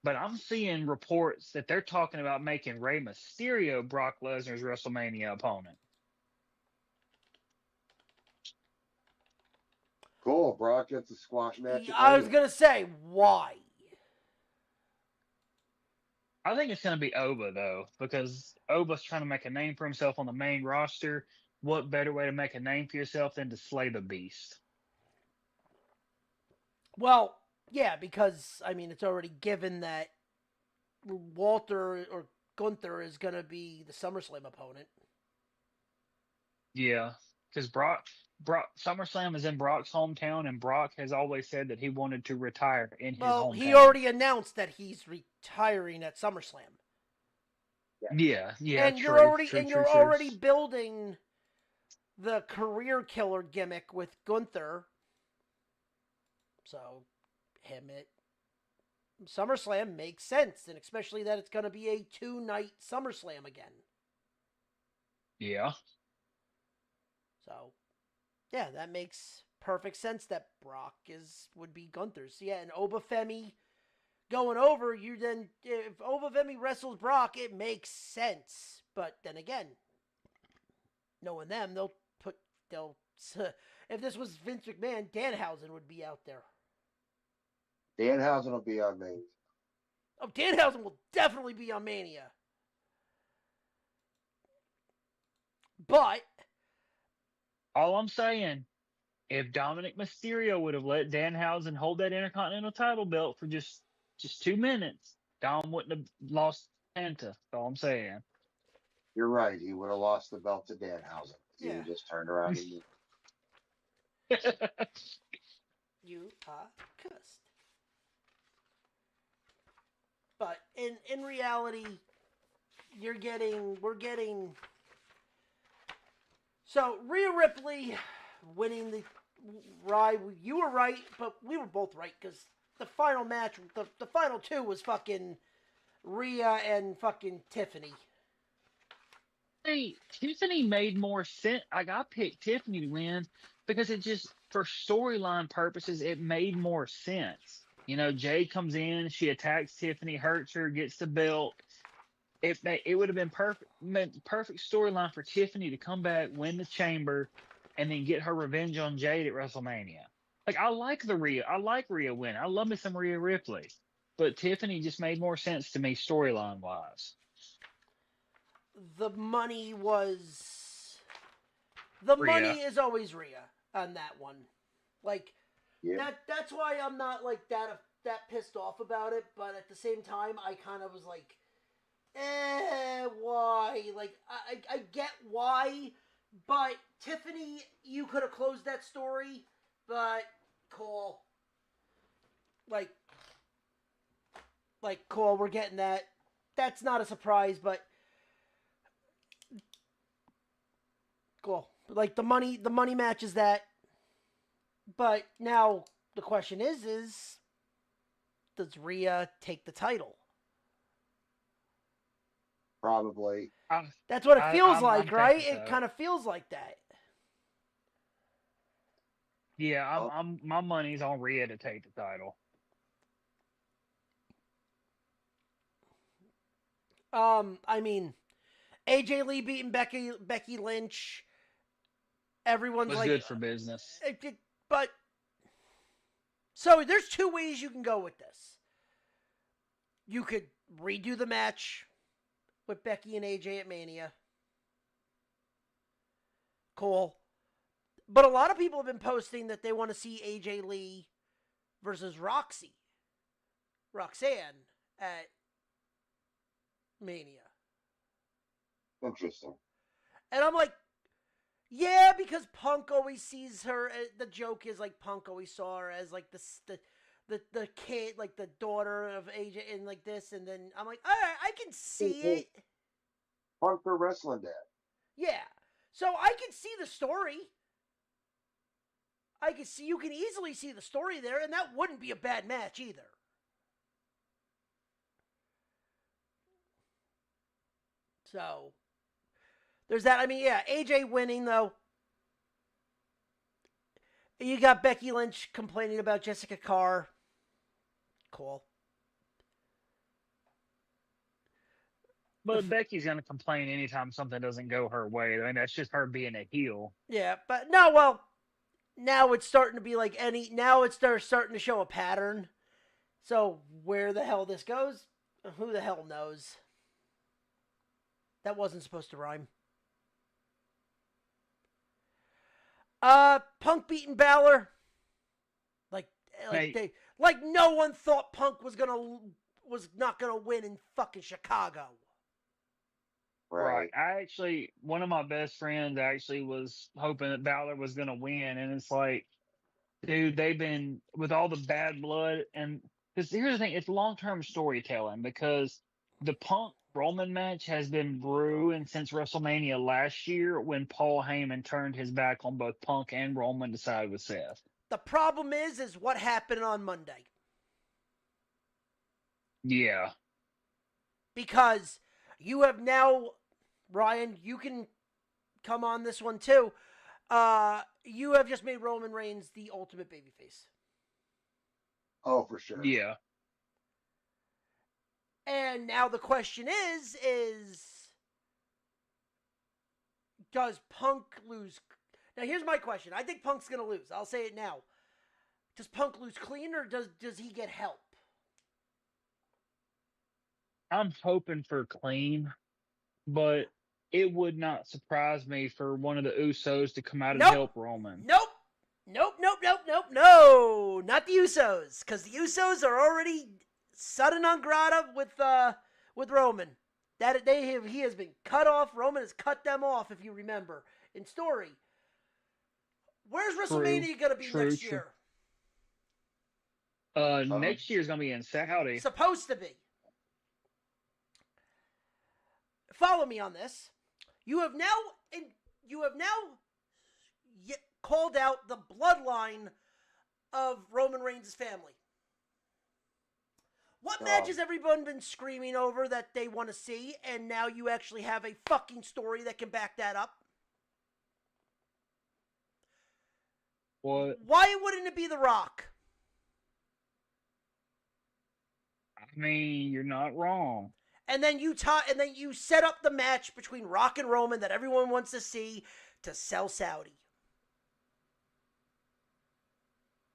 But I'm seeing reports that they're talking about making Rey Mysterio Brock Lesnar's WrestleMania opponent. Cool. Brock gets a squash match. I was going to say, why? I think it's going to be Oba, though, because Oba's trying to make a name for himself on the main roster. What better way to make a name for yourself than to slay the beast? Well, yeah, because, I mean, it's already given that Walter or Gunther is going to be the SummerSlam opponent. Yeah, because Brock SummerSlam is in Brock's hometown, and Brock has always said that he wanted to retire in his hometown. Well, he already announced that he's retiring at SummerSlam. Yeah. And you're already building the career killer gimmick with Gunther. So, him at SummerSlam makes sense, and especially that it's going to be a 2-night SummerSlam again. Yeah. So, yeah, that makes perfect sense that Brock would be Gunther's. Yeah, and Obafemi going over, if Obafemi wrestles Brock, it makes sense. But then again, knowing them, if this was Vince McMahon, Danhausen would be out there. Danhausen will be on Mania. Oh, Danhausen will definitely be on Mania. But all I'm saying, if Dominic Mysterio would have let Danhausen hold that Intercontinental title belt for just 2 minutes, Dom wouldn't have lost Santa. That's all I'm saying. You're right. He would have lost the belt to Danhausen. He would just turned around and you are cursed. But in reality, we're getting. So Rhea Ripley winning Rye, you were right, but we were both right because the final match, the final two was fucking Rhea and fucking Tiffany. Hey, Tiffany made more sense. Like, I picked Tiffany to win because it just, for storyline purposes, it made more sense. You know, Jade comes in, she attacks Tiffany, hurts her, gets the belt. It would have been perfect storyline for Tiffany to come back, win the Chamber, and then get her revenge on Jade at WrestleMania. Like, I like Rhea winning. I love me some Rhea Ripley, but Tiffany just made more sense to me storyline wise. The money is always Rhea on that one. Like, that's why I'm not like that pissed off about it. But at the same time, I kind of was like, why? Like, I get why, but Tiffany, you could have closed that story, but cool. Like, cool, we're getting that. That's not a surprise, but cool. Like, the money matches that. But now the question is does Rhea take the title? Probably. That's what it feels I'm like, right? thinking It so. kind of feels like that. Yeah, my money's on Rhea to take the title. I mean, AJ Lee beating Becky Lynch. Everyone's Was like, good for business. But so there's two ways you can go with this. You could redo the match with Becky and AJ at Mania. Cool. But a lot of people have been posting that they want to see AJ Lee versus Roxanne at Mania. Interesting. And I'm like, yeah, because Punk always sees her. The joke is like Punk always saw her as like the kid, like the daughter of AJ, and like this. And then I'm like, all right, I can see it. Punk for wrestling dad. Yeah, so I can see the story. You can easily see the story there, and that wouldn't be a bad match either. So there's that. I mean, yeah, AJ winning, though. You got Becky Lynch complaining about Jessica Carr. Cool. But Becky's going to complain anytime something doesn't go her way. I mean, that's just her being a heel. Yeah, but no, well, now it's starting to be like now it's starting to show a pattern. So where the hell this goes, who the hell knows? That wasn't supposed to rhyme. Punk beating Balor. Like no one thought Punk was not gonna win in fucking Chicago. Right. One of my best friends actually was hoping that Balor was gonna win, and it's like, dude, they've been with all the bad blood, and because here's the thing, it's long-term storytelling because the Punk Roman match has been brewing since WrestleMania last year when Paul Heyman turned his back on both Punk and Roman to side with Seth. The problem is what happened on Monday. Yeah. Because you have now, Ryan, you can come on this one too. You have just made Roman Reigns the ultimate babyface. Oh, for sure. Yeah. And now the question is does Punk lose? Now here's my question. I think Punk's going to lose. I'll say it now. Does Punk lose clean or does he get help? I'm hoping for clean, but it would not surprise me for one of the Usos to come out and help Roman. Nope. No. Not the Usos. Because the Usos are already sudden non grata with Roman. He has been cut off. Roman has cut them off, if you remember, in story. Where's WrestleMania going to be next year? Next year's going to be in Saudi. Supposed to be. Follow me on this. You have now called out the bloodline of Roman Reigns' family. What match has everyone been screaming over that they want to see, and now you actually have a fucking story that can back that up? What? Why wouldn't it be The Rock? I mean, you're not wrong. And then you set up the match between Rock and Roman that everyone wants to see to sell Saudi.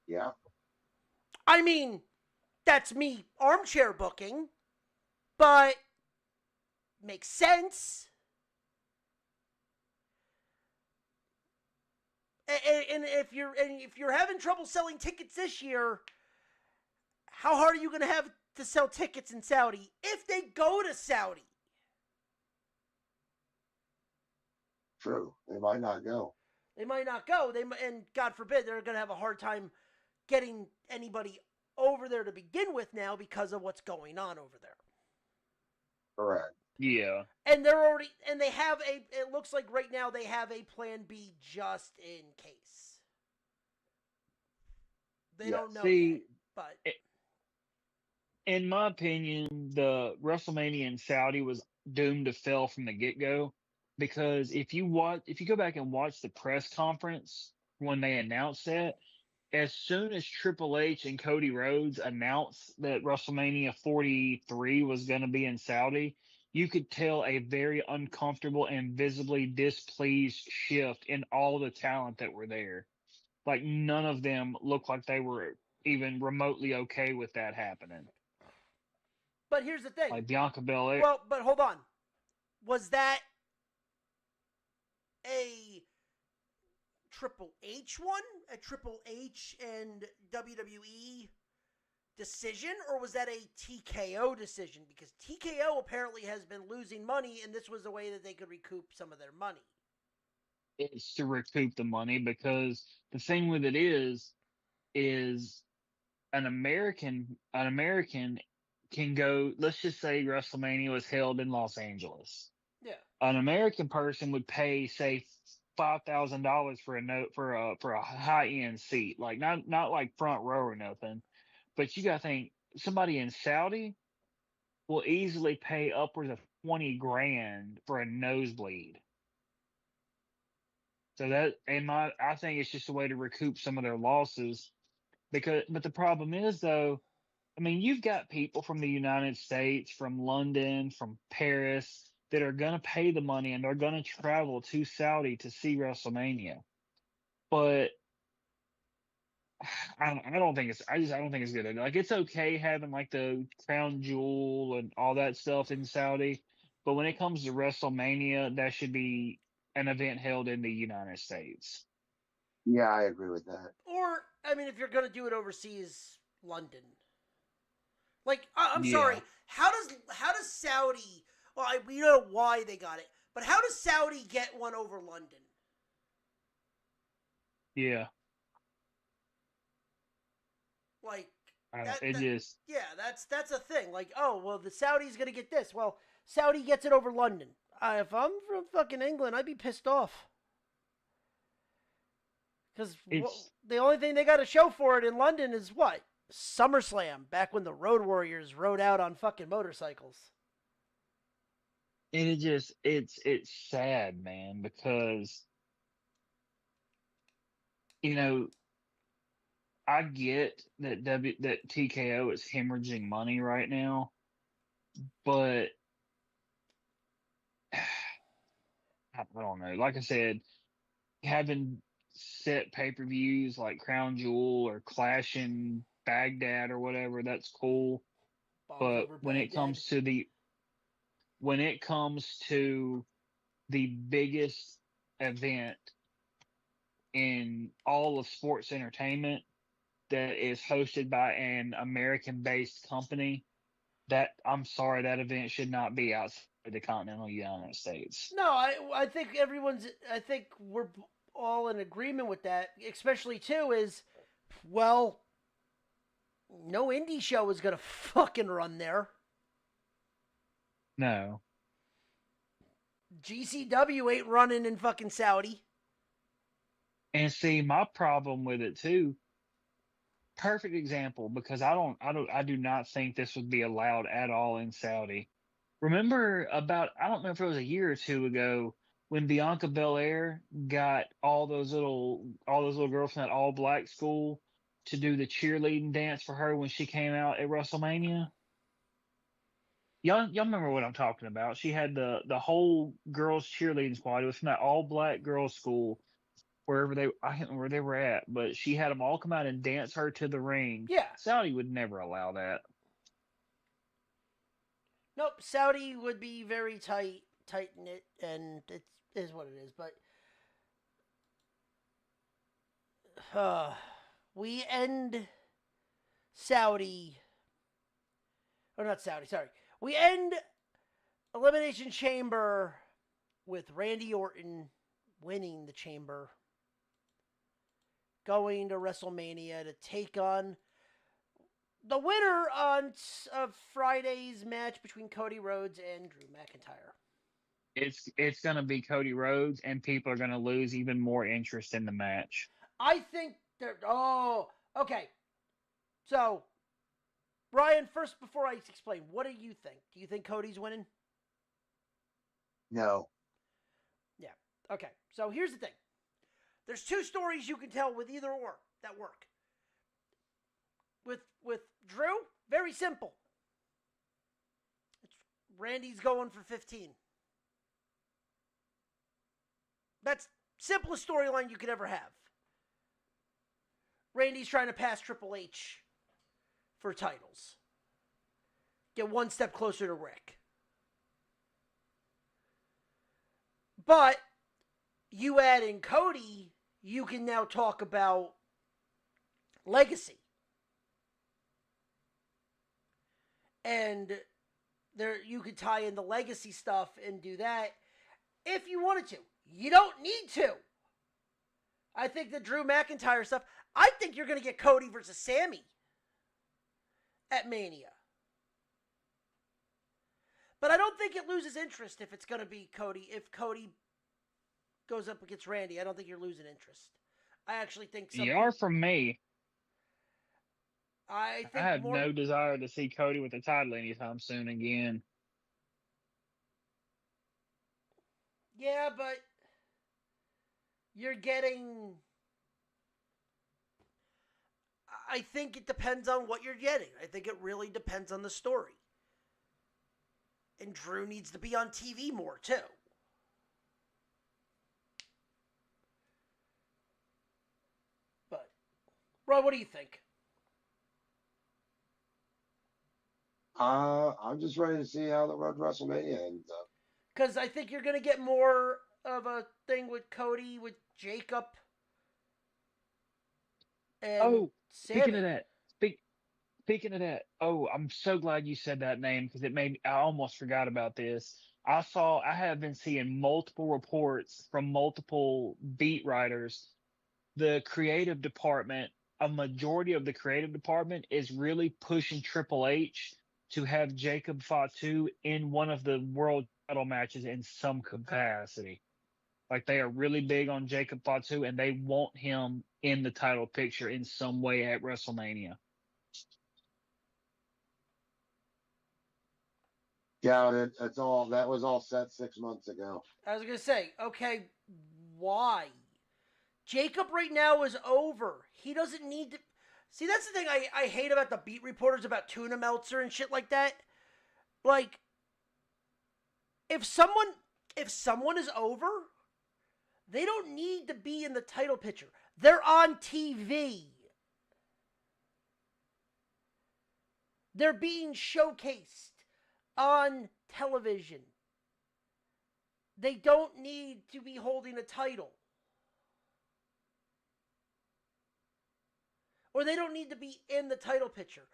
Yeah. I mean, that's me armchair booking, but makes sense. And if you're having trouble selling tickets this year, how hard are you going to have to sell tickets in Saudi if they go to Saudi? True. They might not go. They might not go. And God forbid, they're going to have a hard time getting anybody over there to begin with now because of what's going on over there. Correct. Yeah. And they have it looks like right now they have a plan B just in case. They don't know yet, but in my opinion, the WrestleMania in Saudi was doomed to fail from the get-go, because if you go back and watch the press conference when they announced it, as soon as Triple H and Cody Rhodes announced that WrestleMania 43 was going to be in Saudi, you could tell a very uncomfortable and visibly displeased shift in all the talent that were there. Like, none of them looked like they were even remotely okay with that happening. But here's the thing. Like Bianca Belair. Well, but hold on. Was that a Triple H one? A Triple H and WWE decision? Or was that a TKO decision? Because TKO apparently has been losing money, and this was a way that they could recoup some of their money. It's to recoup the money, because the thing with it is an American can go, let's just say WrestleMania was held in Los Angeles. Yeah. An American person would pay, say, $5,000 for a high end seat, like not like front row or nothing. But you gotta think, somebody in Saudi will easily pay upwards of $20,000 for a nosebleed. So I think it's just a way to recoup some of their losses. But the problem is, though, I mean, you've got people from the United States, from London, from Paris, that are going to pay the money and they're going to travel to Saudi to see WrestleMania. But I don't think it's good. Like, it's okay having like the crown jewel and all that stuff in Saudi, but when it comes to WrestleMania, that should be an event held in the United States. Yeah, I agree with that. Or, I mean, if you're going to do it overseas, London. Like, I'm sorry. How does Saudi? Well, we know why they got it, but how does Saudi get one over London? Yeah. Like, that's a thing. Like, oh, well, the Saudi's gonna get this. Well, Saudi gets it over London. If I'm from fucking England, I'd be pissed off. Because the only thing they got to show for it in London is what? SummerSlam, back when the Road Warriors rode out on fucking motorcycles. And it's sad, man, because, you know, I get that that TKO is hemorrhaging money right now, but I don't know. Like I said, having set pay-per-views like Crown Jewel or Clash in Baghdad or whatever, that's cool. But when it comes to the biggest event in all of sports entertainment that is hosted by an American-based company, I'm sorry, that event should not be outside the continental United States. No, I think we're all in agreement with that, especially too is, well, no indie show is going to fucking run there. No. GCW ain't running in fucking Saudi. And see, my problem with it too. Perfect example because I do not think this would be allowed at all in Saudi. Remember about I don't know if it was a year or two ago when Bianca Belair got all those little girls from that all black school to do the cheerleading dance for her when she came out at WrestleMania. Y'all remember what I'm talking about? She had the whole girls cheerleading squad. It was from that all black girls school wherever I can't remember where they were at, but she had them all come out and dance her to the ring. Yeah. Saudi would never allow that. Nope, Saudi would be very tight knit, and it is what it is. But we end Saudi. Oh, not Saudi. Sorry, we end Elimination Chamber with Randy Orton winning the Chamber, going to WrestleMania to take on the winner of Friday's match between Cody Rhodes and Drew McIntyre. It's gonna be Cody Rhodes, and people are gonna lose even more interest in the match. I think they're. Oh, okay. So, Brian, first before I explain, what do you think? Do you think Cody's winning? No. Yeah. Okay. So here's the thing. There's two stories you can tell with either or that work. With Drew, very simple. Randy's going for 15. That's simplest storyline you could ever have. Randy's trying to pass Triple H for titles. Get one step closer to Rick. But you add in Cody, you can now talk about legacy. And there you could tie in the legacy stuff and do that if you wanted to. You don't need to. I think the Drew McIntyre stuff, I think you're going to get Cody versus Sammy at Mania. But I don't think it loses interest if it's going to be Cody. If Cody goes up against Randy, I don't think you're losing interest. I actually think You are from me. I have no desire to see Cody with the title anytime soon again. Yeah, but you're getting... I think it depends on what you're getting. I think it really depends on the story. And Drew needs to be on TV more, too. But, Roy, what do you think? I'm just ready to see how the road to WrestleMania ends up. Because I think you're going to get more of a thing with Cody, with Jacob. And Sammy. Speaking of that, I'm so glad you said that name because I almost forgot about this. I have been seeing multiple reports from multiple beat writers. The creative department, a majority of the creative department is really pushing Triple H to have Jacob Fatu in one of the world title matches in some capacity. Like they are really big on Jacob Fatu and they want him in the title picture in some way at WrestleMania. Doubt it. That was all set 6 months ago. I was going to say, okay, why? Jacob right now is over. He doesn't need to... See, that's the thing I hate about the beat reporters about Tuna Meltzer and shit like that. Like, if someone is over, they don't need to be in the title picture. They're on TV. They're being showcased on television. They don't need to be holding a title. Or they don't need to be in the title picture.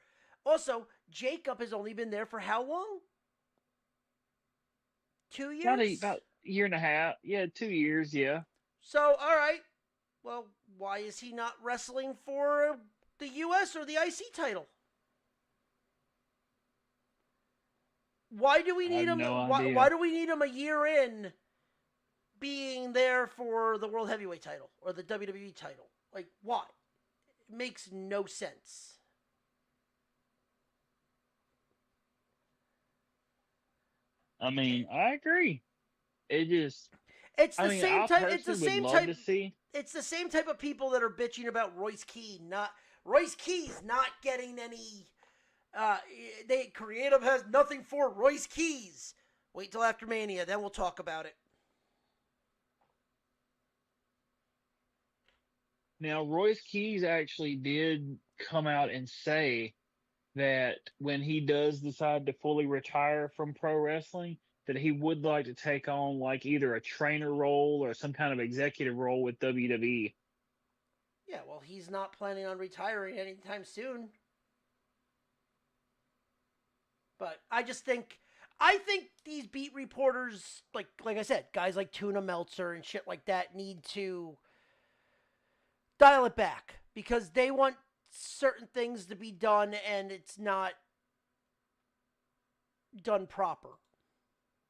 Also, Jacob has only been there for how long? 2 years? About a year and a half. Yeah, 2 years, yeah. So, all right. Well, why is he not wrestling for the U.S. or the IC title? Why do we need him? No why do we need him a year in being there for the World Heavyweight title or the WWE title. Like, why? It makes no sense. I mean, I agree. It just. It's the I mean, same I type. It's the personally same would type. love to see. It's the same type of people that are bitching about Royce Keane. Royce Keys not getting any. Creative has nothing for Royce Keys. Wait till after Mania, then we'll talk about it. Now, Royce Keys actually did come out and say that when he does decide to fully retire from pro wrestling, that he would like to take on like either a trainer role or some kind of executive role with WWE. Yeah, well, he's not planning on retiring anytime soon. But I think these beat reporters, like I said, guys like Tuna Meltzer and shit like that need to dial it back because they want certain things to be done and it's not done proper.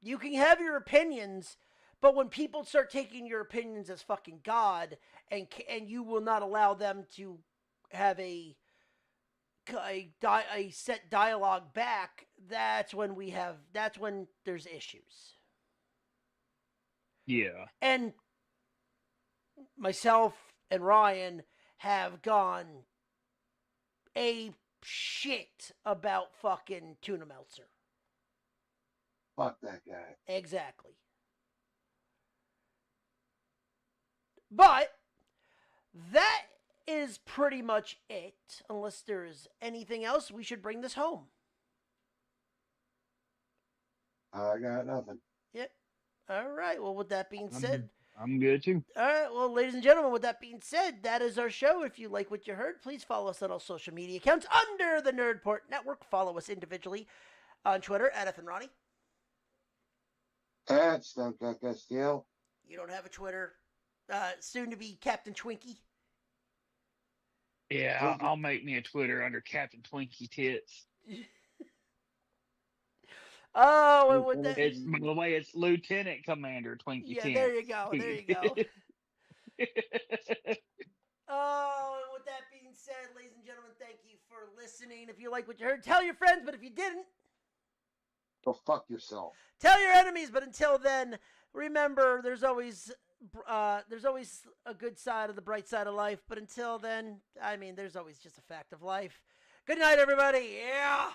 You can have your opinions, but when people start taking your opinions as fucking God and you will not allow them to have a set dialogue back, that's when there's issues. Yeah. And myself and Ryan have gone ape shit about fucking Tuna Meltzer. Fuck that guy. Exactly. But that is pretty much it. Unless there's anything else, we should bring this home. I got nothing. Yep. All right. Well, with that being said, I'm good too. all right. Well, ladies and gentlemen, with that being said, that is our show. If you like what you heard, please follow us on all social media accounts under the Nerdport Network. Follow us individually on Twitter at F and Ronnie. At Stone Cold Castillo. You don't have a Twitter. Soon to be Captain Twinkie. Yeah, I'll make me a Twitter under Captain Twinkie Tits. Oh, and with that, It's by the way, it's Lieutenant Commander Twinkie yeah, Tits. there you go. There you go. Oh, and with that being said, ladies and gentlemen, thank you for listening. If you like what you heard, tell your friends. But if you didn't, go fuck yourself. Tell your enemies. But until then, remember, there's always a good side of the bright side of life. But until then, I mean, there's always just a fact of life. Good night, everybody. Yeah.